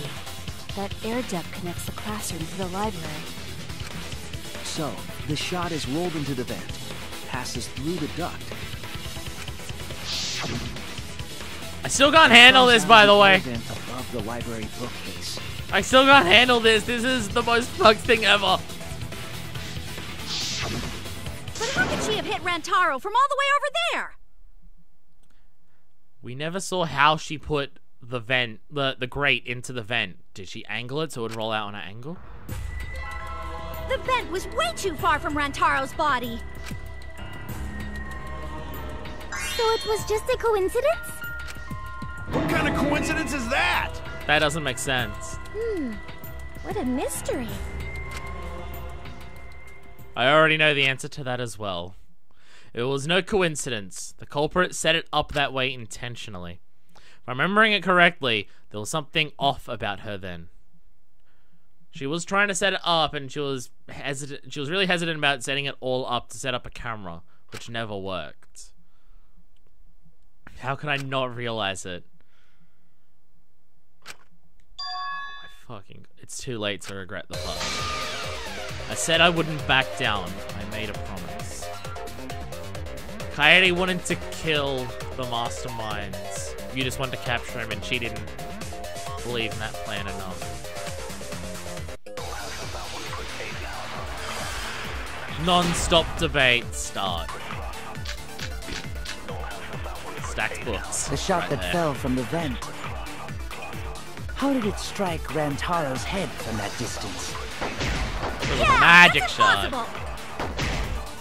That air duct connects the classroom to the library. So, the shot is rolled into the vent, passes through the duct. I still can't handle this, by the way. Above the library bookcase. I still can't handle this. This is the most fucked thing ever. But how could she have hit Rantaro from all the way over there? We never saw how she put the vent, the grate into the vent. Did she angle it so it would roll out on an angle? The vent was way too far from Rantaro's body. So it was just a coincidence? What kind of coincidence is that? That doesn't make sense. What a mystery. I already know the answer to that as well. It was no coincidence. The culprit set it up that way intentionally. If I'm remembering it correctly, there was something off about her then. She was trying to set it up, and she was hesitant. She was really hesitant about setting it all up to set up a camera, which never worked. How could I not realize it? Oh my fucking... It's too late to regret the past. I said I wouldn't back down. I made a promise. Kaede wanted to kill the masterminds. You just wanted to capture him, and she didn't believe in that plan enough. Non-stop debate start. Stacked books. The shot right that there. fell from the vent. How did it strike Rantaro's head from that distance? It was a magic shot.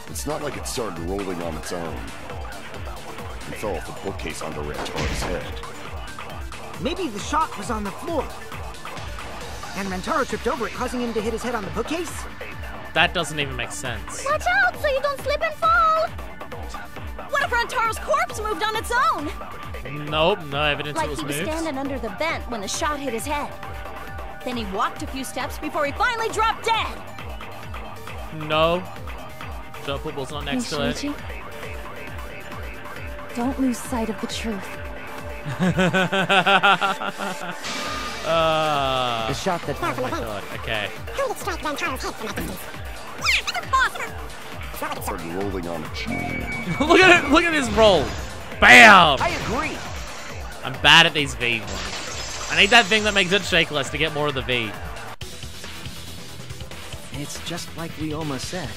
It's not like it started rolling on its own. It fell off the bookcase onto Rantaro's head. Maybe the shot was on the floor. And Rantaro tripped over it, causing him to hit his head on the bookcase? That doesn't even make sense. Watch out so you don't slip and fall! What if Rantaro's corpse moved on its own? Nope, no evidence Like it was he was moved. standing under the vent when the shot hit his head. Then he walked a few steps before he finally dropped dead. No. Joe Football's not next to it. Shuichi, don't lose sight of the truth. The shot that... Oh my god, okay. How did it strike Rantaro's head from that distance? Started rolling on its Look at it, look at this roll. Bam! I agree. I'm bad at these V ones. I need that thing that makes it shake less to get more of the V. It's just like we almost said.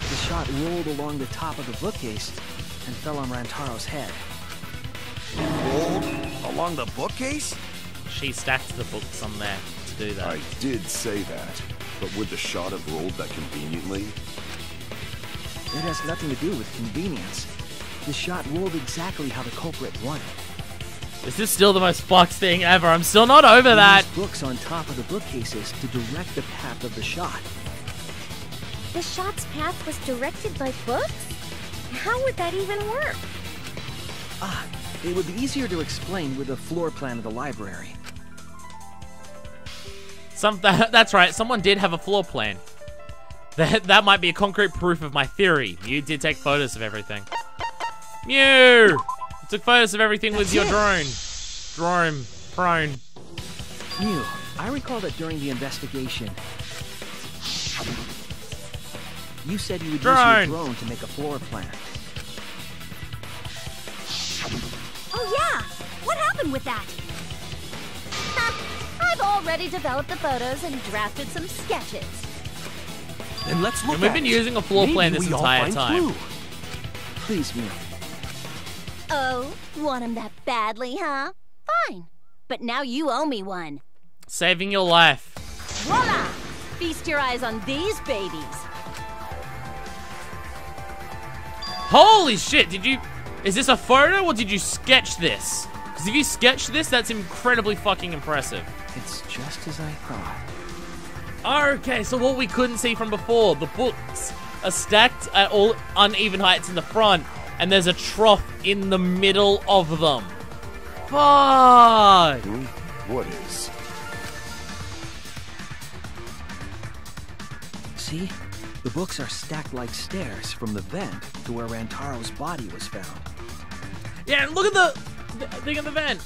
The shot rolled along the top of the bookcase and fell on Rantaro's head. Rolled along the bookcase? She stacked the books on there to do that. I did say that, but would the shot have rolled that conveniently? It has nothing to do with convenience. The shot rolled exactly how the culprit wanted. This is still the most fucked thing ever. I'm still not over that. Used books on top of the bookcases to direct the path of the shot. The shot's path was directed by books? How would that even work? It would be easier to explain with a floor plan of the library. That's right. Someone did have a floor plan. That might be a concrete proof of my theory. You did take photos of everything. Mew! You took photos of everything with your drone. Prone. Mew, I recall that during the investigation, you said you would use your drone to make a floor plan. Oh yeah! What happened with that? I've already developed the photos and drafted some sketches. Then let's look And we've been using a floor plan this entire time. Please, Mew. Oh, want him that badly, huh? Fine. But now you owe me one. Saving your life. Voila! Feast your eyes on these babies. Holy shit, is this a photo or did you sketch this? Because if you sketched this, that's incredibly fucking impressive. It's just as I thought. Okay, so what we couldn't see from before, the books are stacked at all uneven heights in the front. And there's a trough in the middle of them. Fuck! What is? See? The books are stacked like stairs from the vent to where Rantaro's body was found. Yeah, look at the thing in the vent.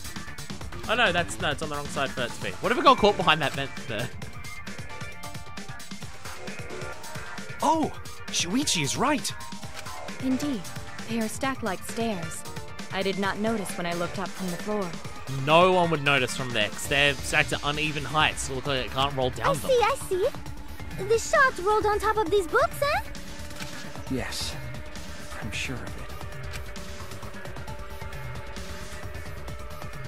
Oh no, it's on the wrong side for that to be. What if it got caught behind that vent there? Oh, Shuichi is right. Indeed, they are stacked like stairs. I did not notice when I looked up from the floor. No one would notice from there, because they're stacked at uneven heights, so it looks like it can't roll down them. I see. The shot rolled on top of these books, eh? Yes, I'm sure of it.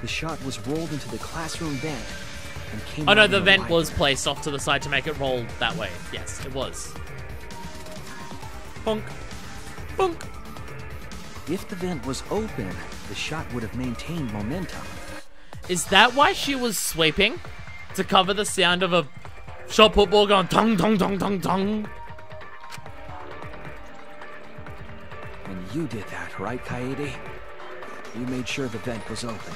The shot was rolled into the classroom vent and came Oh no, out the in vent library. was placed off to the side to make it roll that way. Yes, it was. Bonk. Bonk. If the vent was open, the shot would have maintained momentum. Is that why she was sweeping? To cover the sound of a shot put ball going tong tong tong tong tong? And you did that, right, Kaede? You made sure the vent was open.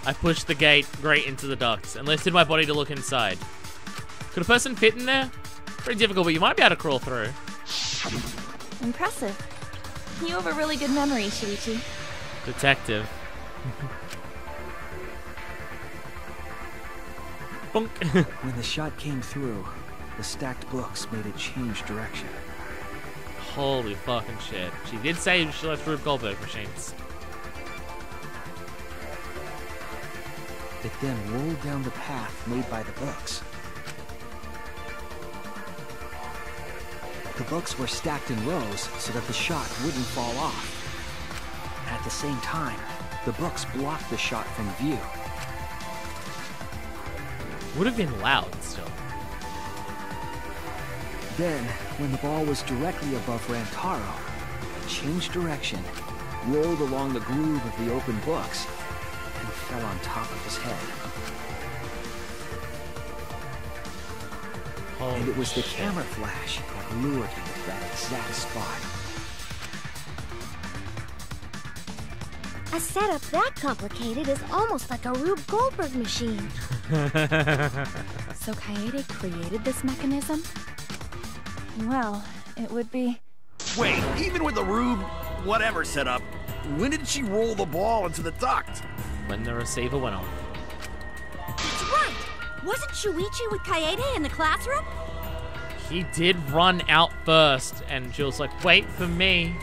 I pushed the grate into the ducts and lifted my body to look inside. Could a person fit in there? Pretty difficult, but you might be able to crawl through. Impressive. You have a really good memory, Shuichi. Detective. Bonk. When the shot came through, the stacked books made it change direction. Holy fucking shit. She did say she left Rube Goldberg machines. It then rolled down the path made by the books. The books were stacked in rows so that the shot wouldn't fall off. At the same time, the books blocked the shot from view. Would have been loud still. Then, when the ball was directly above Rantaro, it changed direction, rolled along the groove of the open books, and fell on top of his head. Holy and it was the shit. camera flash that lured him to that exact spot. A setup that complicated is almost like a Rube Goldberg machine. So Kaede created this mechanism? Well, it would be... Wait, even with the Rube whatever setup, when did she roll the ball into the duct? When the receiver went off. That's right! Wasn't Shuichi with Kaede in the classroom? He did run out first, and she was like, wait for me.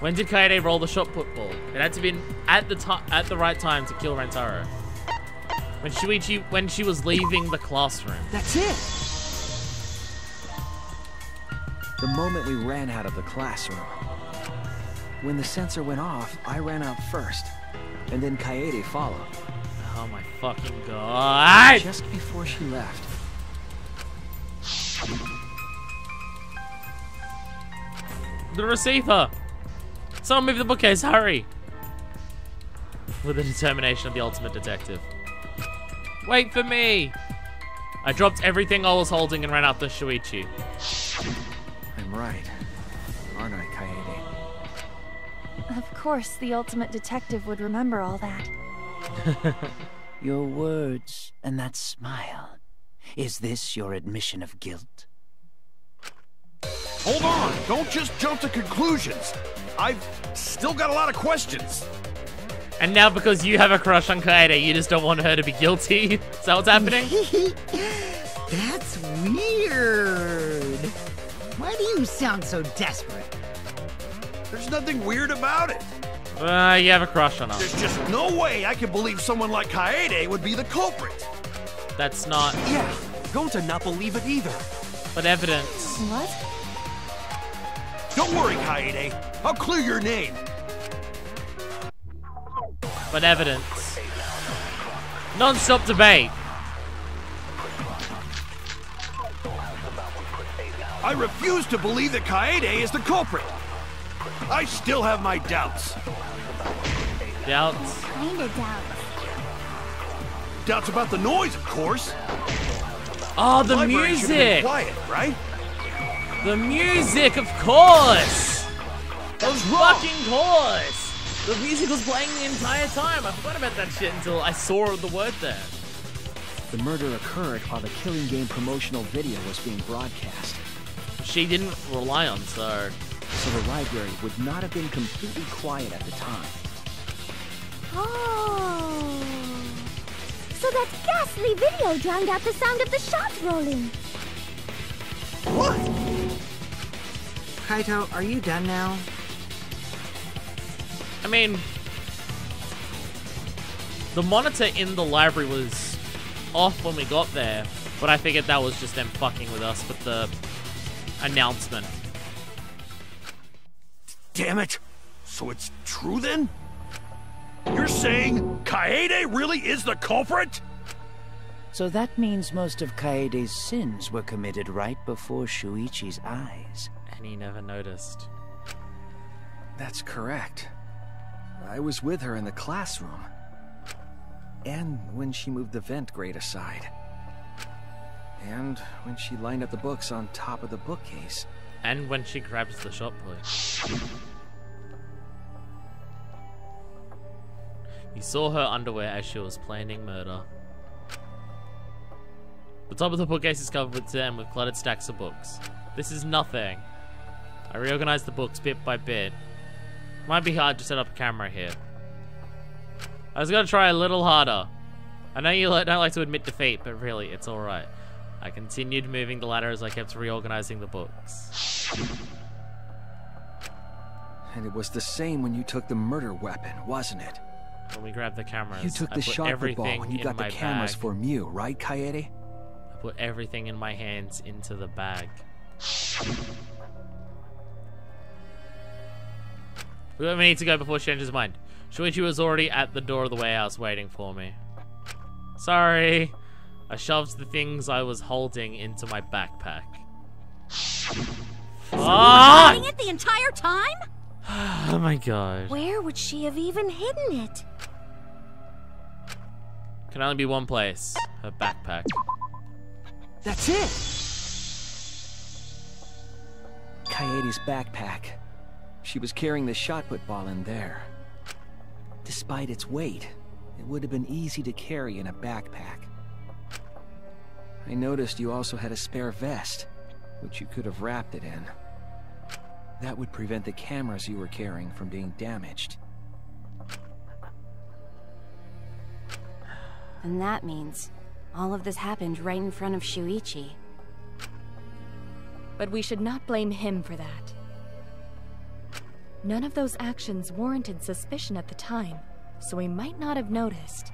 When did Kaede roll the shot put ball? It had to be at the right time to kill Rantaro. When she was leaving the classroom. That's it! The moment we ran out of the classroom. When the sensor went off, I ran out first, and then Kaede followed. Oh my fucking god! Just before she left. The receiver! Someone move the bookcase, hurry! With the determination of the ultimate detective. Wait for me! I dropped everything I was holding and ran out to Shuichi. I'm right, aren't I, Kaede? Of course, the ultimate detective would remember all that. Your words and that smile. Is this your admission of guilt? Hold on! Don't just jump to conclusions! I've still got a lot of questions! And now because you have a crush on Kaede, you just don't want her to be guilty? Is that what's happening? That's weird. Why do you sound so desperate? There's nothing weird about it. You have a crush on her. There's just no way I can believe someone like Kaede would be the culprit. That's not... Yeah, Gonta not believe it either. But evidence. What? Don't worry, Kaede. I'll clear your name. But evidence. Non-stop debate. I refuse to believe that Kaede is the culprit. I still have my doubts. Doubts? Kinda doubts. Doubts about the noise, of course. Oh, the library should have been music! quiet, right? The music, of course! Of fucking course! The music was playing the entire time. I forgot about that shit until I saw the word there. The murder occurred while the Killing Game promotional video was being broadcast. She didn't rely on, so the library would not have been completely quiet at the time. Oh. So that ghastly video drowned out the sound of the shot rolling. What? Kaito, are you done now? I mean, the monitor in the library was off when we got there, but I figured that was just them fucking with us with the announcement. Damn it! So it's true then? You're saying Kaede really is the culprit? So that means most of Kaede's sins were committed right before Shuichi's eyes. And he never noticed. That's correct. I was with her in the classroom. And when she moved the vent grate aside. And when she lined up the books on top of the bookcase. And when she grabs the shot put. You saw her underwear as she was planning murder. The top of the bookcase is covered with sand with cluttered stacks of books. This is nothing. I reorganized the books bit by bit. Might be hard to set up a camera here. I was gonna try a little harder. I know you don't like to admit defeat, but really, it's alright. I continued moving the ladder as I kept reorganizing the books. And it was the same when you took the murder weapon, wasn't it? When we grabbed the cameras, You took the shot put ball when you got the cameras for Mew, right, Kaede? I put everything in my hands into the bag. We need to go before she changes her mind. Shuichi was already at the door of the warehouse waiting for me. Sorry. I shoved the things I was holding into my backpack. Hiding it the entire time? Oh my god. Where would she have even hidden it? Can only be one place. Her backpack. That's it! Kaede's backpack. She was carrying the shot put ball in there. Despite its weight, it would have been easy to carry in a backpack. I noticed you also had a spare vest, which you could have wrapped it in. That would prevent the cameras you were carrying from being damaged. And that means all of this happened right in front of Shuichi. But we should not blame him for that. None of those actions warranted suspicion at the time, so we might not have noticed.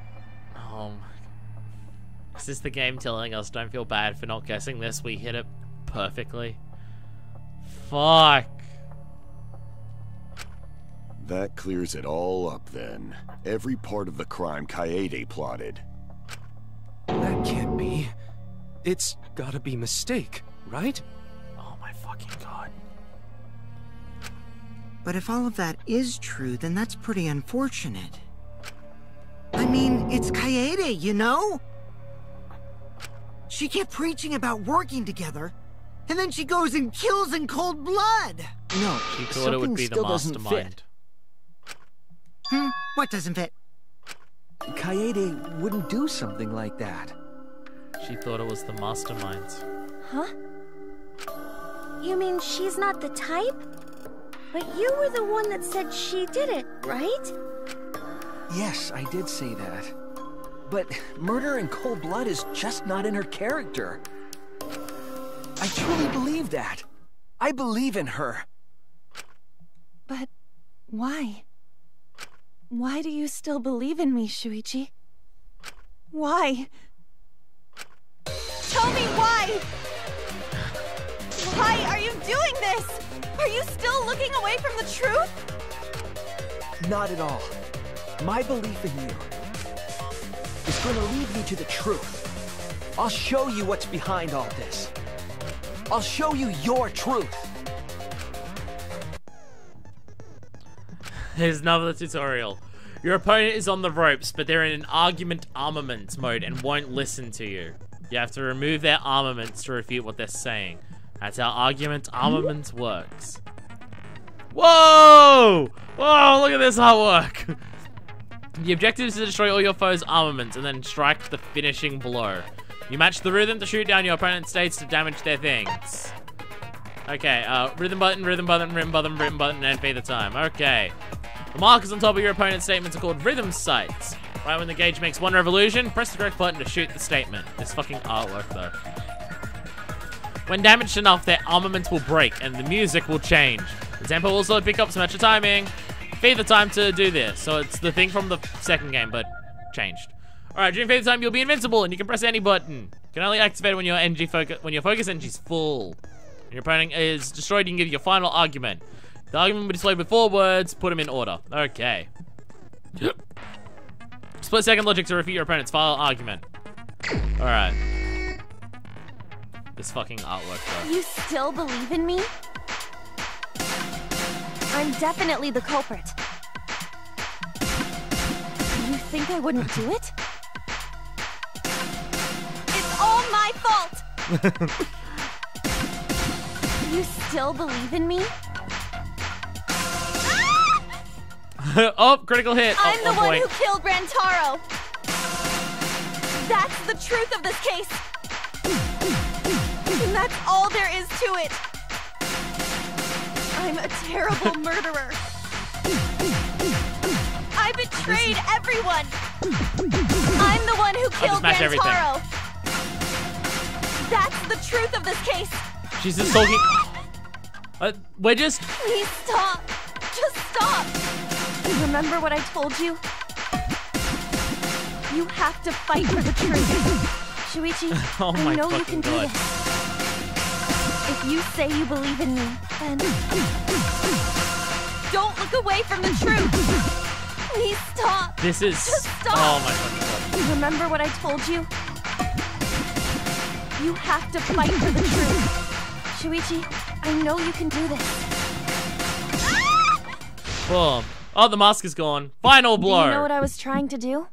Oh my... Is this the game telling us don't feel bad for not guessing this? We hit it perfectly. Fuck. That clears it all up then. Every part of the crime Kaede plotted. That can't be. It's gotta be mistake, right? Oh my fucking god. But if all of that is true, then that's pretty unfortunate. I mean, it's Kaede, you know? She kept preaching about working together, and then she goes and kills in cold blood. No, she thought it would be the mastermind. What doesn't fit? Kaede wouldn't do something like that. She thought it was the mastermind. Huh? You mean she's not the type? But you were the one that said she did it, right? Yes, I did say that. But murder in cold blood is just not in her character. I truly believe that. I believe in her. But why? Why do you still believe in me, Shuichi? Why? Tell me why! Why are you doing this? Are you still looking away from the truth? Not at all. My belief in you is going to lead me to the truth. I'll show you what's behind all this. I'll show you your truth. Here's another tutorial. Your opponent is on the ropes, but they're in an argument armament mode and won't listen to you. You have to remove their armaments to refute what they're saying. That's how argument armament works. Whoa! Whoa, look at this artwork! The objective is to destroy all your foes' armaments and then strike the finishing blow. You match the rhythm to shoot down your opponent's states to damage their things. Okay, rhythm button, rhythm button, rhythm button, rhythm button, and feed the time. Okay. The markers on top of your opponent's statements are called rhythm sights. Right when the gauge makes one revolution, press the correct button to shoot the statement. This fucking artwork, though. When damaged enough, their armaments will break and the music will change. The tempo will also pick up some extra timing. Feed the time to do this. So it's the thing from the second game, but changed. Alright, during feed the time, you'll be invincible and you can press any button. You can only activate when your focus energy is full. When your opponent is destroyed, you can give your final argument. The argument will be displayed with 4 words. Put them in order. Okay. Split second logic to refute your opponent's final argument. Alright. This fucking artwork, though. You still believe in me? I'm definitely the culprit. You think I wouldn't do it? It's all my fault! You still believe in me? Oh, critical hit. I'm the one point. who killed Rantaro. That's the truth of this case. And that's all there is to it. I'm a terrible murderer. I betrayed everyone. I'm the one who killed Rantaro. That's the truth of this case. She's just talking. We're just. Please stop. Just stop. Remember what I told you? You have to fight for the truth. Shuichi, Oh my I know you fucking can do God. this. If you say you believe in me, then don't look away from the truth. Please stop. This is. Just stop. Oh my fucking God. Remember what I told you? You have to fight for the truth. Shuichi, I know you can do this. Boom. Oh, the mask is gone. Final blow. Do you know what I was trying to do?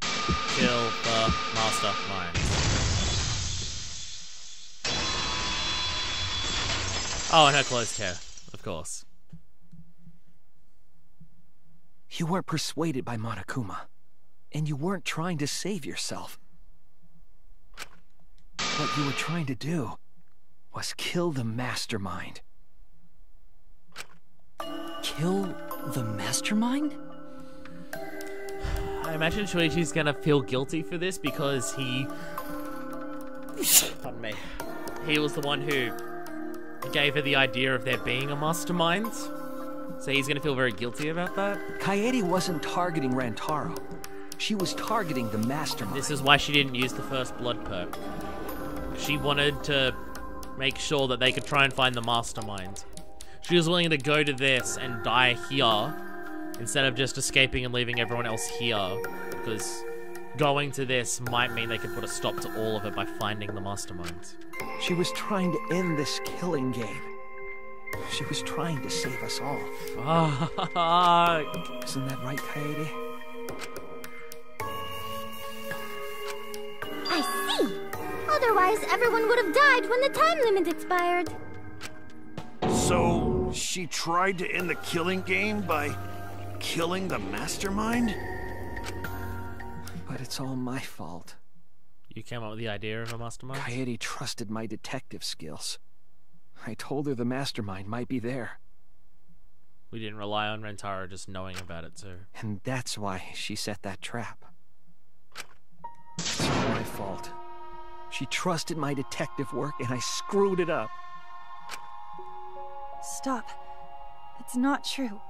Kill the mastermind. Oh, and her closed hair, of course. You weren't persuaded by Monokuma, and you weren't trying to save yourself. What you were trying to do was kill the mastermind. Kill the mastermind? I imagine Shuichi's gonna feel guilty for this because he... Pardon me. He was the one who gave her the idea of there being a mastermind. So he's gonna feel very guilty about that. Kaede wasn't targeting Rantaro. She was targeting the mastermind. This is why she didn't use the first blood perk. She wanted to make sure that they could try and find the mastermind. She was willing to go to this and die here instead of just escaping and leaving everyone else here, because going to this might mean they could put a stop to all of it by finding the mastermind. She was trying to end this killing game. She was trying to save us all. Fuck. Isn't that right, Kaede? I see. Otherwise, everyone would have died when the time limit expired. So, she tried to end the killing game by killing the mastermind? But it's all my fault. You came up with the idea of a mastermind? Kaede trusted my detective skills. I told her the mastermind might be there. We didn't rely on Rantaro just knowing about it too. And that's why she set that trap. It's all my fault. She trusted my detective work and I screwed it up. Stop. It's not true.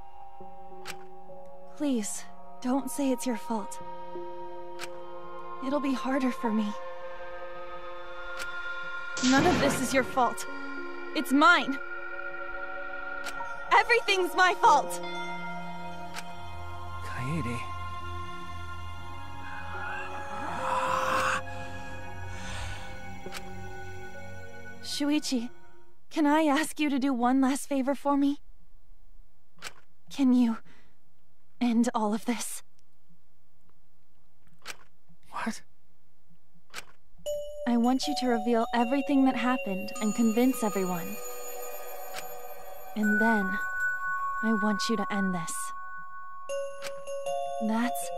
Please, don't say it's your fault. It'll be harder for me. None of this is your fault. It's mine. Everything's my fault. Kaede. Shuichi, can I ask you to do one last favor for me? Can you end all of this? What? I want you to reveal everything that happened and convince everyone. And then, I want you to end this. That's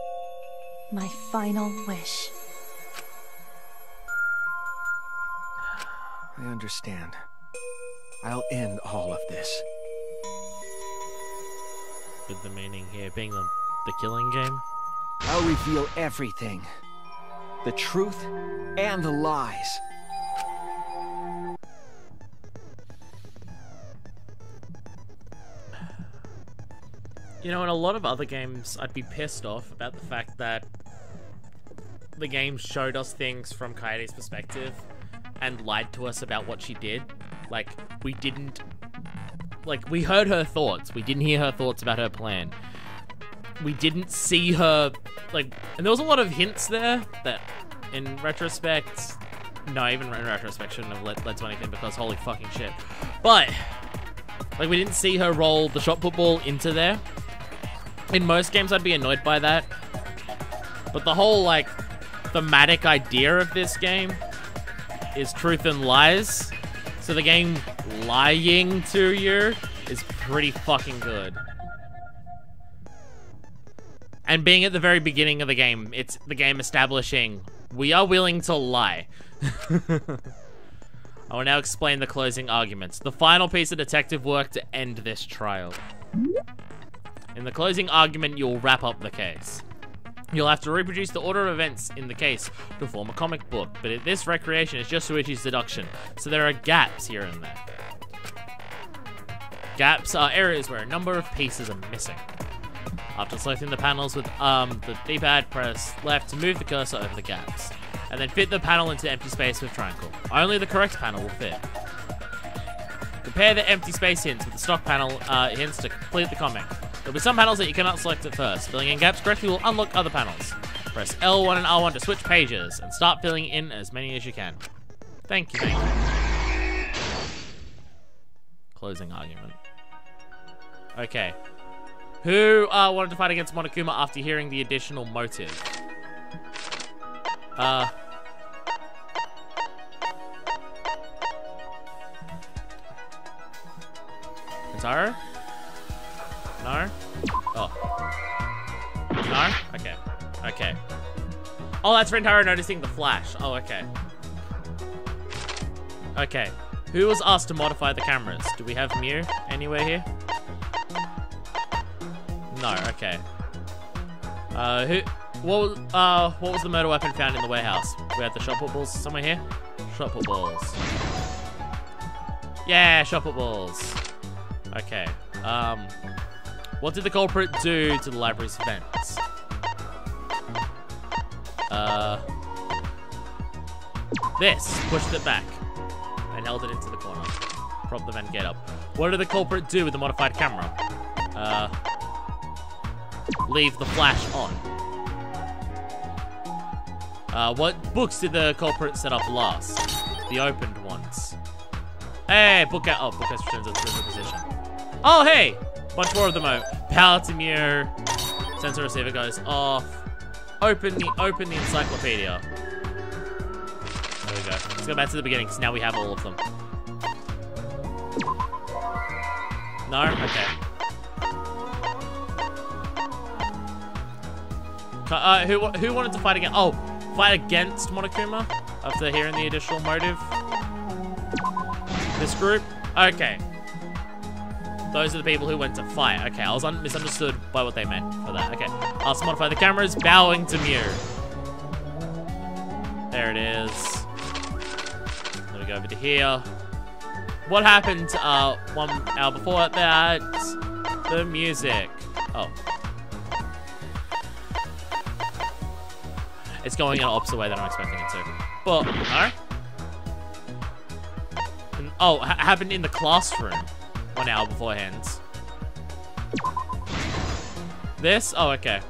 my final wish. I understand. I'll end all of this. With the meaning here being the killing game? I'll reveal everything. The truth and the lies. You know, in a lot of other games, I'd be pissed off about the fact that the game showed us things from Kaede's perspective and lied to us about what she did. Like, we didn't... Like, we heard her thoughts. We didn't hear her thoughts about her plan. We didn't see her... Like, and there was a lot of hints there that, in retrospect... No, even in retrospect shouldn't have led to anything because holy fucking shit. But, like, we didn't see her roll the shot put ball into there. In most games, I'd be annoyed by that. But the whole, like, thematic idea of this game is truth and lies. So the game lying to you is pretty fucking good. And being at the very beginning of the game, it's the game establishing, we are willing to lie. I will now explain the closing arguments. The final piece of detective work to end this trial. In the closing argument, you'll wrap up the case. You'll have to reproduce the order of events in the case to form a comic book, but this recreation is just Shuichi's deduction, so there are gaps here and there. Gaps are areas where a number of pieces are missing. After selecting the panels with the D-pad, press left to move the cursor over the gaps, and then fit the panel into the empty space with triangle. Only the correct panel will fit. Compare the empty space hints with the stock panel hints to complete the comic. There'll be some panels that you cannot select at first. Filling in gaps correctly will unlock other panels. Press L1 and R1 to switch pages, and start filling in as many as you can. Thank you, Closing argument. Okay. Who wanted to fight against Monokuma after hearing the additional motive? Taro? No? Oh. No? Okay. Okay. Oh, that's Rintaro noticing the flash. Oh, okay. Okay. Who was asked to modify the cameras? Do we have Mew anywhere here? No, okay. What was the murder weapon found in the warehouse? We had the shot put balls somewhere here? Shot put balls. Yeah, shot put balls. Okay. What did the culprit do to the library's vents? This. Pushed it back. And held it into the corner. Prop the vent gate up. What did the culprit do with the modified camera? Leave the flash on. What books did the culprit set up last? The opened ones. Hey, bookcase. Oh, bookcase returns its original position. Oh, hey! Bunch more of them out. Power to mirror. Sensor receiver goes off. Open the encyclopedia. There we go. Let's go back to the beginning, because now we have all of them. No? Okay. Who wanted to fight against? Oh, fight against Monokuma after hearing the additional motive. This group. Okay. Those are the people who went to fight. Okay, I was misunderstood by what they meant for that. Okay, I'll modify the cameras. Bowing to Mew. There it is. Let me go over to here. What happened 1 hour before that? The music. Oh. It's going in an opposite way than I'm expecting it to. But, no. And, oh, happened in the classroom 1 hour beforehand. This? Oh, okay.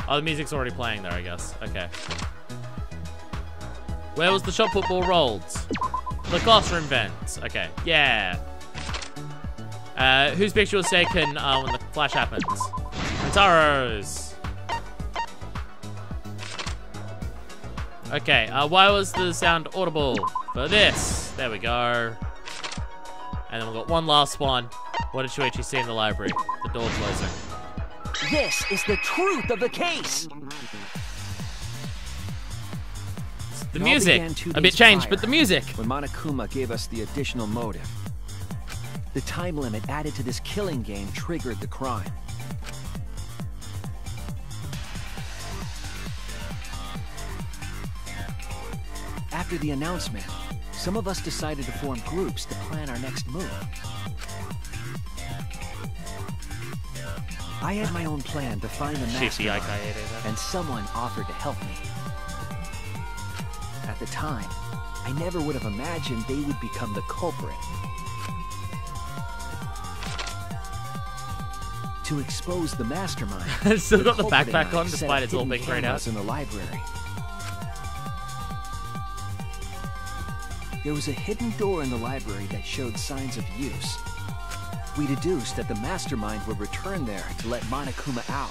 Oh, the music's already playing there, I guess. Okay. Where was the shot put ball rolled? The classroom vent. Okay. Yeah. Whose picture was taken when the flash happens? Ritaro's. Okay, why was the sound audible for this? There we go. And then we've got one last one. What did Shuichi see in the library? The door closing. This is the truth of the case. The music, a bit changed, but the music. When Monokuma gave us the additional motive. The time limit added to this killing game triggered the crime. After the announcement, some of us decided to form groups to plan our next move. I had my own plan to find the mastermind, and someone offered to help me. At the time, I never would have imagined they would become the culprit. To expose the mastermind, still got the backpack on despite it's all being grayed out. In the library. There was a hidden door in the library that showed signs of use. We deduced that the mastermind would return there to let Monokuma out.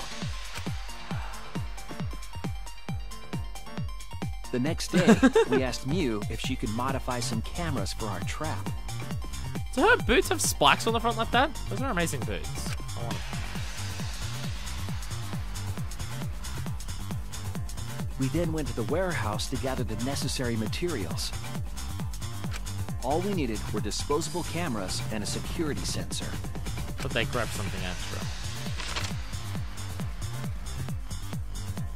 The next day, we asked Mew if she could modify some cameras for our trap. Do her boots have spikes on the front like that? Those are amazing boots. I want them. We then went to the warehouse to gather the necessary materials. All we needed were disposable cameras and a security sensor. But they grabbed something extra.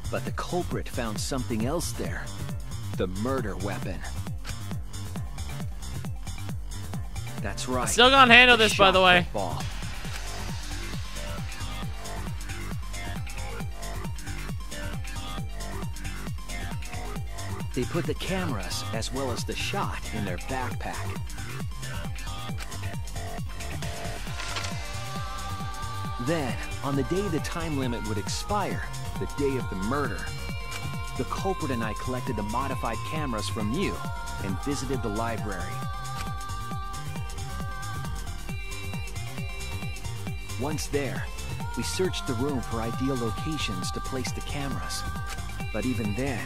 But the culprit found something else there. The murder weapon. That's right. Still can't handle this, by the way. Ball. They put the cameras, as well as the shot, in their backpack. Then, on the day the time limit would expire, the day of the murder, the culprit and I collected the modified cameras from Mew and visited the library. Once there, we searched the room for ideal locations to place the cameras. But even then,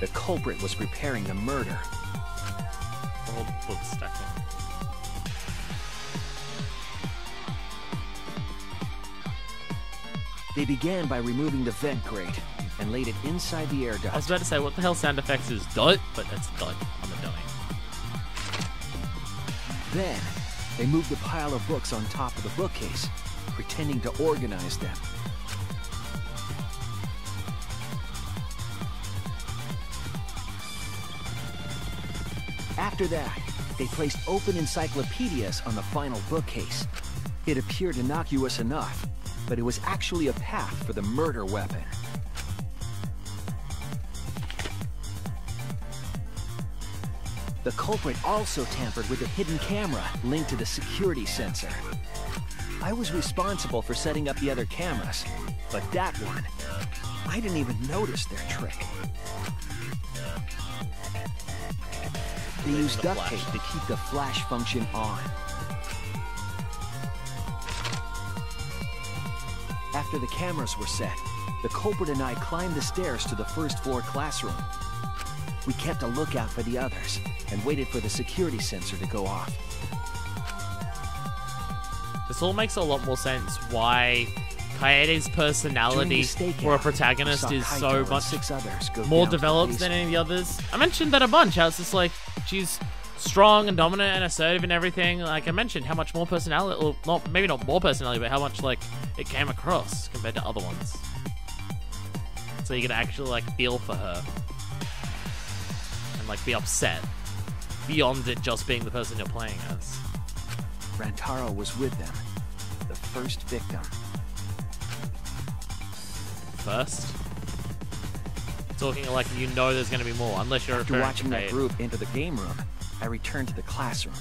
the culprit was preparing the murder. Old book stacking. They began by removing the vent grate and laid it inside the air duct. I was about to say, what the hell sound effects is dot? But that's dot. I'm a dummy. Then, they moved the pile of books on top of the bookcase, pretending to organize them. After that, they placed open encyclopedias on the final bookcase. It appeared innocuous enough, but it was actually a path for the murder weapon. The culprit also tampered with a hidden camera linked to the security sensor. I was responsible for setting up the other cameras, but that one, I didn't even notice their trick. They used duct tape to keep the flash function on. After the cameras were set, the culprit and I climbed the stairs to the first floor classroom. We kept a lookout for the others and waited for the security sensor to go off. This all makes a lot more sense why Kaede's personality for a protagonist is so much more developed than any of the others. I mentioned that a bunch, how it's just like, she's strong and dominant and assertive and everything. Like I mentioned, how much more personality, or not, maybe not more personality, but how much like it came across compared to other ones. So you can actually like feel for her and like be upset beyond it just being the person you're playing as. Rantaro was with them, the first victim. First? Talking like you know there's going to be more, unless you're After watching that group into the game room, I returned to the classroom.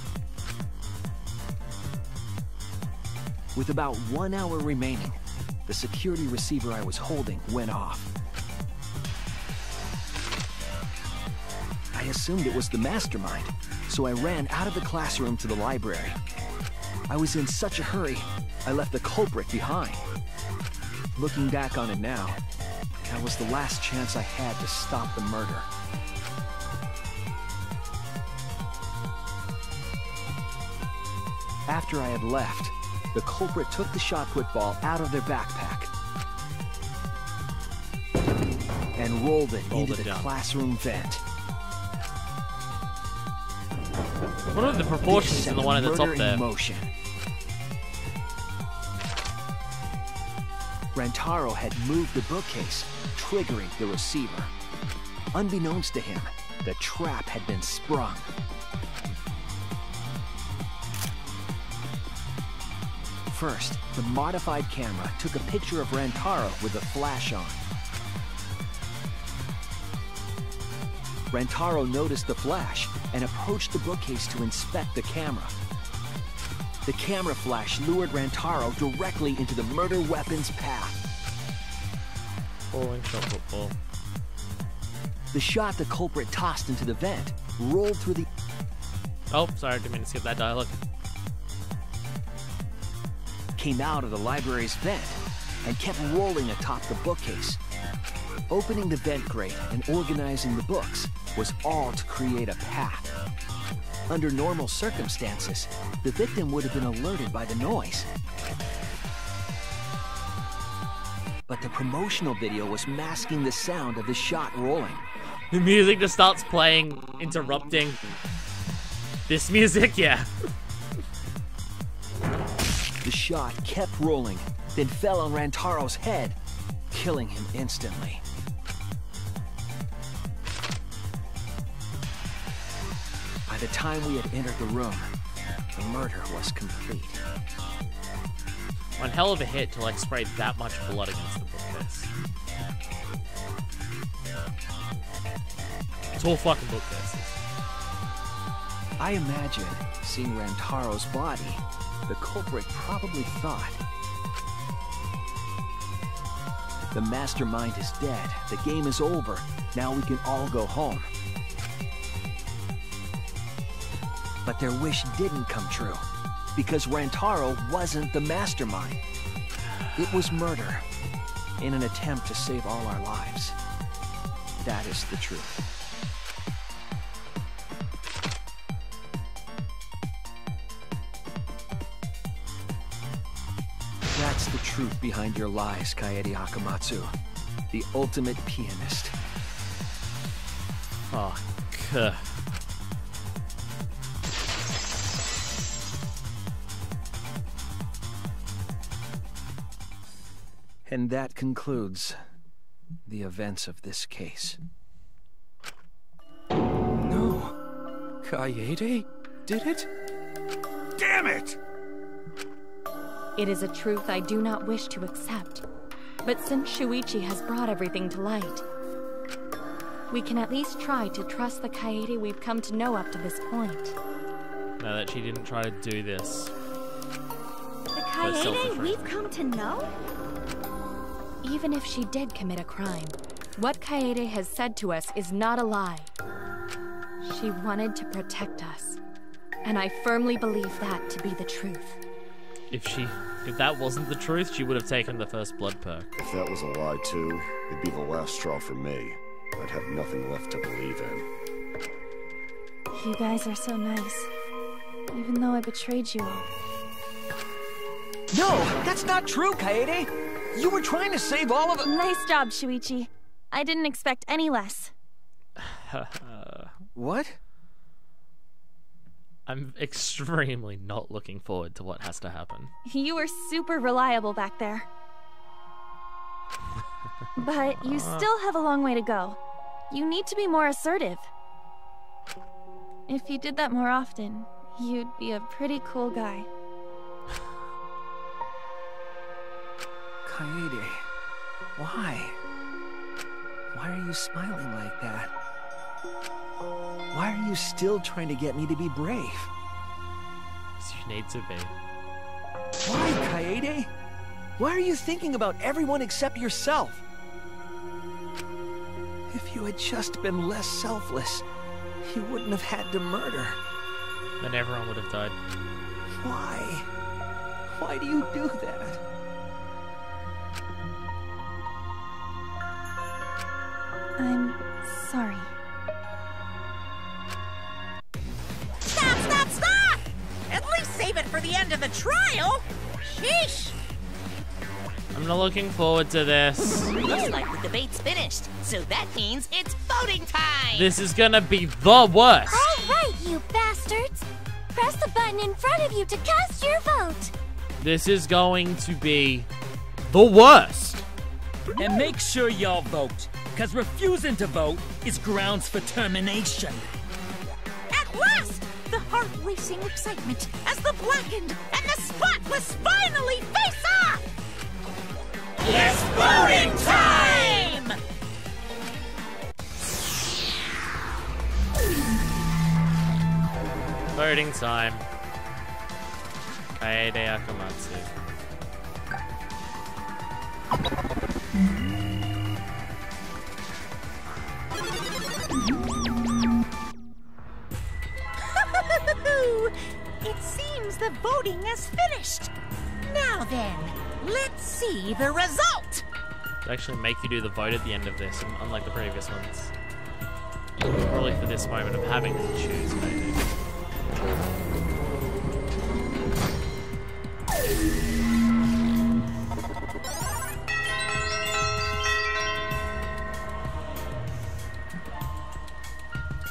With about 1 hour remaining, the security receiver I was holding went off. I assumed it was the mastermind, so I ran out of the classroom to the library. I was in such a hurry, I left the culprit behind. Looking back on it now, that was the last chance I had to stop the murder. After I had left, the culprit took the shot put ball out of their backpack and rolled it into the classroom vent. What are the proportions in the one that's up there? Motion. Rantaro had moved the bookcase, triggering the receiver. Unbeknownst to him, the trap had been sprung. First, the modified camera took a picture of Rantaro with the flash on. Rantaro noticed the flash and approached the bookcase to inspect the camera. The camera flash lured Rantaro directly into the murder weapon's path. Falling shot football. The shot the culprit tossed into the vent rolled through the... Oh, sorry, I didn't mean to skip that dialogue. Came out of the library's vent and kept rolling atop the bookcase. Opening the vent grate and organizing the books was all to create a path. Under normal circumstances, the victim would have been alerted by the noise. But the promotional video was masking the sound of the shot rolling. The music just starts playing, interrupting. This music, yeah. The shot kept rolling, then fell on Rantaro's head, killing him instantly. By the time we had entered the room, the murder was complete. One hell of a hit to like spray that much blood against the bookcase. It's all fucking bookcases. I imagine, seeing Rantaro's body, the culprit probably thought, the mastermind is dead, the game is over, now we can all go home. But their wish didn't come true, because Rantaro wasn't the mastermind. It was murder, in an attempt to save all our lives. That is the truth. That's the truth behind your lies, Kaede Hakamatsu. The ultimate pianist. Fuck. And that concludes the events of this case. No. Kaede did it? Damn it! It is a truth I do not wish to accept. But since Shuichi has brought everything to light, we can at least try to trust the Kaede we've come to know up to this point. Now that she didn't try to do this. The Kaede we've come to know? Even if she did commit a crime, what Kaede has said to us is not a lie. She wanted to protect us, and I firmly believe that to be the truth. If that wasn't the truth, she would have taken the first blood perk. If that was a lie too, it'd be the last straw for me. I'd have nothing left to believe in. You guys are so nice, even though I betrayed you all. No, that's not true, Kaede! You were trying to save all of it. Nice job, Shuichi. I didn't expect any less. What? I'm extremely not looking forward to what has to happen. You were super reliable back there. But you still have a long way to go. You need to be more assertive. If you did that more often, you'd be a pretty cool guy. Kaede, why? Why are you smiling like that? Why are you still trying to get me to be brave? Because you need to be. Why, Kaede? Why are you thinking about everyone except yourself? If you had just been less selfless, you wouldn't have had to murder. Then everyone would have died. Why? Why do you do that? I'm sorry. Stop! Stop! Stop! At least save it for the end trial? Sheesh! I'm not looking forward to this. Looks like the debate's finished, so that means it's voting time! This is gonna be the worst. All right, you bastards. Press the button in front of you to cast your vote. This is going to be the worst. And make sure y'all vote, because refusing to vote is grounds for termination. At last, the heart-racing excitement as the Blackened and the Spotless finally face off! It's voting time! Voting time. Kaede Akamatsu. It seems the voting has finished. Now then, let's see the result. They actually make you do the vote at the end of this, unlike the previous ones. Probably for this moment of having to choose, maybe.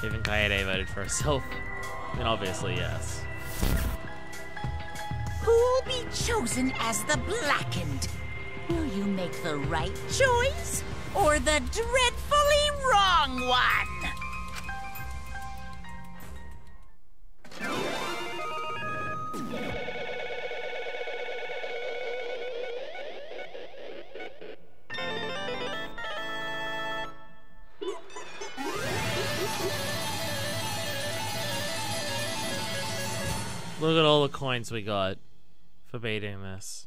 Even Kaede voted for herself. Then obviously, yes. Who'll be chosen as the Blackened? Will you make the right choice or the dreadfully wrong one? Look at all the coins we got for beating this.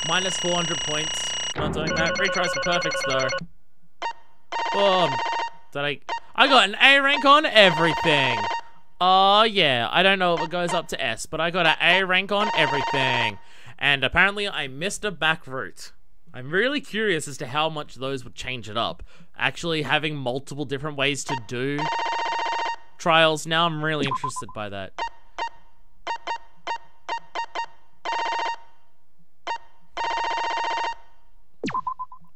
Minus 400 points. Not doing that. Retries for perfects though. Boom. Did I got an A rank on everything. Oh yeah. I don't know if it goes up to S, but I got an A rank on everything. And apparently I missed a back route. I'm really curious as to how much those would change it up. Actually having multiple different ways to do trials now, I'm really interested by that.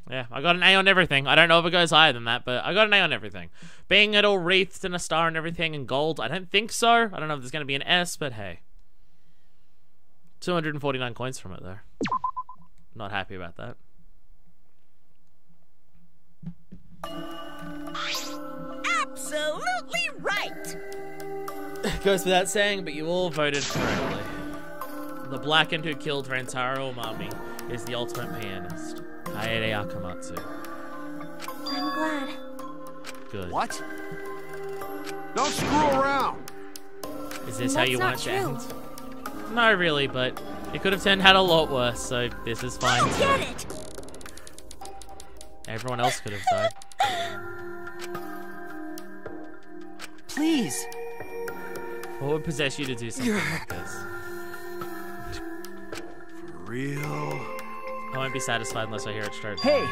Yeah, I got an A on everything. I don't know if it goes higher than that, but I got an A on everything. Being it all wreathed in a star and everything in gold, I don't think so. I don't know if there's going to be an S, but hey. 249 coins from it, though. Not happy about that. Absolutely right! Goes without saying, but you all voted correctly. The Blackened who killed Rantaro Umami is the ultimate pianist. Kaede Akamatsu. I'm glad. Good. What? Don't screw around! Is this how you want it to end? No, really, but it could have turned out a lot worse, so this is fine. I get it! Everyone else could have died. Please. What would possess you to do something like this? For real? I won't be satisfied unless I hear it straight. Hey!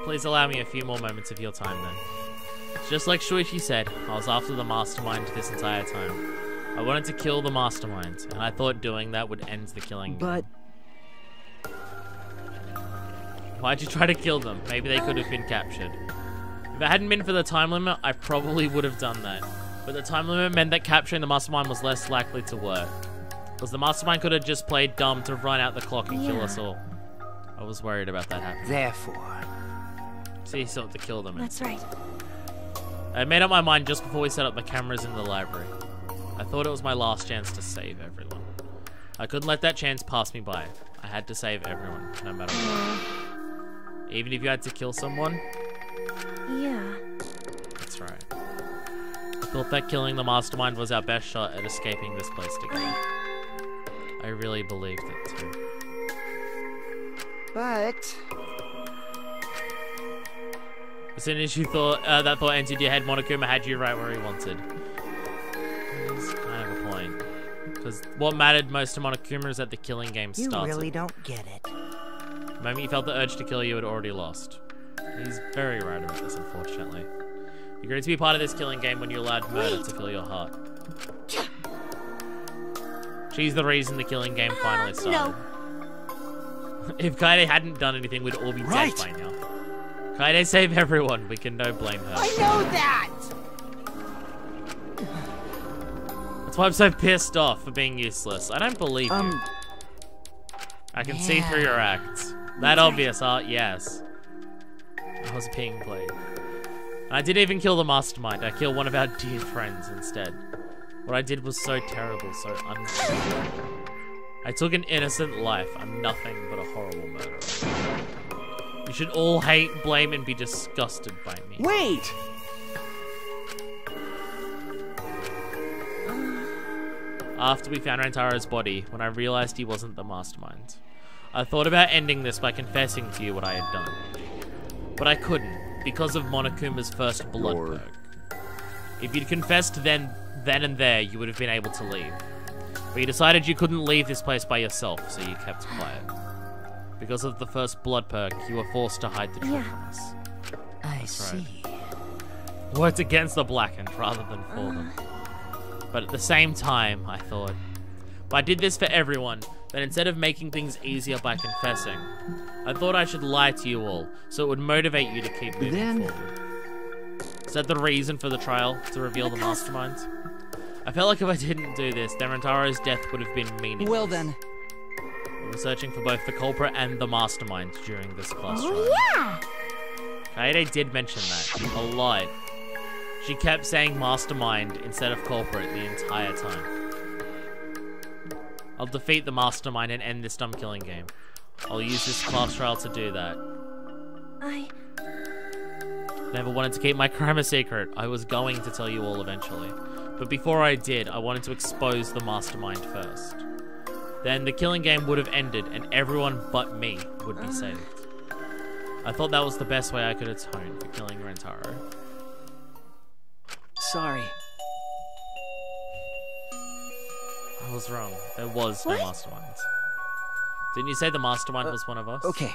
Please allow me a few more moments of your time then. Just like Shuichi said, I was after the mastermind this entire time. I wanted to kill the mastermind, and I thought doing that would end the killing. But... Why'd you try to kill them? Maybe they could have been captured. If it hadn't been for the time limit, I probably would have done that. But the time limit meant that capturing the mastermind was less likely to work. Because the mastermind could have just played dumb to run out the clock and kill us all. I was worried about that happening. Therefore... So he sought to kill them. That's right. I made up my mind just before we set up the cameras in the library. I thought it was my last chance to save everyone. I couldn't let that chance pass me by. I had to save everyone, no matter what. Even if you had to kill someone? Yeah. That's right. I thought that killing the mastermind was our best shot at escaping this place together. I really believed it too. But... As soon as you thought that thought entered your head, Monokuma had you right where he wanted. It's kind of a point. Because what mattered most to Monokuma is that the killing game started. You really don't get it. The moment you felt the urge to kill, you had already lost. He's very right about this, unfortunately. You agreed to be part of this killing game when you allowed murder to fill your heart. She's the reason the killing game finally started. No. If Kaede hadn't done anything, we'd all be dead by now. Kaede saved everyone. We can no blame her. I know that! That's why I'm so pissed off for being useless. I don't believe you. I can see through your acts. That obvious art, yes. I was being played. And I didn't even kill the mastermind. I killed one of our dear friends instead. What I did was so terrible, so unfair. I took an innocent life. I'm nothing but a horrible murderer. You should all hate, blame, and be disgusted by me. Wait! After we found Rantaro's body, when I realized he wasn't the mastermind, I thought about ending this by confessing to you what I had done. But I couldn't, because of Monokuma's first blood perk. If you'd confessed then and there, you would have been able to leave. But you decided you couldn't leave this place by yourself, so you kept quiet. Because of the first blood perk, you were forced to hide the truth from us. I see. Worked against the Blackened rather than for them. But at the same time, I thought, if I did this for everyone, then instead of making things easier by confessing, I thought I should lie to you all, so it would motivate you to keep moving forward. Is that the reason for the trial, to reveal the mastermind? I felt like if I didn't do this, then Rantaro's death would have been meaningless. Well then. We were searching for both the culprit and the mastermind during this class trial. Yeah! Kaede did mention that, a lot. She kept saying mastermind instead of culprit the entire time. I'll defeat the mastermind and end this dumb killing game. I'll use this class trial to do that. I never wanted to keep my crime a secret. I was going to tell you all eventually. But before I did, I wanted to expose the mastermind first. Then the killing game would have ended and everyone but me would be saved. I thought that was the best way I could atone for killing Rantaro. Sorry. I was wrong. There was no mastermind. Didn't you say the mastermind was one of us? Okay.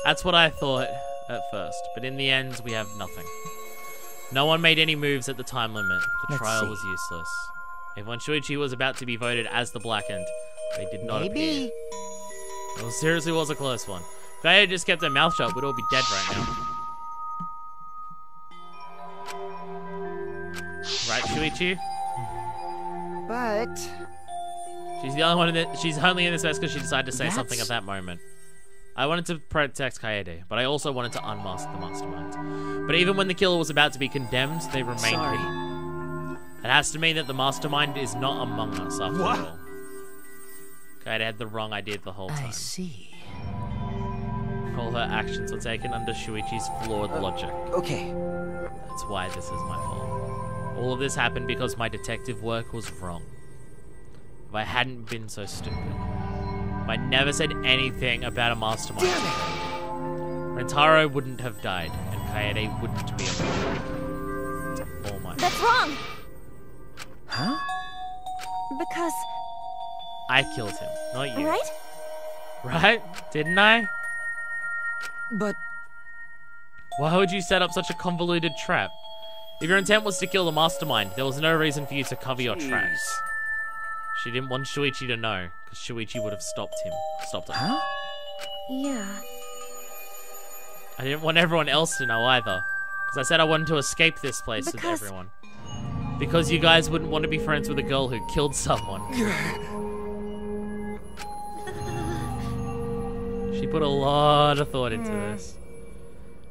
That's what I thought at first, but in the end, we have nothing. No one made any moves at the time limit. The trial was useless. If when Shuichi was about to be voted as the Blackened, they did not appear. It seriously was a close one. If I had just kept their mouth shut, we'd all be dead right now. Right, Shuichi? But she's the only one in it. She's only in this mess because she decided to say something at that moment. I wanted to protect Kaede, but I also wanted to unmask the mastermind. But even when the killer was about to be condemned, they remained hidden. That has to mean that the mastermind is not among us after all. Kaede had the wrong idea the whole time. I see. All her actions were taken under Shuichi's flawed logic. Okay. That's why this is my fault. All of this happened because my detective work was wrong. If I hadn't been so stupid, if I never said anything about a mastermind, Rantaro wouldn't have died, and Kaede wouldn't be alive. It's all my fault. That's wrong! Huh? Because... I killed him, not you. Right? Right? Didn't I? But... Why would you set up such a convoluted trap? If your intent was to kill the mastermind, there was no reason for you to cover your tracks. She didn't want Shuichi to know, because Shuichi would have stopped her. Huh? Yeah. I didn't want everyone else to know either, because I said I wanted to escape this place with everyone. Because you guys wouldn't want to be friends with a girl who killed someone. She put a lot of thought into this.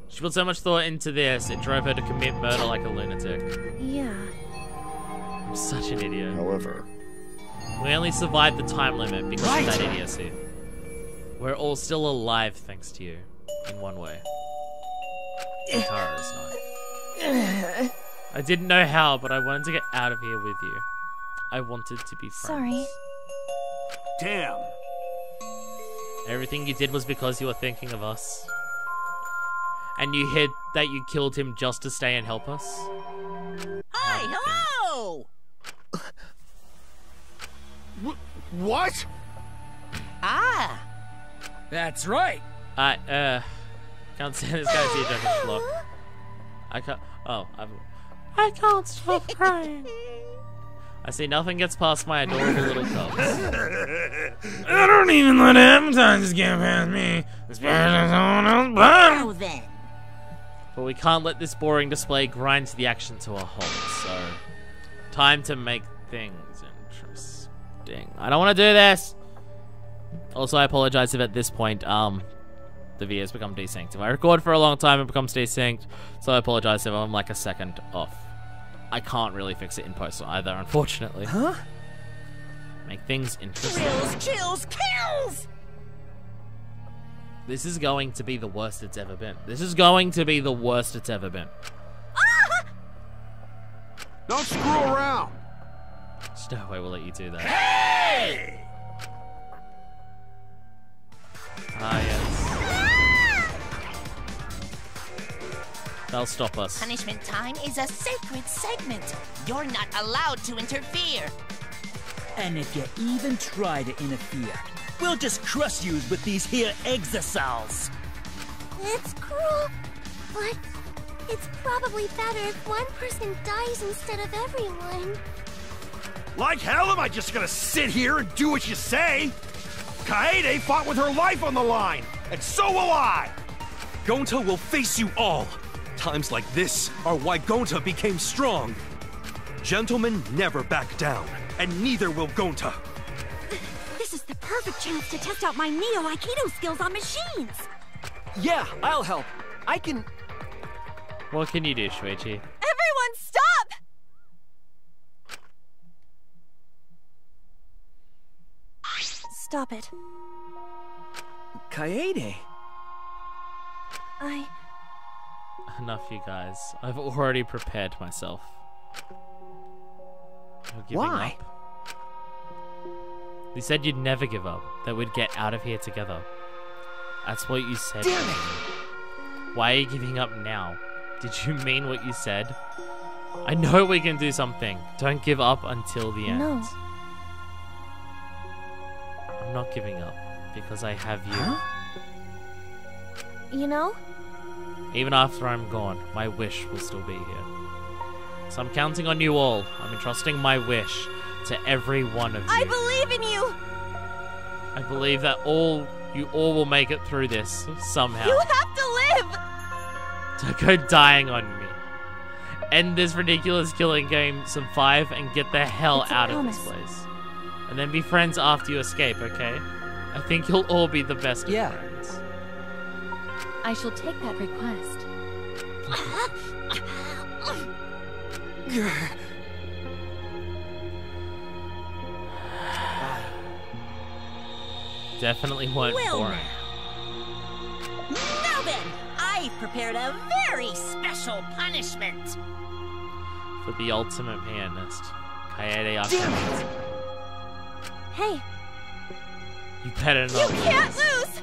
She put so much thought into this, it drove her to commit murder like a lunatic. Yeah. I'm such an idiot. However, we only survived the time limit because of that idiocy. We're all still alive thanks to you, in one way. Tara is not. I didn't know how, but I wanted to get out of here with you. I wanted to be friends. Sorry. Damn. Everything you did was because you were thinking of us. And you hid that you killed him just to stay and help us? Hi, hello! What? Ah. That's right. Can't stand this guy's eardrum block. I can't. Oh, I can't stop crying. I see nothing gets past my adorable little cubs. I don't even let appetizers get past me, especially someone else. Now then. But we can't let this boring display grind the action to a halt, so time to make things interesting. I don't want to do this. Also, I apologize if at this point, the videos become desynced. If I record for a long time, it becomes desynced, so I apologize if I'm like a second off. I can't really fix it in post either, unfortunately. Huh? Make things interesting. Thrills, chills, kills! This is going to be the worst it's ever been. This is going to be the worst it's ever been. Don't screw around. There's no way we'll let you do that. Hey! Ah, yes. They'll stop us. Punishment time is a sacred segment. You're not allowed to interfere. And if you even try to interfere, we'll just crush you with these here exosols. It's cruel, but it's probably better if one person dies instead of everyone. Like hell am I just gonna sit here and do what you say? Kaede fought with her life on the line, and so will I! Gonta will face you all. Times like this are why Gonta became strong. Gentlemen never back down, and neither will Gonta. This is the perfect chance to test out my Neo Aikido skills on machines. Yeah, I'll help. I can... What can you do, Shuichi? Everyone stop! Stop it. Kaede. Enough, you guys. I've already prepared myself. You're giving Why? up. You said you'd never give up, that we'd get out of here together. That's what you said. Damn it! Why are you giving up now? Did you mean what you said? I know we can do something. Don't give up until the end. No. I'm not giving up because I have you. Huh? You know? Even after I'm gone, my wish will still be here. So I'm counting on you all. I'm entrusting my wish to every one of you. I believe in you! I believe that you all will make it through this somehow. You have to live! Don't go dying on me. End this ridiculous killing game, survive, and get the hell It's a out of promise. this place. And then be friends after you escape, okay? I think you'll all be the best of friends. I shall take that request. Definitely weren't Well, boring. Now then, I've prepared a very special punishment. For the ultimate pianist, Kaede Akemi. Hey, You better not you can't lose. lose!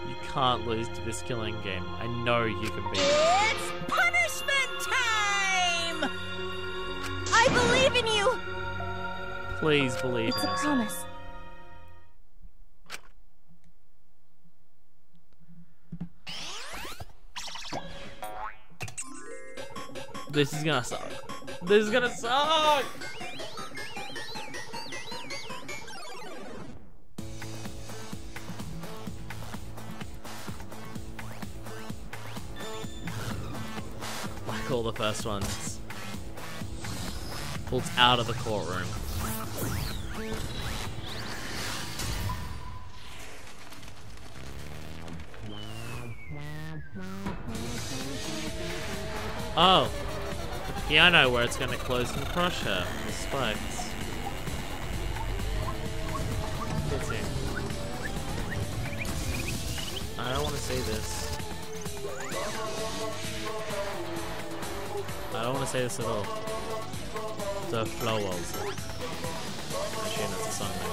You can't lose to this killing game. I know you can beat it. It's punishment time! I believe in you! Please believe It's in a yourself. promise. This is gonna suck. This is gonna suck! Like all the first ones. Pulled out of the courtroom. Oh. Yeah, I know where it's gonna close and crush her. The spikes. Let's see. I don't want to say this. I don't want to say this at all. The flowers. Actually, that's a song name.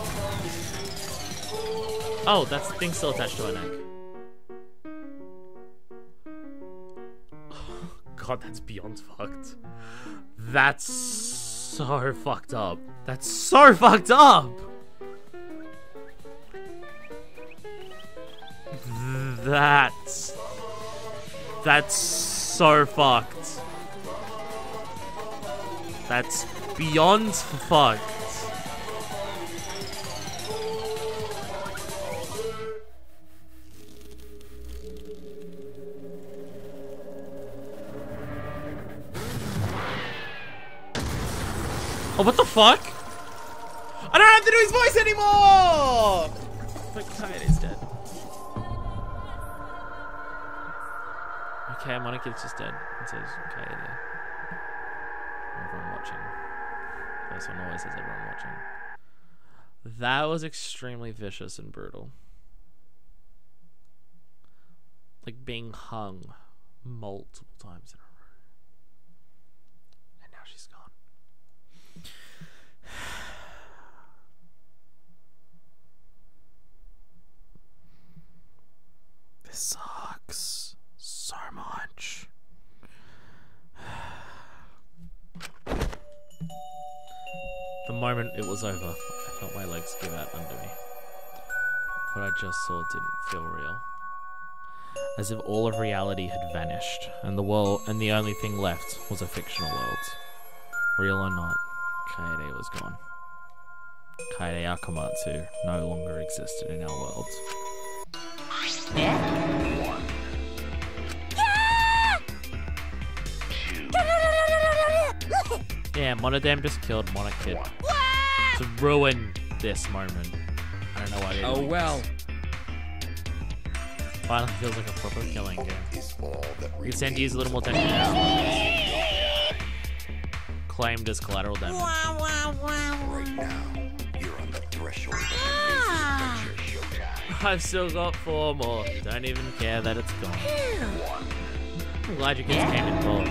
Oh, that's the thing still attached to her neck. God, that's beyond fucked. That's so fucked up. That's so fucked up! That's so fucked. That's beyond fucked. Oh, what the fuck? I don't have to do his voice anymore! But Kaede's dead. Okay, Monarch's just dead. It says Kaede. Everyone watching. First one always says everyone watching. That was extremely vicious and brutal. Like being hung multiple times in a row. And now she's gone. This sucks so much. The moment it was over, I felt my legs give out under me. What I just saw didn't feel real. As if all of reality had vanished, and the only thing left was a fictional world. Real or not, Kaede was gone. Kaede Akamatsu no longer existed in our world. Yeah, Monodam just killed Monokid to ruin this moment. I don't know why. Oh well. Finally feels like a proper killing game. You tend to use a little more attention now. Claimed as collateral damage. Right now, you're on the threshold of I've still got 4 more. Don't even care that it's gone. I'm glad your kids came involved.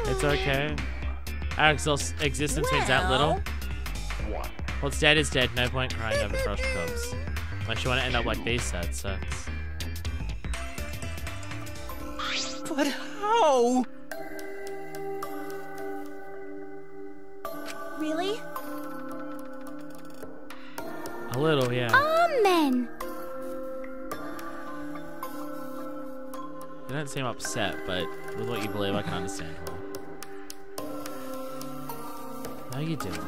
It's okay. Our existence means that little. What's dead is dead. No point crying over crushed cups. Unless you want to end up like these sad sacks. But how? Really? A little, yeah. Amen. You don't seem upset, but with what you believe, I can understand why. No, you didn't.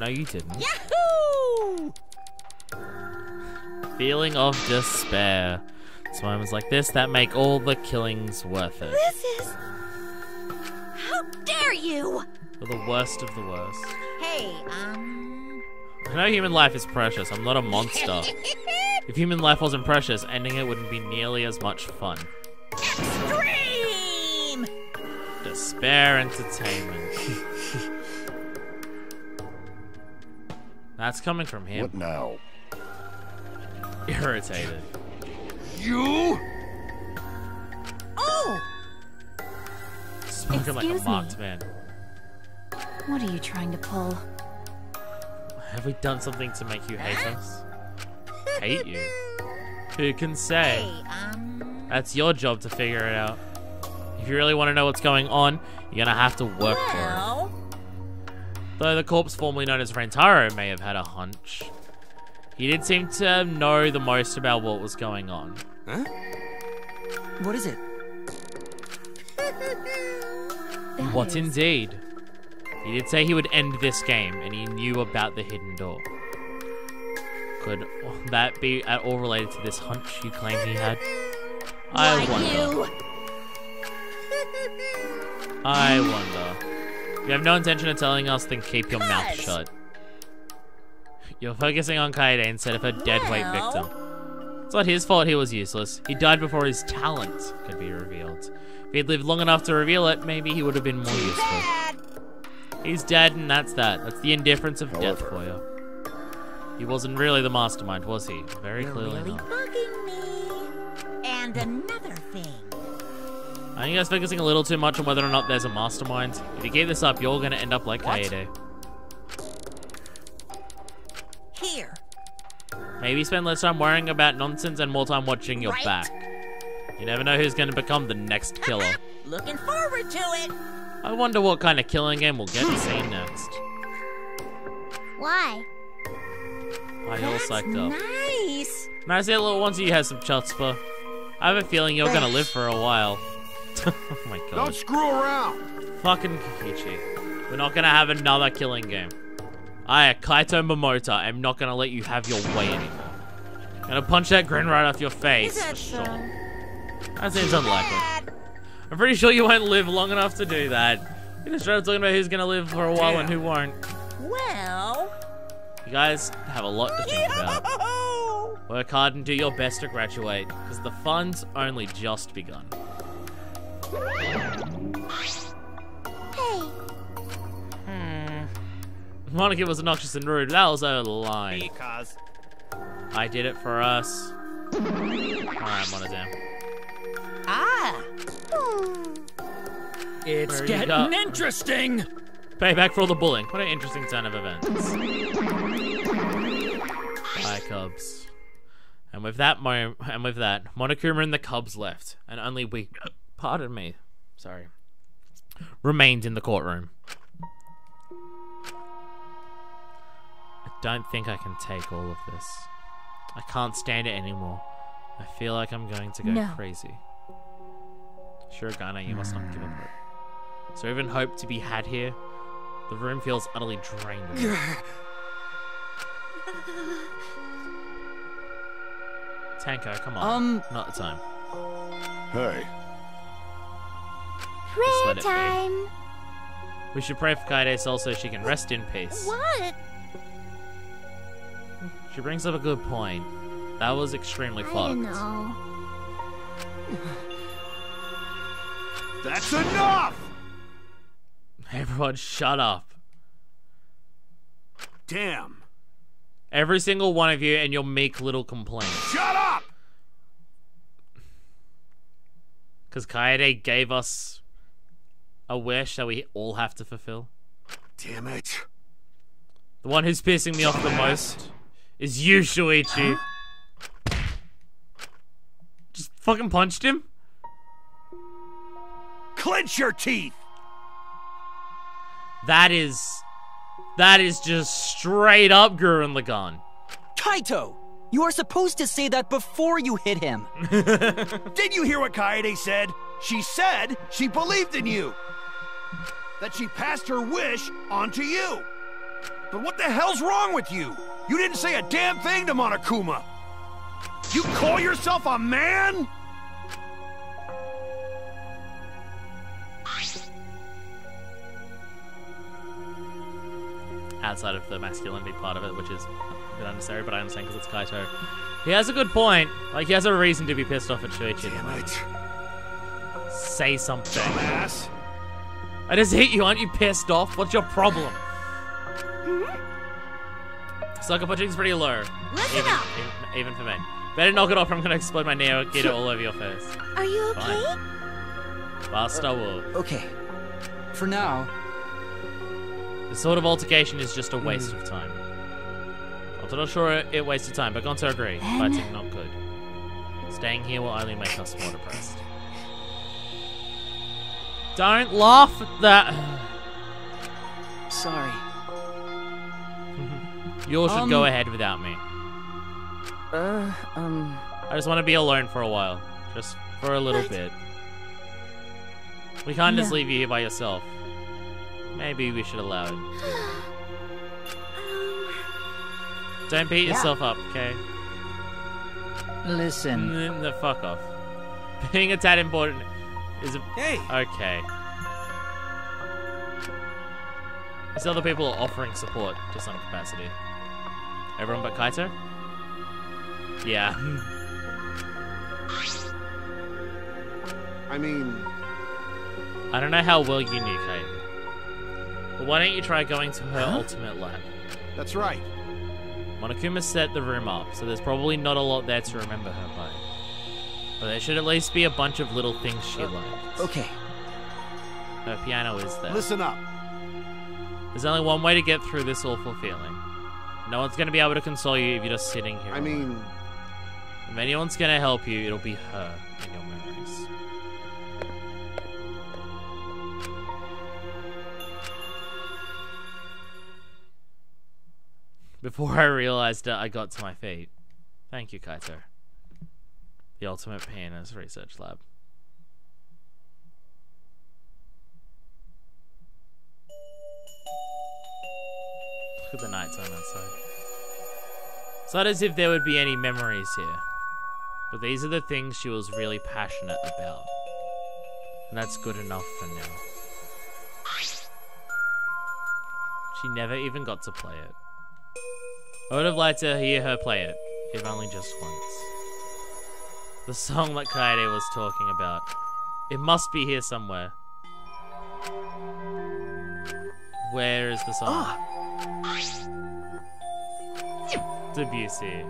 No, you didn't. Yahoo! Feeling of despair. It's moments like this that make all the killings worth it. This is... How dare you! You're the worst of the worst. Hey, I know human life is precious. I'm not a monster. If human life wasn't precious, ending it wouldn't be nearly as much fun. Extreme! Despair entertainment. That's coming from him. What now? Irritated. You? Oh! Spoken like a marked man. What are you trying to pull? Have we done something to make you hate us? Hate you? Who can say? Hey, That's your job to figure it out. If you really want to know what's going on, you're gonna have to work for it. Though the corpse formerly known as Rentaro may have had a hunch, he did seem to know the most about what was going on. Huh? What is it? What indeed? He did say he would end this game, and he knew about the hidden door. Could that be at all related to this hunch you claim he had? I wonder. I wonder. If you have no intention of telling us, then keep your mouth shut. You're focusing on Kaede instead of her deadweight victim. It's not his fault he was useless. He died before his talent could be revealed. If he'd lived long enough to reveal it, maybe he would have been more useful. He's dead, and that's that. That's the indifference of death for you. He wasn't really the mastermind, was he? Very clearly really not. bugging me. And another thing. I think that's focusing a little too much on whether or not there's a mastermind. If you keep this up, you're gonna end up like Kaede. Here. Maybe spend less time worrying about nonsense and more time watching your back. You never know who's gonna become the next killer. Looking forward to it. I wonder what kind of killing game we'll get to see next. Why? Why you all psyched up? Nice. Nice little onesie, you have some chutzpah. I have a feeling you're gonna live for a while. Oh my god. Don't screw around. Fucking Kokichi. We're not gonna have another killing game. I, Kaito Momota, am not gonna let you have your way anymore. Gonna punch that grin right off your face. Is that for sure. so? That seems unlikely. I'm pretty sure you won't live long enough to do that. You're just talking about who's gonna live for a while and who won't. Well... You guys have a lot to think about. Work hard and do your best to graduate, because the fun's only just begun. Monica was obnoxious and rude. That was over the line. Because I did it for us. Alright, Monodam. Ah. It's Where you getting got- interesting. Payback for all the bullying. What an interesting turn of events. Bye, Cubs. And with that, Monokuma and the Cubs left, and only we, pardon me, sorry, remained in the courtroom. I don't think I can take all of this. I can't stand it anymore. I feel like I'm going to go crazy. Shirogane, you must not give up hope. Is there even hope to be had here? The room feels utterly drained of it. Tanko, come on. Not the time. Hey. Just let Prayer it be. time. We should pray for Kaede's soul so she can rest in peace. What? She brings up a good point. That was extremely I fucked. don't know. that's enough! Everyone, shut up. Damn. Every single one of you and your meek little complaints. Shut up! Because Kaede gave us a wish that we all have to fulfill. Damn it. The one who's pissing me off the most is you, Shuichi. Just fucking punched him? Clench your teeth! That is just straight up Gurren Lagann. Kaito! You are supposed to say that before you hit him. Did you hear what Kaede said? She said she believed in you. That she passed her wish on to you. But what the hell's wrong with you? You didn't say a damn thing to Monokuma. You call yourself a man? Outside of the masculinity part of it, which is a bit unnecessary, but I understand because it's Kaito. He has a good point. Like, he has a reason to be pissed off at Shuichi. Damn it. Say something. Dumbass. I just hit you. Aren't you pissed off? What's your problem? Sucker punching's pretty low. Listen up. Even for me. Better knock it off or I'm gonna explode my Neo Gear all over your face. Are you okay? Fine. Basta will. Okay. For now. This sort of altercation is just a waste of time. I'm not sure it wasted time, but Gonzo agree. Fighting not good. Staying here will only make us more depressed. Don't laugh at that. Sorry. You all should go ahead without me. I just want to be alone for a while. Just for a little bit. We can't just leave you here by yourself. Maybe we should allow it. Don't beat yourself up, okay? Listen. No, fuck off. Being a tad important is a... Hey! Okay. These other people are offering support to some capacity. Everyone but Kaito? Yeah. I mean... I don't know how well you knew Kaede. But why don't you try going to her ultimate lab? That's right. Monokuma set the room up, so there's probably not a lot there to remember her by. But there should at least be a bunch of little things she liked. Okay. Her piano is there. Listen up. There's only one way to get through this awful feeling. No one's going to be able to console you if you're just sitting here alone. If anyone's going to help you, it'll be her in your memories. Before I realized I got to my feet. Thank you, Kaito. The ultimate pianist research lab. Look at the nighttime outside. It's not as if there would be any memories here. But these are the things she was really passionate about. And that's good enough for now. She never even got to play it. I would have liked to hear her play it, if only just once. The song that Kaede was talking about. It must be here somewhere. Where is the song? Debussy.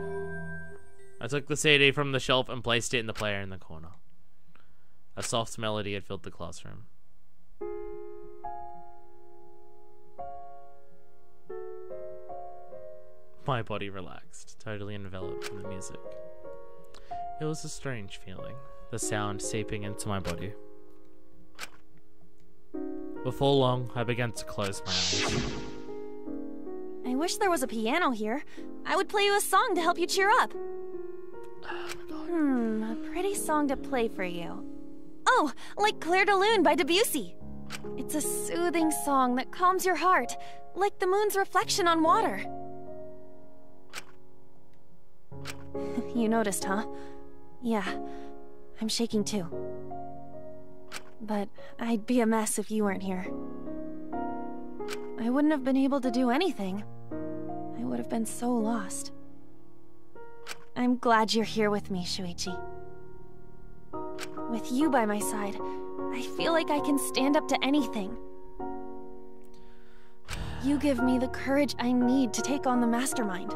I took the CD from the shelf and placed it in the player in the corner. A soft melody had filled the classroom. My body relaxed, totally enveloped in the music. It was a strange feeling, the sound seeping into my body. Before long, I began to close my eyes. I wish there was a piano here. I would play you a song to help you cheer up. A pretty song to play for you. Oh, like Clair de Lune by Debussy. It's a soothing song that calms your heart, like the moon's reflection on water. You noticed, huh? Yeah, I'm shaking too. But I'd be a mess if you weren't here. I wouldn't have been able to do anything. I would have been so lost. I'm glad you're here with me, Shuichi. With you by my side, I feel like I can stand up to anything. You give me the courage I need to take on the mastermind.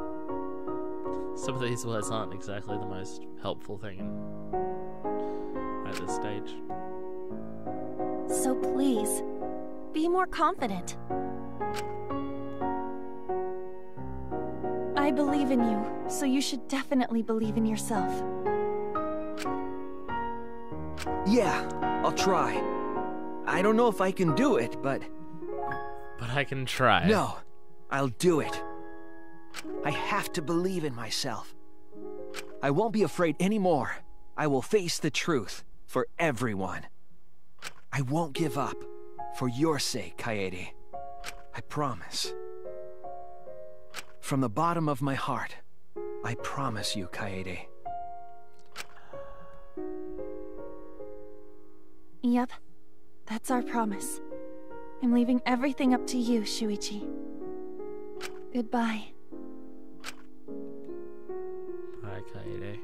Some of these words aren't exactly the most helpful thing at this stage. So please, be more confident. I believe in you, so you should definitely believe in yourself. Yeah, I'll try. I don't know if I can do it, but I can try. No, I'll do it. I have to believe in myself. I won't be afraid anymore. I will face the truth for everyone. I won't give up. For your sake, Kaede. I promise. From the bottom of my heart, I promise you, Kaede. Yep, that's our promise. I'm leaving everything up to you, Shuichi. Goodbye. Bye, Kaede.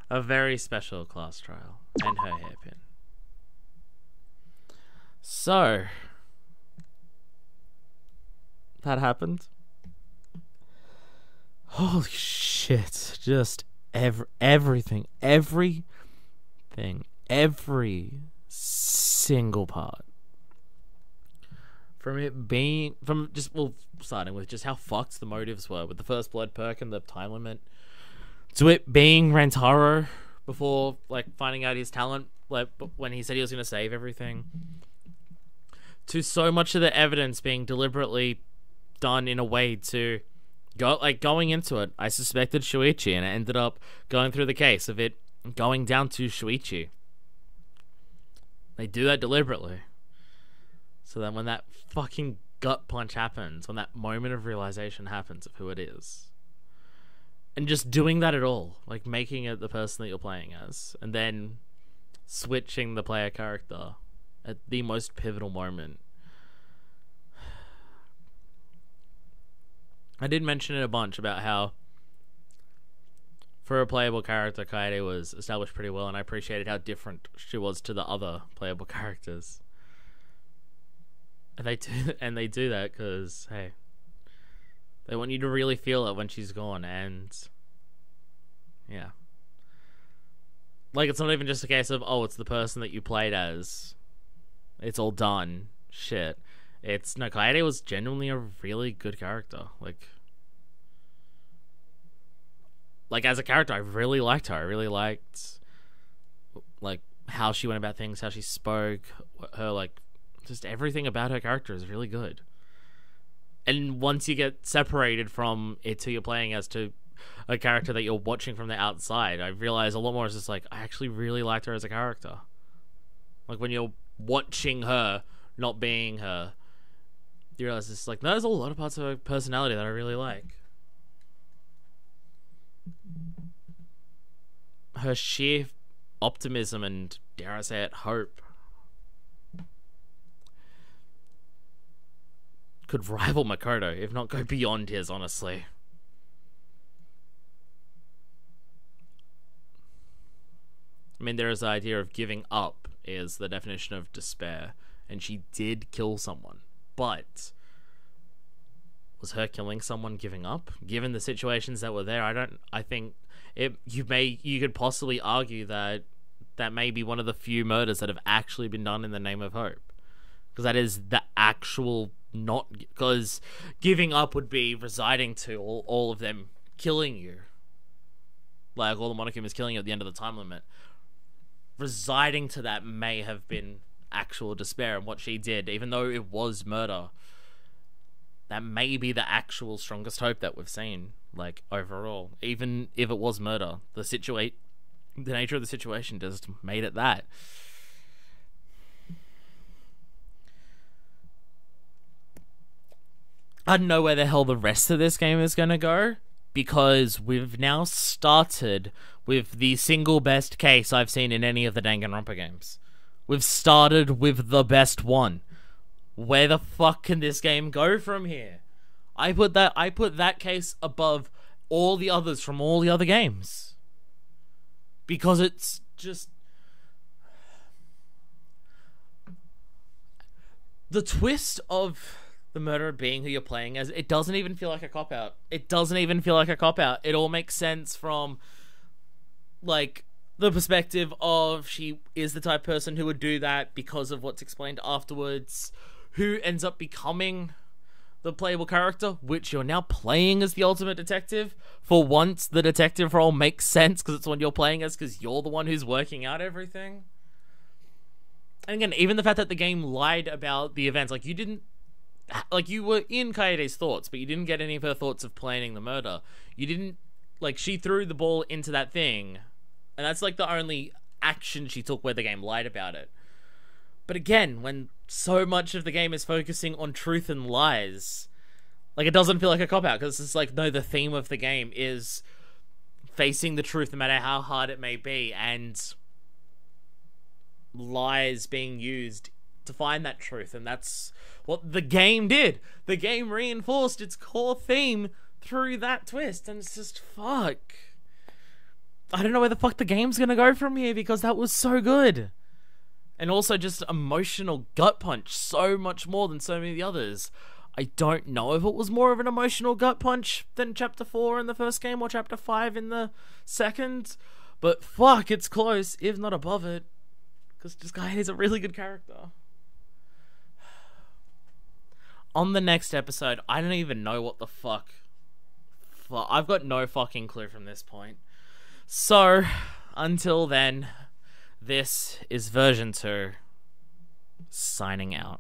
A very special class trial, and her hairpin. So, that happened. Holy shit, just everything, every single part. Starting with just how fucked the motives were with the first blood perk and the time limit, to it being Rantaro before, like, finding out his talent, like, when he said he was going to save everything, to so much of the evidence being deliberately done in a way to going into it, I suspected Shuichi, and it ended up going through the case of it going down to Shuichi. They do that deliberately. So then when that fucking gut punch happens, when that moment of realization happens of who it is, and just doing that at all, like making it the person that you're playing as, and then switching the player character at the most pivotal moment. I did mention it a bunch about how, for a playable character, Kaede was established pretty well, and I appreciated how different she was to the other playable characters. And they do that because, hey, They want you to really feel it when she's gone, and yeah. Like, it's not even just a case of, oh, it's the person that you played as. It's all done. Shit. It's, no, Kaede was genuinely a really good character. Like, as a character, I really liked her. I really liked, like, how she went about things, how she spoke, her, like, just everything about her character is really good. And once you get separated from it who you're playing as to a character that you're watching from the outside, I realize a lot more is just like, I actually really liked her as a character. Like, when you're watching her, not being her, you realize it's like, there's a lot of parts of her personality that I really like. Her sheer optimism and, dare I say it, hope could rival Makoto, if not go beyond his, honestly. I mean, there is the idea of giving up is the definition of despair, and she did kill someone, but was her killing someone giving up? Given the situations that were there, I think you could possibly argue that that may be one of the few murders that have actually been done in the name of hope. Because that is the actual because giving up would be residing to all of them killing you. Like, all the Monokuma is killing you at the end of the time limit. Residing to that may have been actual despair, and what she did, even though it was murder, that may be the actual strongest hope that we've seen, like, overall. Even if it was murder, the nature of the situation just made it that. I don't know where the hell the rest of this game is going to go, because we've now started with the single best case I've seen in any of the Danganronpa games. We've started with the best one. Where the fuck can this game go from here? I put that case above all the others from all the other games. Because it's just... the twist of the murderer being who you're playing as, it doesn't even feel like a cop-out. It doesn't even feel like a cop-out. It all makes sense from, like, the perspective of she is the type of person who would do that because of what's explained afterwards, who ends up becoming the playable character, which you're now playing as the ultimate detective. For once, the detective role makes sense because it's what you're playing as, because you're the one who's working out everything. And again, even the fact that the game lied about the events, like, you didn't, like, you were in Kaede's thoughts, but you didn't get any of her thoughts of planning the murder. You didn't, like, she threw the ball into that thing, and that's, like, the only action she took where the game lied about it. But again, when so much of the game is focusing on truth and lies, like, it doesn't feel like a cop-out, because it's like, no, the theme of the game is facing the truth no matter how hard it may be, and lies being used to find that truth, and that's what the game did. The game reinforced its core theme through that twist, and it's just, fuck. I don't know where the fuck the game's gonna go from here, because that was so good. And also just emotional gut punch, so much more than so many of the others. I don't know if it was more of an emotional gut punch than Chapter 4 in the first game, or Chapter 5 in the second, but fuck, it's close, if not above it. Because this guy is a really good character. On the next episode, I don't even know what the fuck. I've got no fucking clue from this point. So, until then, this is version 2, signing out.